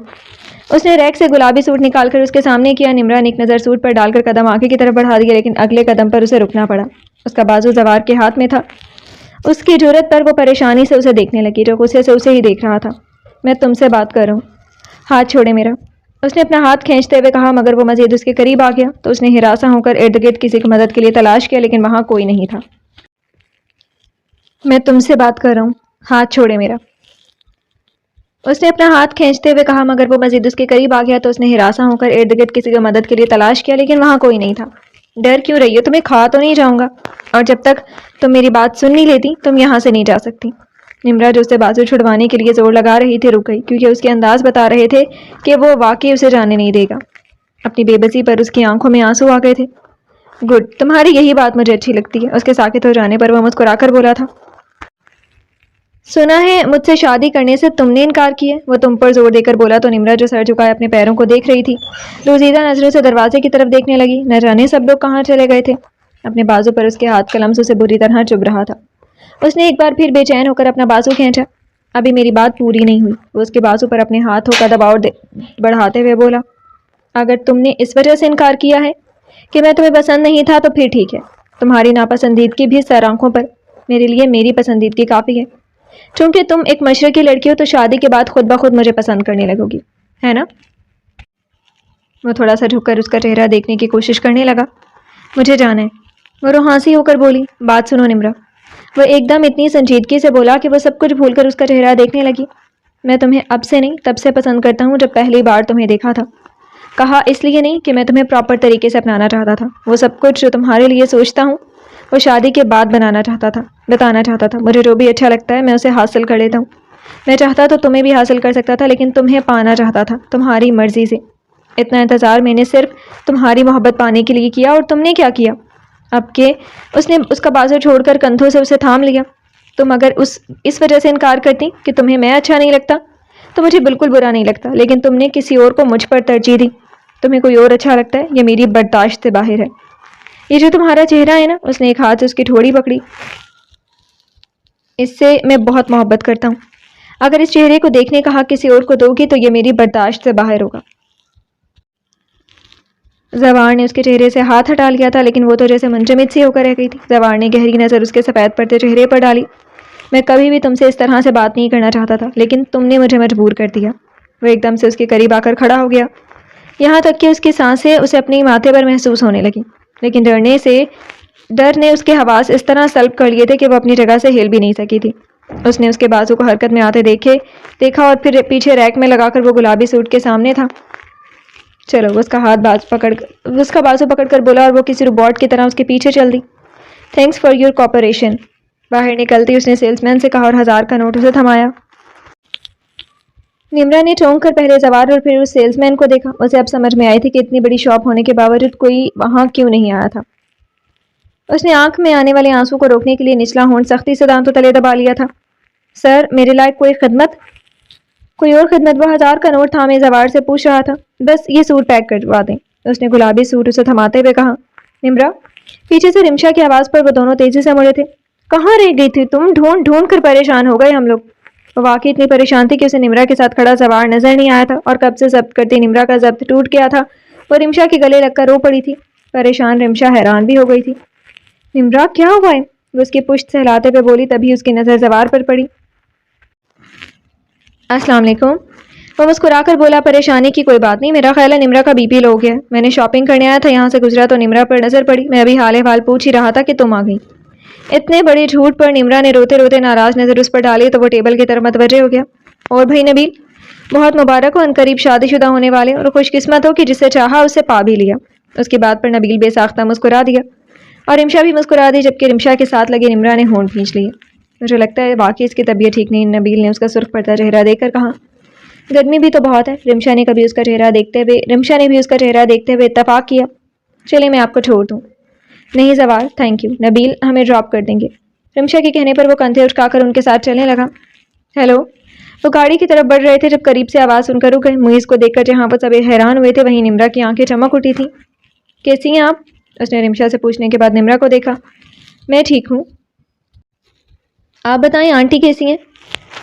اس نے ریک سے گلابی سوٹ نکال کر اس کے سامنے کیا۔ نمرا نے ایک نظر سوٹ پر ڈال کر قدم آگے کی طرف بڑھا دیا، لیکن اگلے قدم پر اسے رکنا پڑا۔ اس کا بازو زوار کے ہاتھ میں تھا۔ اس کی جرأت پر وہ پریشانی سے اسے دیکھنے لگی، جو غصے سے اسے ہی دیکھ رہا تھا۔ میں تم سے بات کر رہا ہوں، ہاتھ چھوڑے میرا۔ اس نے اپنا ہاتھ کھینچتے ہوئے کہا، مگر وہ مزید اس کے قریب آ گیا تو اس نے ہراساں ہو کر ارد گرد کسی کی مدد کے لیے تلاش کیا، لیکن وہاں کوئی نہیں تھا۔ میں تم سے بات کر رہا ہوں، ہاتھ چھوڑے میرا۔ اس نے اپنا ہاتھ کھینچتے ہوئے کہا، مگر وہ مزید اس کے قریب آ گیا تو اس نے ہراساں ہو کر ارد گرد کسی کی مدد کے لیے تلاش کیا، لیکن وہاں کوئی نہیں تھا۔ ڈر کیوں رہی ہو؟ تمہیں کھا تو نہیں جاؤں گا، اور جب تک تم میری بات سن نہیں لیتی تم یہاں سے نہیں جا سکتی۔ نمرا جو اسے بازو چھڑوانے کے لیے زور لگا رہی تھی رک گئی، کیونکہ اس کے انداز بتا رہے تھے کہ وہ واقعی اسے جانے نہیں دے گا۔ اپنی بے بسی پر اس کی آنکھوں میں آنسو آ گئے تھے۔ گڈ، تمہاری یہی بات مجھے اچھی لگتی ہے۔ اس کے ساکت ہو جانے پر وہ مسکرا کر بولا تھا، سنا ہے مجھ سے شادی کرنے سے تم نے انکار کیا؟ وہ تم پر زور دے کر بولا تو نمرا جو سر جھکائے اپنے پیروں کو دیکھ رہی تھی، لوزیدہ نظروں سے دروازے کی طرف دیکھنے لگی۔ نہ جانے سب لوگ کہاں چلے گئے تھے۔ اپنے بازو پر اس کے ہاتھ کا لمس اسے بری طرح چبھ رہا تھا۔ اس نے ایک بار پھر بے چین ہو کر اپنا بازو کھینچا۔ ابھی میری بات پوری نہیں ہوئی۔ وہ اس کے بازو پر اپنے ہاتھوں کا دباؤ بڑھاتے ہوئے بولا، اگر تم نے اس وجہ سے انکار کیا ہے کہ میں تمہیں پسند نہیں تھا تو پھر ٹھیک ہے، تمہاری ناپسندیدگی بھی سر آنکھوں پر میرے لیے میری پسندیدگی کافی ہے۔ چونکہ تم ایک مشرقی لڑکی ہو تو شادی کے بعد خود بخود مجھے پسند کرنے لگو گی، ہے نا؟ وہ تھوڑا سا جھک کر اس کا چہرہ دیکھنے کی کوشش کرنے لگا۔ مجھے جانا ہے، وہ روحانسی ہو کر بولی۔ بات سنو نمرا، وہ ایک دم اتنی سنجیدگی سے بولا کہ وہ سب کچھ بھول کر اس کا چہرہ دیکھنے لگی۔ میں تمہیں اب سے نہیں تب سے پسند کرتا ہوں جب پہلی بار تمہیں دیکھا تھا۔ کہا اس لیے نہیں کہ میں تمہیں پراپر طریقے سے اپنانا چاہتا تھا، وہ سب کچھ جو تمہارے لیے سوچتا ہوں وہ شادی کے بعد بتانا چاہتا تھا۔ مجھے جو بھی اچھا لگتا ہے میں اسے حاصل کر لیتا ہوں۔ میں چاہتا تو تمہیں بھی حاصل کر سکتا تھا، لیکن تمہیں پانا چاہتا تھا تمہاری مرضی سے۔ اتنا انتظار میں نے صرف تمہاری محبت پانے کے لیے کیا، اور تم نے کیا کیا؟ اب کہ اس نے اس کا بازو چھوڑ کر کندھوں سے اسے تھام لیا۔ تم اگر اس وجہ سے انکار کرتی کہ تمہیں میں اچھا نہیں لگتا تو مجھے بالکل برا نہیں لگتا، لیکن تم نے کسی اور کو مجھ پر ترجیح دی۔ تمہیں کوئی اور اچھا لگتا ہے، یہ میری برداشت سے باہر ہے۔ یہ جو تمہارا چہرہ ہے نا، اس نے ایک ہاتھ سے اس کی ٹھوڑی پکڑی، اس سے میں بہت محبت کرتا ہوں۔ اگر اس چہرے کو دیکھنے کا حق کسی اور کو دو گی تو یہ میری برداشت سے باہر ہوگا۔ زوار نے اس کے چہرے سے ہاتھ ہٹا لیا تھا، لیکن وہ تو جیسے منجمد سی ہو کر رہ گئی تھی۔ زوار نے گہری نظر اس کے سفید پڑتے چہرے پر ڈالی۔ میں کبھی بھی تم سے اس طرح سے بات نہیں کرنا چاہتا تھا، لیکن تم نے مجھے مجبور کر دیا۔ وہ ایک دم سے اس کے قریب آ کر کھڑا ہو گیا، یہاں تک کہ اس کی سانسیں اسے اپنی ماتھے پر محسوس ہونے لگیں، لیکن ڈر نے اس کے حواس اس طرح سلب کر لیے تھے کہ وہ اپنی جگہ سے ہل بھی نہیں سکی تھی۔ اس نے اس کے بازو کو حرکت میں آتے دیکھا اور پھر پیچھے ریک میں لگا کر وہ گلابی سوٹ کے سامنے تھا۔ چلو، اس کا بازو پکڑ کر بولا اور وہ کسی روبوٹ کی طرح اس کے پیچھے چل دی۔ Thanks for your cooperation. باہر نکلتی اس نے سیلس مین سے کہا اور 1000 کا نوٹ اسے تھمایا۔ نمرا نے چونک کر پہلے زوار اور پھر اس سیلس مین کو دیکھا۔ اسے اب سمجھ میں آئی تھی کہ اتنی بڑی شاپ ہونے کے باوجود کوئی وہاں کیوں نہیں آیا تھا۔ اس نے آنکھ میں آنے والے آنسو کو روکنے کے لیے نچلا ہونٹ سختی سے دانتوں تلے دبا لیا تھا۔ سر، میرے لائق کوئی خدمت؟ کوئی اور خدمت؟ وہ 1000 کا نوٹ تھامے زوار سے پوچھ رہا تھا۔ بس یہ سوٹ پیک کروا دیں، اس نے گلابی سوٹ اسے تھماتے ہوئے کہا۔ نمرا، پیچھے سے رمشا کی آواز پر وہ دونوں تیزی سے مڑے تھے۔ کہاں رہ گئی تھی تم؟ ڈھونڈ ڈھونڈ کر پریشان ہو گئے ہم لوگ۔ وہ واقعی اتنی پریشان تھی کہ اسے نمرا کے ساتھ کھڑا زوار نظر نہیں آیا تھا اور کب سے ضبط کرتی نمرا کا ضبط ٹوٹ گیا تھا۔ وہ رمشا کے گلے لگ کر رو پڑی تھی۔ پریشان رمشا حیران بھی ہو گئی تھی۔ نمرا، کیا ہوا ہے؟ وہ اس کی پشت سے ہلاتے ہوئے بولی، تبھی اس کی نظر زوار پر پڑی۔ السلام علیکم۔ وہ مسکرا کر بولا، پریشانی کی کوئی بات نہیں، میرا خیال ہے نمرا کا بی پی لو گیا۔ میں نے شاپنگ کرنے آیا تھا، یہاں سے گزرا تو نمرا پر نظر پڑی۔ میں ابھی حال احوال پوچھ ہی رہا تھا کہ تم آ گئی۔ اتنے بڑے جھوٹ پر نمرا نے روتے روتے ناراض نظر اس پر ڈالی تو وہ ٹیبل کی طرف متوجہ ہو گیا۔ اور بھائی نبیل، بہت مبارک ہو، عنقریب شادی شدہ ہونے والے اور خوش قسمت ہو کہ جسے چاہا اسے پا بھی لیا۔ اس کی بات پر نبیل بے ساختہ مسکرا دیا اور رمشا بھی مسکرا دی، جبکہ رمشا کے ساتھ لگے نمرا نے ہونٹ کھینچ لیے۔ مجھے لگتا ہے واقعی اس کی طبیعت ٹھیک نہیں، نبیل نے اس کا سرخ پڑتا چہرہ دیکھ کر کہا۔ گرمی بھی تو بہت ہے، رمشا نے بھی اس کا چہرہ دیکھتے ہوئے اتفاق کیا۔ چلے میں آپ کو چھوڑ دوں۔ نہیں زوار، تھینک یو، نبیل ہمیں ڈراپ کر دیں گے۔ رمشا کے کہنے پر وہ کندھے اٹھا کر ان کے ساتھ چلنے لگا۔ ہیلو۔ وہ گاڑی کی طرف بڑھ رہے تھے جب قریب سے آواز سن کر رک گئے۔ معیز کو دیکھ کر جہاں وہ سب حیران ہوئے تھے وہیں نمرا کی آنکھیں چمک اٹھی تھیں۔ کیسی ہیں آپ؟ اس نے رمشا سے پوچھنے کے بعد نمرا کو دیکھا۔ میں ٹھیک ہوں، آپ بتائیں آنٹی کیسی ہیں؟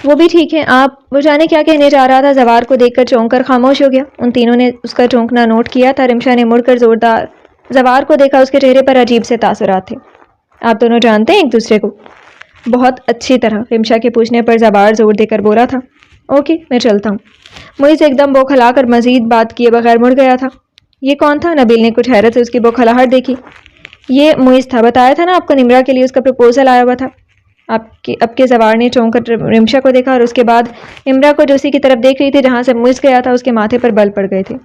وہ بھی ٹھیک ہیں۔ آپ؟ وہ جانے کیا کہنے جا رہا تھا، زوار کو دیکھ کر چونک کر خاموش ہو گیا۔ ان تینوں نے اس کا چونکنا نوٹ کیا تھا۔ رمشا نے مڑ کر زوردار زوار کو دیکھا، اس کے چہرے پر عجیب سے تاثرات تھے۔ آپ دونوں جانتے ہیں ایک دوسرے کو؟ بہت اچھی طرح، رمشا کے پوچھنے پر زوار زور دے کر بولا تھا۔ اوکے، میں چلتا ہوں۔ معیز ایک دم بوکھلا کر مزید بات کیے بغیر مڑ گیا تھا۔ یہ کون تھا؟ نبیل نے کچھ حیرت سے اس کی بوکھلاہٹ دیکھی۔ یہ معیز تھا، بتایا تھا نا آپ کو، نمرا کے لیے اس کا پرپوزل آیا ہوا تھا۔ اب کے زوار نے چونک کر رمشا کو دیکھا اور اس کے بعد نمرا کو جو اسی کی طرف دیکھ رہی تھی جہاں سے معیز گیا تھا۔ اس کے ماتھے پر بل پڑ گئے تھے۔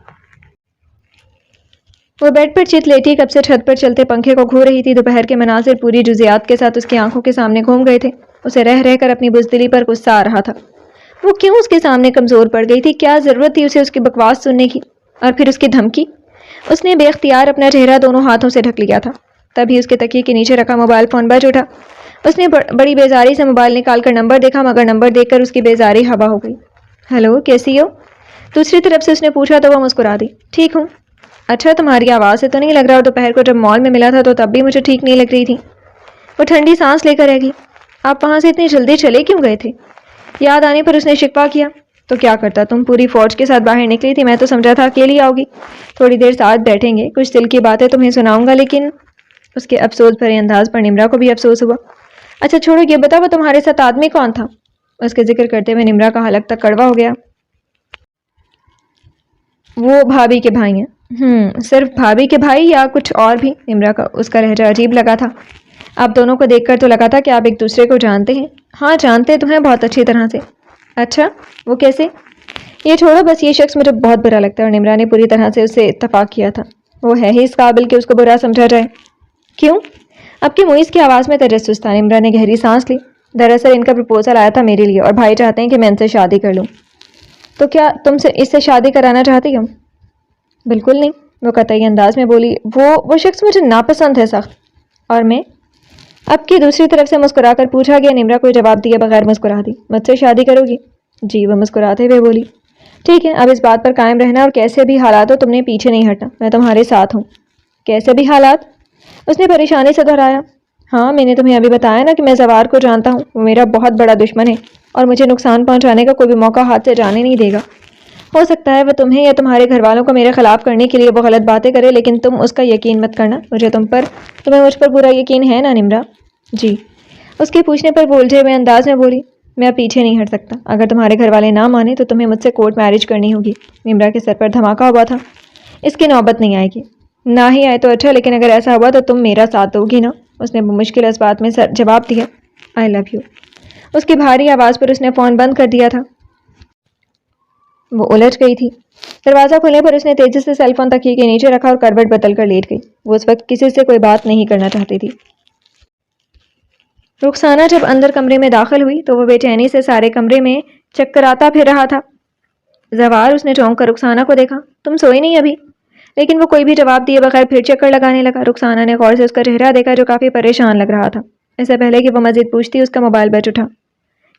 وہ بیڈ پر چت لیٹی کب سے چھت پر چلتے پنکھے کو گھو رہی تھی۔ دوپہر کے مناظر پوری جزیات کے ساتھ اس کی آنکھوں کے سامنے گھوم گئے تھے۔ اسے رہ رہ کر اپنی بزدلی پر غصہ آ رہا تھا۔ وہ کیوں اس کے سامنے کمزور پڑ گئی تھی؟ کیا ضرورت تھی اسے اس کی بکواس سننے کی؟ اور پھر اس کی دھمکی۔ اس نے بے اختیار اپنا چہرہ دونوں ہاتھوں سے ڈھک لیا تھا۔ تبھی اس کے تکیے کے نیچے رکھا موبائل فون بج اٹھا۔ اس نے بڑی بیزاری سے موبائل نکال کر نمبر دیکھا، مگر نمبر دیکھ کر اس کی بیزاری ہوا ہو گئی۔ ہیلو، کیسی ہو؟ دوسری طرف سے اس نے پوچھا تو وہ مسکرا دی۔ ٹھیک ہوں۔ اچھا، تمہاری آواز سے تو نہیں لگ رہا، اور دوپہر کو جب مال میں ملا تھا تو تب بھی مجھے ٹھیک نہیں لگ رہی تھی۔ وہ ٹھنڈی سانس لے کر رہ گئی۔ آپ وہاں سے اتنی جلدی چلے کیوں گئے تھے؟ یاد آنے پر اس نے شکوہ کیا۔ تو کیا کرتا، تم پوری فوج کے ساتھ باہر نکلی تھی، میں تو سمجھا تھا اکیلی آؤ گی۔ تھوڑی دیر ساتھ بیٹھیں گے، کچھ دل کی باتیں تمہیں سناؤں گا، لیکن اس کے افسوس بھرے انداز پر نمرا کو بھی افسوس ہوا۔ اچھا چھوڑو، یہ بتا وہ تمہارے ساتھ آدمی کون تھا؟ اس کے ذکر کرتے ہوئے نمرا کا حلق تک کڑوا ہو گیا۔ وہ بھابھی کے بھائی ہیں۔ صرف بھابھی کے بھائی یا کچھ اور بھی؟ نمرا کا اس کا لہجہ عجیب لگا تھا۔ آپ دونوں کو دیکھ کر تو لگا تھا کہ آپ ایک دوسرے کو جانتے ہیں۔ ہاں جانتے تو ہیں، بہت اچھی طرح سے۔ اچھا، وہ کیسے؟ یہ چھوڑو، بس یہ شخص مجھے بہت برا لگتا ہے، اور نمرا نے پوری طرح سے اس سے اتفاق کیا تھا۔ وہ ہے ہی اس قابل کہ اس کو برا سمجھا جائے۔ کیوں؟ اب کی معیز کی آواز میں تجسس تھا۔ نمرا نے گہری سانس لی۔ دراصل ان کا پرپوزل آیا تھا میرے لیے، اور بھائی چاہتے ہیں کہ میں ان سے شادی کر لوں۔ تو کیا تم سے اس سے شادی کرانا چاہتی ہو؟ بالکل نہیں، وہ قطعی انداز میں بولی۔ وہ شخص مجھے ناپسند ہے سخت۔ اور میں؟ اب کی دوسری طرف سے مسکرا کر پوچھا گیا۔ نمرا کوئی جواب دیے بغیر مسکرا دی۔ مجھ سے شادی کرو گی؟ جی، وہ مسکراتے ہوئے بولی۔ ٹھیک ہے، اب اس بات پر قائم رہنا، اور کیسے بھی حالات ہو تم نے پیچھے نہیں ہٹنا، میں تمہارے ساتھ ہوں۔ کیسے بھی حالات؟ اس نے پریشانی سے دہرایا۔ ہاں، میں نے تمہیں ابھی بتایا نا کہ میں زوار کو جانتا ہوں، وہ میرا بہت بڑا دشمن ہے، اور مجھے نقصان پہنچانے کا کوئی بھی موقع ہاتھ سے جانے نہیں دے گا۔ ہو سکتا ہے وہ تمہیں یا تمہارے گھر والوں کو میرے خلاف کرنے کے لیے وہ غلط باتیں کرے، لیکن تم اس کا یقین مت کرنا۔ تمہیں مجھ پر پورا یقین ہے نا نمرا؟ جی، اس کے پوچھنے پر وہ الجھے ہوئے انداز میں بولی۔ میں اب پیچھے نہیں ہٹ سکتا، اگر تمہارے گھر والے نہ مانے تو تمہیں مجھ سے کورٹ میرج کرنی ہوگی۔ نمرا کے سر پر دھماکہ ہوا تھا۔ اس کی نوبت نہیں آئے گی۔ نہ ہی آئے تو اچھا، لیکن اگر ایسا ہوا تو تم میرا ساتھ دو گی نا؟ اس نے بمشکل اسبات میں جواب دیا۔ آئی لو یو۔ اس کی بھاری آواز پر اس نے فون بند کر دیا تھا۔ وہ الجھ گئی تھی۔ دروازہ کھلنے پر اس نے تیزی سے سیل فون تکیے کے نیچے رکھا اور کروٹ بدل کر لیٹ گئی۔ وہ اس وقت کسی سے کوئی بات نہیں کرنا چاہتی تھی۔ رخسانہ جب اندر کمرے میں داخل ہوئی تو وہ بے چینی سے سارے کمرے میں چکر آتا پھر رہا تھا۔ زوار، اس نے چونک کر رخسانہ کو دیکھا، تم سوئی نہیں ابھی؟ لیکن وہ کوئی بھی جواب دیے بغیر پھر چکر لگانے لگا۔ رخسانہ نے غور سے اس کا چہرہ دیکھا جو کافی پریشان لگ رہا تھا۔ اس سے پہلے کہ وہ مزید پوچھتی اس کا موبائل بج اٹھا۔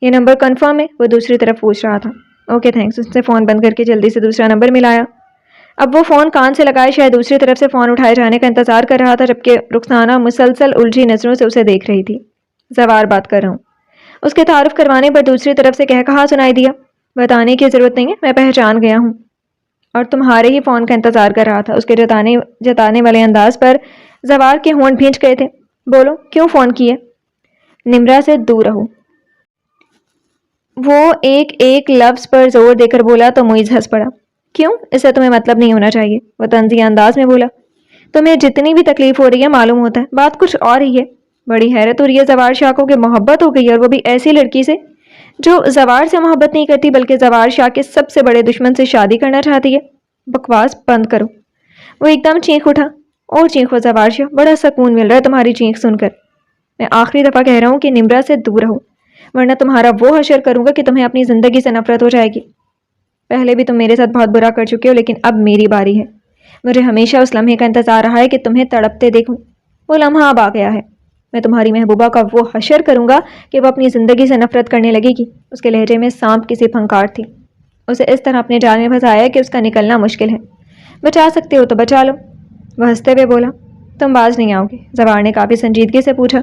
یہ نمبر کنفرم ہے؟ وہ دوسری طرف پوچھ رہا تھا۔ اوکے تھینکس، اس نے فون بند کر کے جلدی سے دوسرا نمبر ملایا۔ اب وہ فون کان سے لگائے شاید دوسری طرف سے فون اٹھائے جانے کا انتظار کر رہا تھا، جبکہ رخسانہ مسلسل الجھی نظروں سے اسے دیکھ رہی تھی۔ زوار بات کر رہا ہوں، اس کے تعارف کروانے پر دوسری طرف سے کہا سنائی دیا۔ بتانے کی ضرورت نہیں ہے، میں پہچان گیا ہوں اور تمہارے ہی فون کا انتظار کر رہا تھا۔ اس کے جتانے والے انداز پر زوار کے ہونٹ بھینچ گئے تھے۔ بولو کیوں فون کیے؟ نمرا سے دور رہو، وہ ایک ایک لفظ پر زور دے کر بولا تو معیز ہنس پڑا۔ کیوں؟ اس سے تمہیں مطلب نہیں ہونا چاہیے، وہ طنزیہ انداز میں بولا۔ تمہیں جتنی بھی تکلیف ہو رہی ہے معلوم ہوتا ہے، بات کچھ اور ہی ہے۔ بڑی حیرت ہو رہی ہے زوار شاہ کو کہ محبت ہو گئی، اور وہ بھی ایسی لڑکی سے جو زوار سے محبت نہیں کرتی بلکہ زوار شاہ کے سب سے بڑے دشمن سے شادی کرنا چاہتی ہے۔ بکواس بند کرو۔ وہ ایک دم چینخ اٹھا۔ اور چینخو زوار شاہ، بڑا سکون مل رہا ہے تمہاری چینخ سن کر۔ میں آخری دفعہ کہہ رہا ہوں کہ نمرا سے دور رہو، ورنہ تمہارا وہ حشر کروں گا کہ تمہیں اپنی زندگی سے نفرت ہو جائے گی۔ پہلے بھی تم میرے ساتھ بہت برا کر چکے ہو، لیکن اب میری باری ہے۔ مجھے ہمیشہ اس لمحے کا انتظار رہا ہے کہ تمہیں تڑپتے دیکھوں۔ وہ لمحہ اب آ گیا ہے۔ میں تمہاری محبوبہ کا وہ حشر کروں گا کہ وہ اپنی زندگی سے نفرت کرنے لگے گی۔ اس کے لہجے میں سانپ کی سی پھنکار تھی۔ اسے اس طرح اپنے جال میں پھنسایا کہ اس کا نکلنا مشکل ہے۔ بچا سکتے ہو تو بچا لو، وہ ہنستے ہوئے بولا۔ تم باز نہیں آؤ گے؟ زوار نے کافی سنجیدگی سے پوچھا۔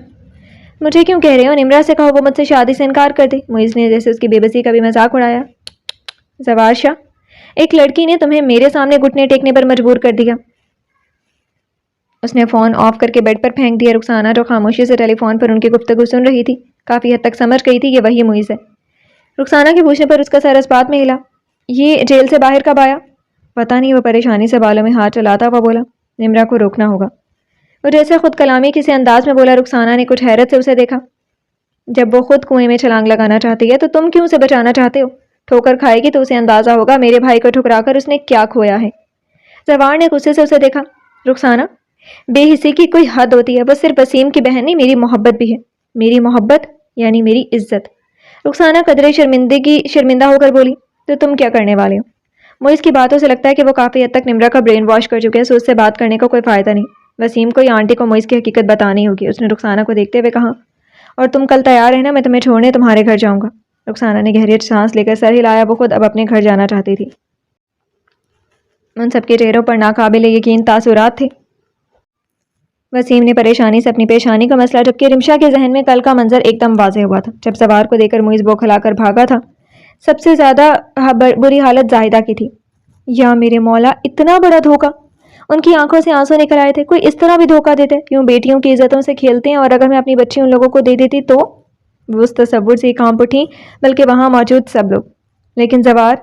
مجھے کیوں کہہ رہے ہو؟ نمرا سے کہو وہ مجھ سے شادی سے انکار کر دے، معیز نے جیسے اس کی بے بسی کا بھی مذاق اڑایا۔ زوار شاہ، ایک لڑکی نے تمہیں میرے سامنے گھٹنے ٹیکنے پر مجبور کر دیا۔ اس نے فون آف کر کے بیڈ پر پھینک دیا۔ رخسانہ جو خاموشی سے ٹیلی فون پر ان کی گفتگو سن رہی تھی کافی حد تک سمجھ گئی تھی کہ وہی معیز ہے۔ رخسانہ کے پوچھنے پر اس کا سر اس بات میں ہلا، یہ جیل سے باہر کب آیا؟ پتہ نہیں، وہ پریشانی سے بالوں میں ہاتھ چلاتا ہوا بولا۔ نمرا کو روکنا ہوگا، وہ جیسے خود کلامی کسی انداز میں بولا۔ رخسانہ نے کچھ حیرت سے اسے دیکھا۔ جب وہ خود کنویں میں چھلانگ لگانا چاہتی ہے تو تم کیوں اسے بچانا چاہتے ہو؟ ٹھوکر کھائے گی تو اسے اندازہ ہوگا میرے بھائی کو ٹھکرا کر اس نے کیا کھویا ہے۔ زوار نے غصے سے اسے دیکھا۔ رخسانہ، بے حسی کی کوئی حد ہوتی ہے، وہ صرف وسیم کی بہن نہیں، میری محبت بھی ہے۔ میری محبت یعنی میری عزت۔ رخسانہ قدرے شرمندہ ہو کر بولی۔ تو تم کیا کرنے والے ہو؟ مجھے اس کی باتوں سے لگتا ہے کہ وہ کافی حد تک نمرا کا برین واش کر چکے ہیں، سو اس سے بات کرنے کا کوئی فائدہ نہیں۔ وسیم کو یا آنٹی کو معیز کی حقیقت بتانی ہوگی، اس نے رخسانہ کو دیکھتے ہوئے کہا۔ اور تم کل تیار رہنا، میں تمہیں چھوڑنے تمہارے گھر جاؤں گا۔ رخسانہ نے گہری سانس لے کر سر ہلایا، وہ خود اب اپنے گھر جانا چاہتی تھی۔ ان سب کے چہروں پر ناقابل یقین تاثرات تھے۔ وسیم نے پریشانی سے اپنی پیشانی کا مسئلہ، جبکہ رمشا کے ذہن میں کل کا منظر ایک دم واضح ہوا تھا جب زوار کو دیکھ کر معیز بوکھلا کر بھاگا تھا۔ سب سے زیادہ بری حالت زاہدہ کی تھی۔ یا میرے مولا، اتنا بڑا دھوکہ! ان کی آنکھوں سے آنسو نکل آئے تھے۔ کوئی اس طرح بھی دھوکہ دیتے؟ یوں بیٹیوں کی عزتوں سے کھیلتے ہیں، اور اگر میں اپنی بچی ان لوگوں کو دے دیتی تو؟ وہ اس تصور سے ہی کانپ اٹھیں، بلکہ وہاں موجود سب لوگ۔ لیکن زوار،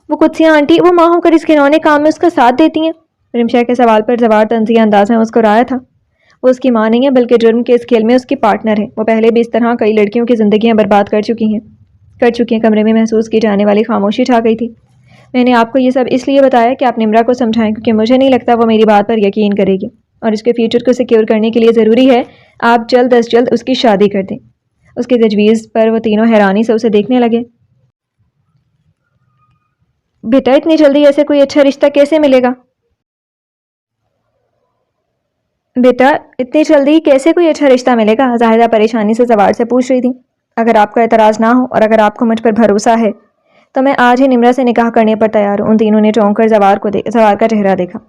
وہ قدسیہ آنٹی، وہ ماں ہو کر اس گھنونے کام میں اس کا ساتھ دیتی ہیں؟ رمشا کے سوال پر زوار طنزیہ انداز میں مسکرایا تھا۔ وہ اس کی ماں نہیں ہے بلکہ جرم کے اس کھیل میں اس کی پارٹنر ہے۔ وہ پہلے بھی اس طرح کئی لڑکیوں کی زندگیاں برباد کر چکی ہیں۔ کمرے میں محسوس کی جانے والی خاموشی چھا گئی تھی۔ میں نے آپ کو یہ سب اس لیے بتایا کہ آپ نمرا کو سمجھائیں، کیونکہ مجھے نہیں لگتا وہ میری بات پر یقین کرے گی، اور اس کے فیوچر کو سیکیور کرنے کے لیے ضروری ہے آپ جلد از جلد اس کی شادی کر دیں۔ اس کی تجویز پر وہ تینوں حیرانی سے اسے دیکھنے لگے۔ بیٹا، اتنی جلدی ایسے کوئی اچھا رشتہ کیسے ملے گا؟ بیٹا، اتنی جلدی کیسے کوئی اچھا رشتہ ملے گا؟ زاہدہ پریشانی سے زوار سے پوچھ رہی تھی۔ اگر آپ کا اعتراض نہ ہو اور اگر آپ کو مجھ پر بھروسہ ہے تو میں آج ہی نمرا سے نکاح کرنے پر تیار ہوں۔ ان تینوں نے چونک کر زوار کا چہرہ دیکھا۔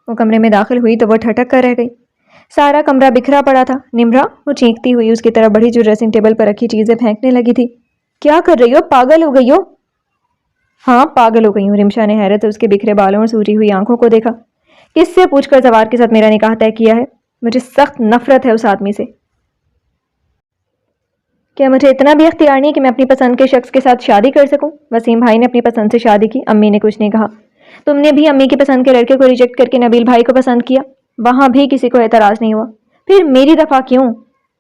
وہ کمرے میں داخل ہوئی تو وہ ٹھٹک کر رہ گئی۔ سارا کمرہ بکھرا پڑا تھا۔ نمرا، وہ چینکتی ہوئی اس کی طرف بڑھی جو ڈریسنگ ٹیبل پر رکھی چیزیں پھینکنے لگی تھی۔ کیا کر رہی ہو؟ پاگل ہو گئی ہو؟ ہاں، پاگل ہو گئی ہوں۔ رمشا نے حیرت سے اس کے بکھرے بالوں اور سوجی ہوئی آنکھوں کو دیکھا۔ کس سے پوچھ کر زوار کے ساتھ میرا نکاح طے کیا ہے؟ مجھے سخت نفرت ہے اس آدمی سے۔ کیا مجھے اتنا بھی اختیار نہیں کہ میں اپنی پسند کے شخص کے ساتھ شادی کر سکوں؟ وسیم بھائی نے اپنی پسند سے شادی کی، امی نے کچھ نہیں کہا۔ تم نے بھی امی کی پسند کے لڑکے کو ریجیکٹ کر کے نبیل بھائی کو پسند کیا، وہاں بھی کسی کو اعتراض نہیں ہوا، پھر میری دفعہ کیوں؟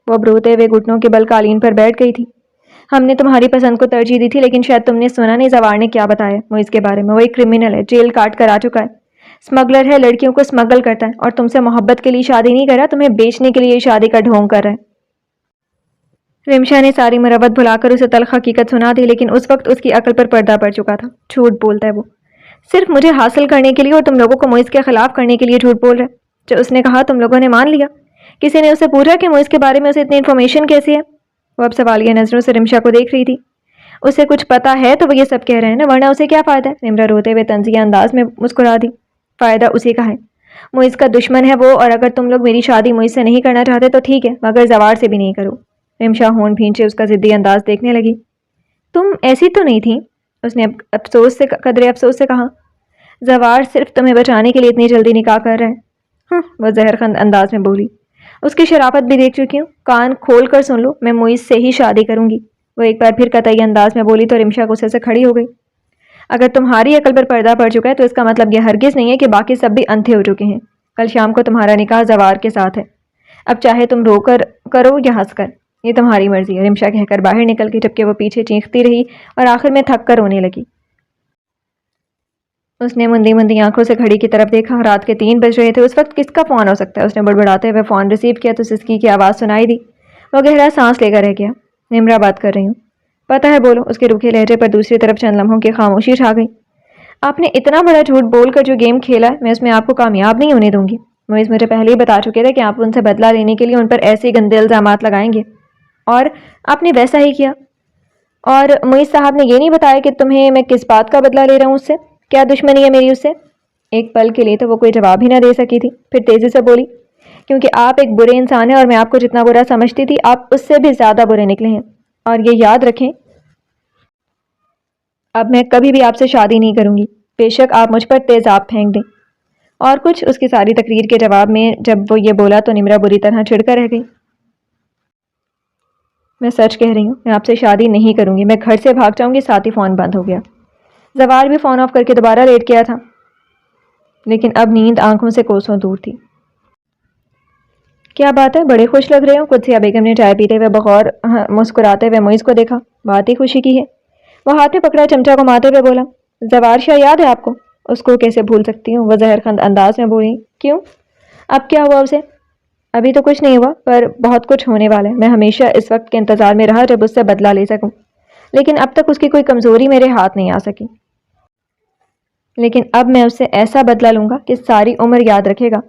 وہ اب روتے ہوئے گھٹنوں کے بل قالین پر بیٹھ گئی تھی۔ ہم نے تمہاری پسند کو ترجیح دی تھی، لیکن شاید تم نے سنا نہیں زوار نے کیا بتایا موئز کے بارے میں۔ وہ ایک کرمنل ہے، جیل کاٹ کر آ چکا ہے، اسمگلر ہے، لڑکیوں کو اسمگل کرتا ہے، اور تم سے محبت کے لیے شادی نہیں کر رہا، تمہیں بیچنے کے لیے شادی کا ڈھونگ کر رہا ہے۔ رمشا نے ساری مروت بھلا کر اسے تلخ حقیقت سنا دی، لیکن اس وقت اس کی عقل پر پردہ پڑ چکا تھا۔ جھوٹ بولتا ہے وہ، صرف مجھے حاصل کرنے کے لیے، اور تم لوگوں کو موئز کے خلاف کرنے کے لیے جھوٹ بول رہا ہے۔ جو اس نے کہا تم لوگوں نے مان لیا؟ کسی نے اسے پوچھا کہ موئز کے بارے میں اسے اتنی انفارمیشن کیسی ہے؟ وہ اب سوالیہ نظروں سے رمشا کو دیکھ رہی تھی۔ اسے کچھ پتا ہے تو وہ یہ سب کہہ رہے ہیں نا، ورنہ اسے کیا فائدہ ہے؟ نمرا روتے ہوئے طنزیہ انداز میں مسکرا دی۔ فائدہ اسی کا ہے، موئز کا دشمن ہے وہ، اور اگر تم لوگ میری شادی موئز سے نہیں کرنا چاہتے تو ٹھیک ہے، مگر زوار سے بھی نہیں کرو۔ رمشا ہونٹ بھینچے اس کا ضدی انداز دیکھنے لگی۔ تم ایسی تو نہیں تھی، اس نے قدرے افسوس سے کہا۔ زوار صرف تمہیں بچانے کے لیے اتنی جلدی نکاح کر رہا ہے، وہ زہر خند انداز میں بولی۔ اس کی شرافت بھی دیکھ چکی ہوں، کان کھول کر سن لو، میں موئز سے ہی شادی کروں گی۔ وہ ایک بار پھر قطعی انداز میں بولی تو رمشا غصے سے کھڑی ہو گئی۔ اگر تمہاری عقل پر پردہ پڑ چکا ہے تو اس کا مطلب یہ ہرگز نہیں ہے کہ باقی سب بھی اندھے ہو چکے ہیں۔ کل شام کو تمہارا نکاح زوار کے ساتھ ہے، اب چاہے تم رو کر کرو یا ہنس کر، یہ تمہاری مرضی ہے۔ رمشا کہہ کر باہر نکل گئی، جبکہ وہ پیچھے چیختی رہی اور آخر میں تھک کر رونے لگی۔ اس نے مندی مندی آنکھوں سے گھڑی کی طرف دیکھا، رات کے 3 بج رہے تھے۔ اس وقت کس کا فون ہو سکتا ہے؟ اس نے بڑبڑاتے ہوئے فون ریسیو کیا تو سسکی کی آواز سنائی دی۔ وہ گہرا سانس لے کر رہ گیا۔ نمرا بات کر رہی ہوں۔ پتہ ہے، بولو۔ اس کے روکھے لہجے پر دوسری طرف چند لمحوں کی خاموشی چھا گئی۔ آپ نے اتنا بڑا جھوٹ بول کر جو گیم کھیلا ہے، میں اس میں آپ کو کامیاب نہیں ہونے دوں گی۔ موئز مجھے پہلے ہی بتا چکے تھے کہ آپ ان سے بدلہ لینے کے لیے ان پر ایسے گندے الزامات لگائیں گے، اور آپ نے ویسا ہی کیا۔ اور موئز صاحب نے یہ نہیں بتایا کہ تمہیں میں کس بات کا بدلہ لے رہا ہوں، اس سے کیا دشمنی ہے میری اس سے؟ ایک پل کے لیے تو وہ کوئی جواب ہی نہ دے سکی تھی، پھر تیزی سے بولی، کیونکہ آپ ایک برے انسان ہیں، اور میں آپ کو جتنا برا سمجھتی تھی آپ اس سے بھی زیادہ برے نکلے ہیں۔ اور یہ یاد رکھیں، اب میں کبھی بھی آپ سے شادی نہیں کروں گی، بے شک آپ مجھ پر تیزاب پھینک دیں۔ اور کچھ؟ اس کی ساری تقریر کے جواب میں جب وہ یہ بولا تو نمرا بری طرح چھڑ کر رہ گئی۔ میں سچ کہہ رہی ہوں، میں آپ سے شادی نہیں کروں گی، میں گھر سے بھاگ جاؤں گی۔ ساتھ ہی فون بند ہو گیا۔ زوال بھی فون آف کر کے دوبارہ لیٹ گیا تھا، لیکن اب نیند آنکھوں سے کوسوں دور تھی۔ کیا بات ہے، بڑے خوش لگ رہے ہو؟ قدسیہ بیگم نے چائے پیتے ہوئے بغور مسکراتے ہوئے موئز کو دیکھا۔ بات ہی خوشی کی ہے، وہ ہاتھ میں پکڑا چمچہ کو ماتے ہوئے بولا۔ زوار شاہ یاد ہے آپ کو؟ اس کو کیسے بھول سکتی ہوں، وہ زہر خند انداز میں بولی۔ کیوں؟ اب کیا ہوا اسے؟ ابھی تو کچھ نہیں ہوا، پر بہت کچھ ہونے والا ہے۔ میں ہمیشہ اس وقت کے انتظار میں رہا جب اس سے بدلہ لے سکوں، لیکن اب تک اس کی کوئی کمزوری میرے ہاتھ نہیں آ سکی۔ لیکن اب میں اس سے ایسا بدلہ لوں گا کہ ساری عمر یاد رکھے گا۔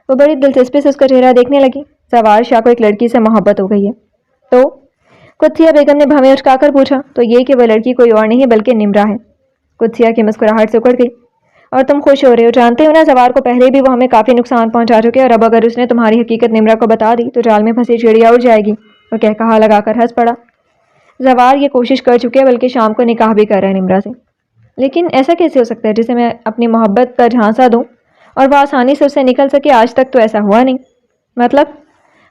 وہ بڑی دلچسپی سے اس کا چہرہ دیکھنے لگی۔ زوار شاہ کو ایک لڑکی سے محبت ہو گئی ہے تو؟ قدسیہ بیگم نے بھویں اچکا کر پوچھا۔ تو یہ کہ وہ لڑکی کوئی اور نہیں بلکہ نمرا ہے۔ قدسیہ کی مسکراہٹ سکڑ گئی۔ اور تم خوش ہو رہے ہو؟ جانتے ہو نا، زوار کو پہلے بھی وہ ہمیں کافی نقصان پہنچا چکے، اور اب اگر اس نے تمہاری حقیقت نمرا کو بتا دی تو جال میں پھنسی چڑیا اڑ جائے گی۔ وہ کہا لگا کر ہنس پڑا۔ زوار یہ کوشش کر چکے، بلکہ شام کو نکاح بھی کر رہے ہیں نمرا سے۔ لیکن ایسا کیسے ہو سکتا ہے جسے میں اپنی محبت کا جھانسا دوں اور وہ آسانی سے اس سے نکل سکے؟ آج تک تو ایسا ہوا نہیں۔ مطلب؟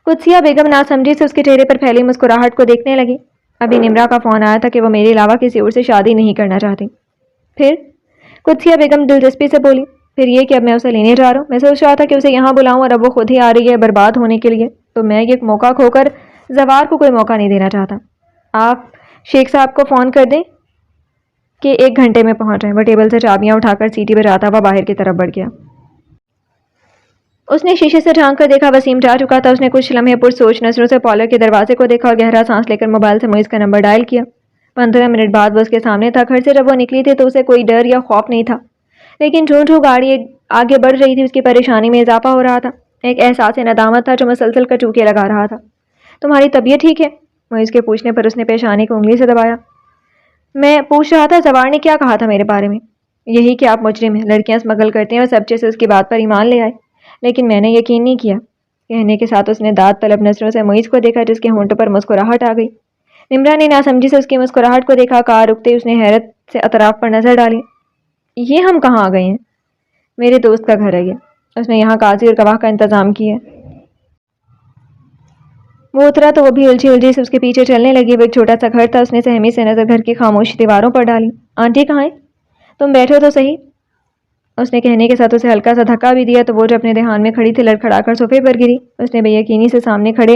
قدسیہ بیگم ناسمجھی سے اس کے چہرے پر پھیلی مسکراہٹ کو دیکھنے لگی۔ ابھی نمرا کا فون آیا تھا کہ وہ میرے علاوہ کسی اور سے شادی نہیں کرنا چاہتی۔ پھر؟ قدسیہ بیگم دلچسپی سے بولی۔ پھر یہ کہ اب میں اسے لینے جا رہا ہوں۔ میں سوچ رہا تھا کہ اسے یہاں بلاؤں، اور اب وہ خود ہی آ رہی ہے برباد ہونے کے لیے، تو میں یہ موقع کھو کر زوار کو کوئی موقع نہیں دینا چاہتا۔ آپ شیخ صاحب کو فون کر دیں کہ 1 گھنٹے میں پہنچ جائیں۔ وہ ٹیبل سے چابیاں اٹھا کر سیٹی بجاتا ہوا باہر کی طرف بڑھ گیا۔ اس نے شیشے سے جھانک کر دیکھا وسیم جا چکا تھا۔ اس نے کچھ لمحے پرسوچ نظروں سے پارلر کے دروازے کو دیکھا اور گہرا سانس لے کر موبائل سے موئز کا نمبر ڈائل کیا۔ 15 منٹ بعد وہ اس کے سامنے تھا۔ گھر سے جب وہ نکلی تھی تو اسے کوئی ڈر یا خوف نہیں تھا، لیکن جوں گاڑی آگے بڑھ رہی تھی اس کی پریشانی میں اضافہ ہو رہا تھا۔ ایک احساس ندامت تھا جو مسلسل کچوکے لگا رہا تھا۔ تمہاری طبیعت ٹھیک ہے؟ موئز کے پوچھنے پر اس نے پیشانی کو انگلی سے دبایا۔ میں پوچھ رہا تھا زوار نے کیا کہا تھا میرے بارے میں؟ یہی کہ آپ مجرم ہیں، لڑکیاں اسمگل کرتے ہیں، اور سب سے اس کی بات پر ایمان لے آئے، لیکن میں نے یقین نہیں کیا۔ کہنے کے ساتھ اس نے داد طلب نظروں سے موئز کو دیکھا جس کے ہونٹوں پر مسکراہٹ آ گئی۔ نمرا نے ناسمجھی سے اس کی مسکراہٹ کو دیکھا۔ کار رکتے اس نے حیرت سے اطراف پر نظر ڈالی۔ یہ ہم کہاں آ گئے ہیں؟ میرے دوست کا گھر ہے یہ، اس نے یہاں قاضی اور گواہ کا انتظام کیا ہے۔ وہ اترا تو وہ بھی الجھی سے اس کے پیچھے چلنے لگی۔ وہ ایک چھوٹا سا گھر تھا۔ اس نے سہمی سے نظر گھر کی خاموش دیواروں پر ڈالی۔ آنٹی کہاں ہیں؟ تم بیٹھو تو صحیح، اس نے کہنے کے ساتھ اسے ہلکا سا دھکا بھی دیا تو وہ جو اپنے دھیان میں کھڑی تھی لڑکھڑا کر صوفے پر گری۔ اس نے بے یقینی سے سامنے کھڑے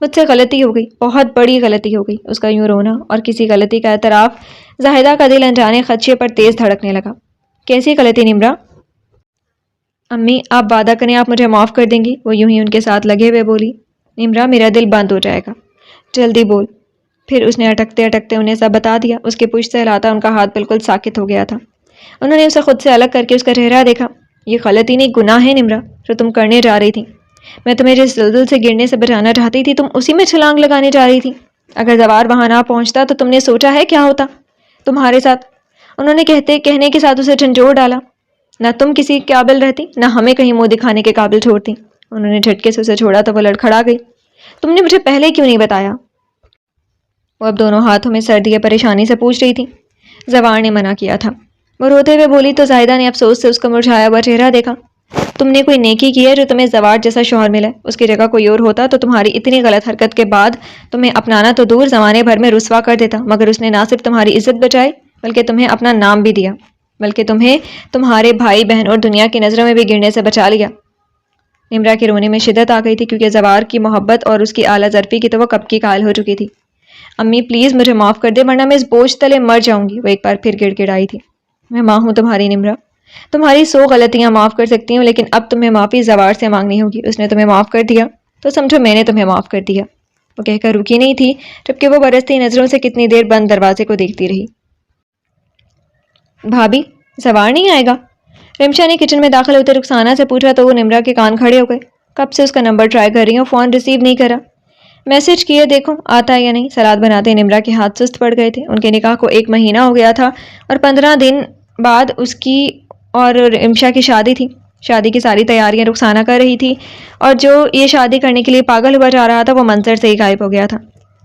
مجھ سے غلطی ہو گئی، بہت بڑی غلطی ہو گئی۔ اس کا یوں رونا اور کسی غلطی کا اعتراف زاہدہ کا دل انجانے خدشے پر تیز دھڑکنے لگا۔ کیسی غلطی نمرا؟ امی آپ وعدہ کریں آپ مجھے معاف کر دیں گی؟ وہ یوں ہی ان کے ساتھ لگے ہوئے بولی۔ نمرا میرا دل بند ہو جائے گا، جلدی بول۔ پھر اس نے اٹکتے اٹکتے انہیں سب بتا دیا۔ اس کے پشت سے ہلاتا ان کا ہاتھ بالکل ساکت ہو گیا تھا۔ انہوں نے اسے خود سے الگ کر کے اس کا چہرہ دیکھا۔ یہ غلطی نہیں، گناہ ہے نمرا، جو تم کرنے جا رہی تھی۔ میں تمہیں جس زلزل سے گرنے سے بچانا چاہتی تھی، تم اسی میں چھلانگ لگانے جا رہی تھی۔ اگر زوار وہاں نہ پہنچتا تو تم نے سوچا ہے کیا ہوتا تمہارے ساتھ؟ انہوں نے کہنے کے ساتھ اسے جھنجھوڑ ڈالا۔ نہ تم کسی قابل رہتی، نہ ہمیں کہیں منہ دکھانے کے قابل چھوڑتی۔ انہوں نے جھٹکے سے اسے چھوڑا تو وہ لڑکھڑا گئی۔ تم نے مجھے پہلے کیوں نہیں بتایا؟ وہ اب دونوں ہاتھوں میں سر دیے پریشانی سے پوچھ رہی تھی۔ زوار نے منع کیا تھا، وہ روتے ہوئے بولی تو زاہدہ نے افسوس سے اس کا مرجھایا ہوا چہرہ دیکھا۔ تم نے کوئی نیکی کی ہے جو تمہیں زوار جیسا شوہر ملا؟ اس کی جگہ کوئی اور ہوتا تو تمہاری اتنی غلط حرکت کے بعد تمہیں اپنانا تو دور، زمانے بھر میں رسوا کر دیتا، مگر اس نے نہ صرف تمہاری عزت بچائی بلکہ تمہیں اپنا نام بھی دیا، بلکہ تمہیں تمہارے بھائی بہن اور دنیا کی نظروں میں بھی گرنے سے بچا لیا۔ نمرا کے رونے میں شدت آ گئی تھی، کیونکہ زوار کی محبت اور اس کی اعلیٰ ظرفی کی تو وہ کب کی قائل ہو چکی تھی۔ امی پلیز مجھے معاف کر دے، ورنہ میں اس بوجھ تلے مر جاؤں گی، وہ ایک بار پھر گڑ گڑائی تھی۔ میں ماں ہوں تمہاری نمرا، تمہاری 100 غلطیاں معاف کر سکتی ہوں، لیکن اب تمہیں معافی زوار سے مانگنی ہوگی۔ اس نے تمہیں معاف کر دیا تو سمجھو میں نے تمہیں معاف کر دیا۔ وہ کہہ کر رکی نہیں تھی، جبکہ وہ برستی نظروں سے کتنی دیر بند دروازے کو دیکھتی رہی۔ بھابی زوار نہیں آئے گا؟ رمشا نے کچن میں داخل ہوتے رخسانہ سے پوچھا تو وہ نمرا کے کان کھڑے ہو گئے۔ کب سے اس کا نمبر ٹرائی کر رہی ہوں، فون ریسیو نہیں کرا۔ میسج کیے دیکھو آتا ہے یا نہیں۔ سلاد بناتے نمرا کے ہاتھ سست پڑ گئے تھے۔ ان کے نکاح کو 1 مہینہ ہو گیا تھا اور 15 دن بعد اس کی اور رمشا کی شادی تھی۔ شادی کی ساری تیاریاں رخسانہ کر رہی تھی، اور جو یہ شادی کرنے کے لیے پاگل ہوا جا رہا تھا وہ منظر سے ہی غائب ہو گیا تھا۔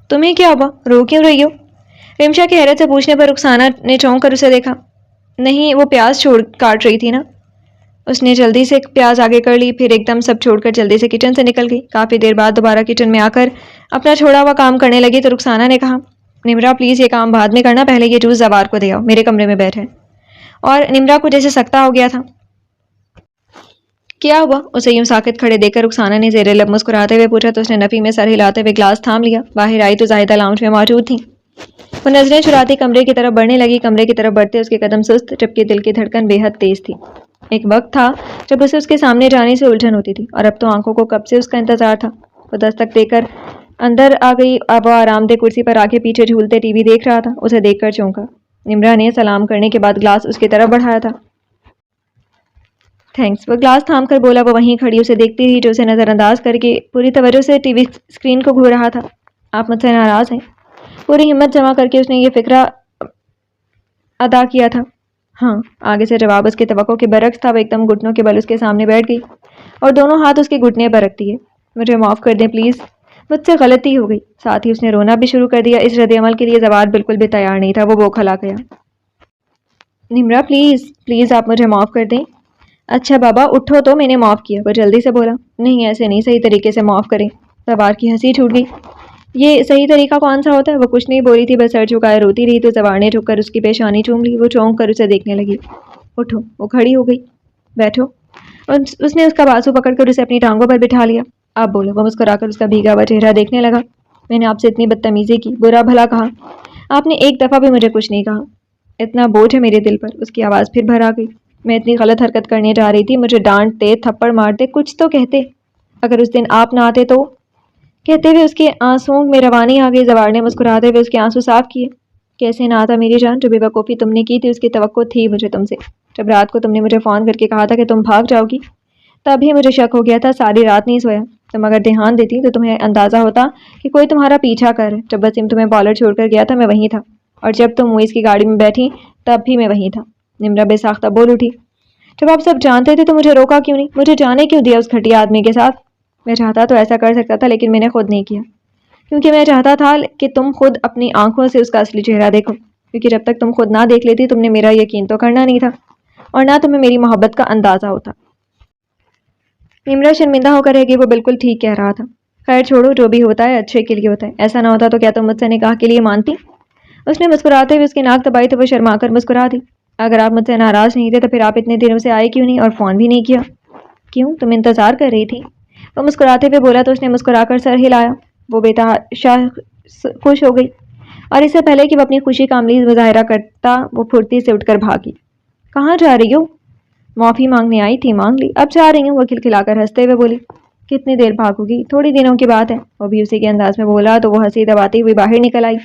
تمہیں کیا ہوا، رو کیوں رہی ہو؟ رمشا کی حیرت سے پوچھنے پر رخسانہ نے چونک کر اسے دیکھا۔ نہیں، وہ پیاز کاٹ رہی تھی نا۔ اس نے جلدی سے پیاز آگے کر لی، پھر ایک دم سب چھوڑ کر جلدی سے کچن سے نکل گئی۔ کافی دیر بعد دوبارہ کچن میں آ کر اپنا چھوڑا ہوا کام کرنے لگی تو رخسانہ نے کہا، نمرا پلیز یہ کام بعد میں کرنا، پہلے یہ جوس زوار کو دے آؤ، میرے کمرے میں بیٹھے۔ اور نمرا کو جیسے سکتہ ہو گیا تھا۔ کیا ہوا؟ اسے یوں ساکت کھڑے دیکھ کر رخسانہ نے زیر لب مسکراتے ہوئے پوچھا تو اس نے نفی میں سر ہلاتے ہوئے گلاس تھام لیا۔ باہر آئی تو زاہدہ لاؤنج میں موجود تھی۔ وہ نظریں چراتی کمرے کی طرف بڑھنے لگی۔ کمرے کی طرف بڑھتے اس کے قدم سست، جبکہ دل کی دھڑکن بے حد تیز تھی۔ ایک وقت تھا جب اسے اس کے سامنے جانے سے الجھن ہوتی تھی، اور اب تو آنکھوں کو کب سے اس کا انتظار تھا۔ وہ دستک دے کر اندر آ گئی۔ اب وہ آرام دہ کرسی پر آگے پیچھے جھولتے ٹی وی دیکھ رہا تھا۔ اسے دیکھ کر چونکا۔ نمرا نے سلام کرنے کے بعد گلاس اس کی طرف بڑھایا تھا۔ تھینکس، وہ گلاس تھام کر بولا۔ وہ وہیں کھڑی اسے دیکھتی رہی، جو اسے نظر انداز کر کے پوری توجہ سے ٹی وی اسکرین کو گھور رہا تھا۔ آپ مجھ سے ناراض ہیں؟ پوری ہمت جمع کر کے اس نے یہ فقرہ ادا کیا تھا۔ ہاں، آگے سے جواب اس کی توقع کے برعکس تھا۔ وہ ایک دم گھٹنوں کے بل اس کے سامنے بیٹھ گئی اور دونوں ہاتھ اس کے گھٹنے پر رکھ دیے۔ مجھے معاف کر دیں پلیز، مجھ سے غلطی ہو گئی۔ ساتھ ہی اس نے رونا بھی شروع کر دیا۔ اس رد عمل کے لیے زوار بالکل بھی تیار نہیں تھا، وہ بوکھلا گیا۔ نمرا پلیز پلیز آپ مجھے معاف کر دیں۔ اچھا بابا اٹھو تو، میں نے معاف کیا، وہ جلدی سے بولا۔ نہیں ایسے نہیں، صحیح طریقے سے معاف کریں۔ زوار کی ہنسی چھوٹ گئی۔ یہ صحیح طریقہ کون سا ہوتا ہے؟ وہ کچھ نہیں بولی تھی، بس سر جھکائے روتی رہی تو زوار نے جھک کر اس کی پیشانی چوم لی۔ وہ چونک کر اسے دیکھنے لگی۔ اٹھو، وہ کھڑی ہو گئی۔ بیٹھو۔ اس نے اس کا بازو پکڑ کر اسے اپنی ٹانگوں پر بٹھا لیا۔ آپ بولو، وہ مسکرا کر اس کا بھیگا ہوا چہرہ دیکھنے لگا۔ میں نے آپ سے اتنی بدتمیزی کی، برا بھلا کہا، آپ نے ایک دفعہ بھی مجھے کچھ نہیں کہا۔ اتنا بوجھ ہے میرے دل پر۔ اس کی آواز پھر بھر آ گئی۔ میں اتنی غلط حرکت کرنے جا رہی تھی، مجھے ڈانٹتے، تھپڑ مارتے، کچھ تو کہتے۔ اگر اس دن آپ نہ آتے تو؟ کہتے ہوئے اس کے آنسوؤں میں روانی آ گئی۔ زوار نے مسکراتے ہوئے اس کے آنسو صاف کیے۔ کیسے نہ آتا میری جان، جو بے وقوفی تم نے کی تھی اس کی توقع تھی مجھے تم سے۔ جب رات کو تم نے مجھے فون کر کے کہا تھا کہ تم بھاگ جاؤ گی، تب ہی مجھے شک ہو گیا تھا، ساری رات نہیں سویا۔ تم اگر دھیان دیتی تو تمہیں اندازہ ہوتا کہ کوئی تمہارا پیچھا کر ہے۔ جب وسیم تمہیں پارلر چھوڑ کر گیا تھا میں وہیں تھا، اور جب تم موئز کی گاڑی میں بیٹھی تب بھی میں وہیں تھا۔ نمرا بے ساختہ بول اٹھی۔ جب آپ سب جانتے تھے تو مجھے روکا کیوں نہیں؟ مجھے جانے کیوں دیا اس گھٹیا آدمی کے ساتھ؟ میں چاہتا تو ایسا کر سکتا تھا، لیکن میں نے خود نہیں کیا، کیونکہ میں چاہتا تھا کہ تم خود اپنی آنکھوں سے اس کا اصلی چہرہ دیکھو، کیونکہ جب تک تم خود نہ دیکھ لیتی تم نے میرا یقین تو کرنا نہیں تھا، اور نہ تمہیں میری محبت کا اندازہ ہوتا۔ نمرا شرمندہ ہو کر رہ گئی۔ وہ بالکل ٹھیک کہہ رہا تھا۔ خیر چھوڑو، جو بھی ہوتا ہے اچھے کے لیے ہوتا ہے۔ ایسا نہ ہوتا تو کیا تم مجھ سے نکاح کے لیے مانتی؟ اس نے مسکراتے ہوئے اس کی ناک دبائی تو وہ شرما کر مسکرا دی۔ اگر آپ مجھ سے ناراض نہیں تھے تو پھر آپ اتنے دنوں سے آئے کیوں نہیں اور فون بھی نہیں کیا؟ کیوں، تم انتظار کر رہی تھی؟ وہ مسکراتے ہوئے بولا تو اس نے مسکرا کر سر ہلایا۔ وہ بےتحاشا خوش ہو گئی اور اس سے پہلے کہ وہ اپنی خوشی کا عملی مظاہرہ کرتا وہ پھرتی سے اٹھ کر بھاگی۔ کہاں جا رہی ہو؟ معافی مانگنے آئی تھی، مانگ لی، اب جا رہی ہوں، وہ کھلکھلا کر ہنستے ہوئے بولی۔ کتنی دیر بھاگو گی؟ تھوڑی دنوں کی بات ہے، وہ بھی اسی کے انداز میں بولا تو وہ ہنسی دباتی ہوئی باہر نکل آئی۔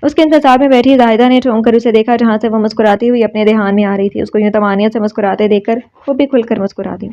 اس کے انتظار میں بیٹھی زاہدہ نے چونک کر اسے دیکھا جہاں سے وہ مسکراتی ہوئی اپنے دھیان میں آ رہی تھی۔ اس کو یوں طمانینت سے مسکراتے دیکھ کر وہ بھی کھل کر مسکرا دی۔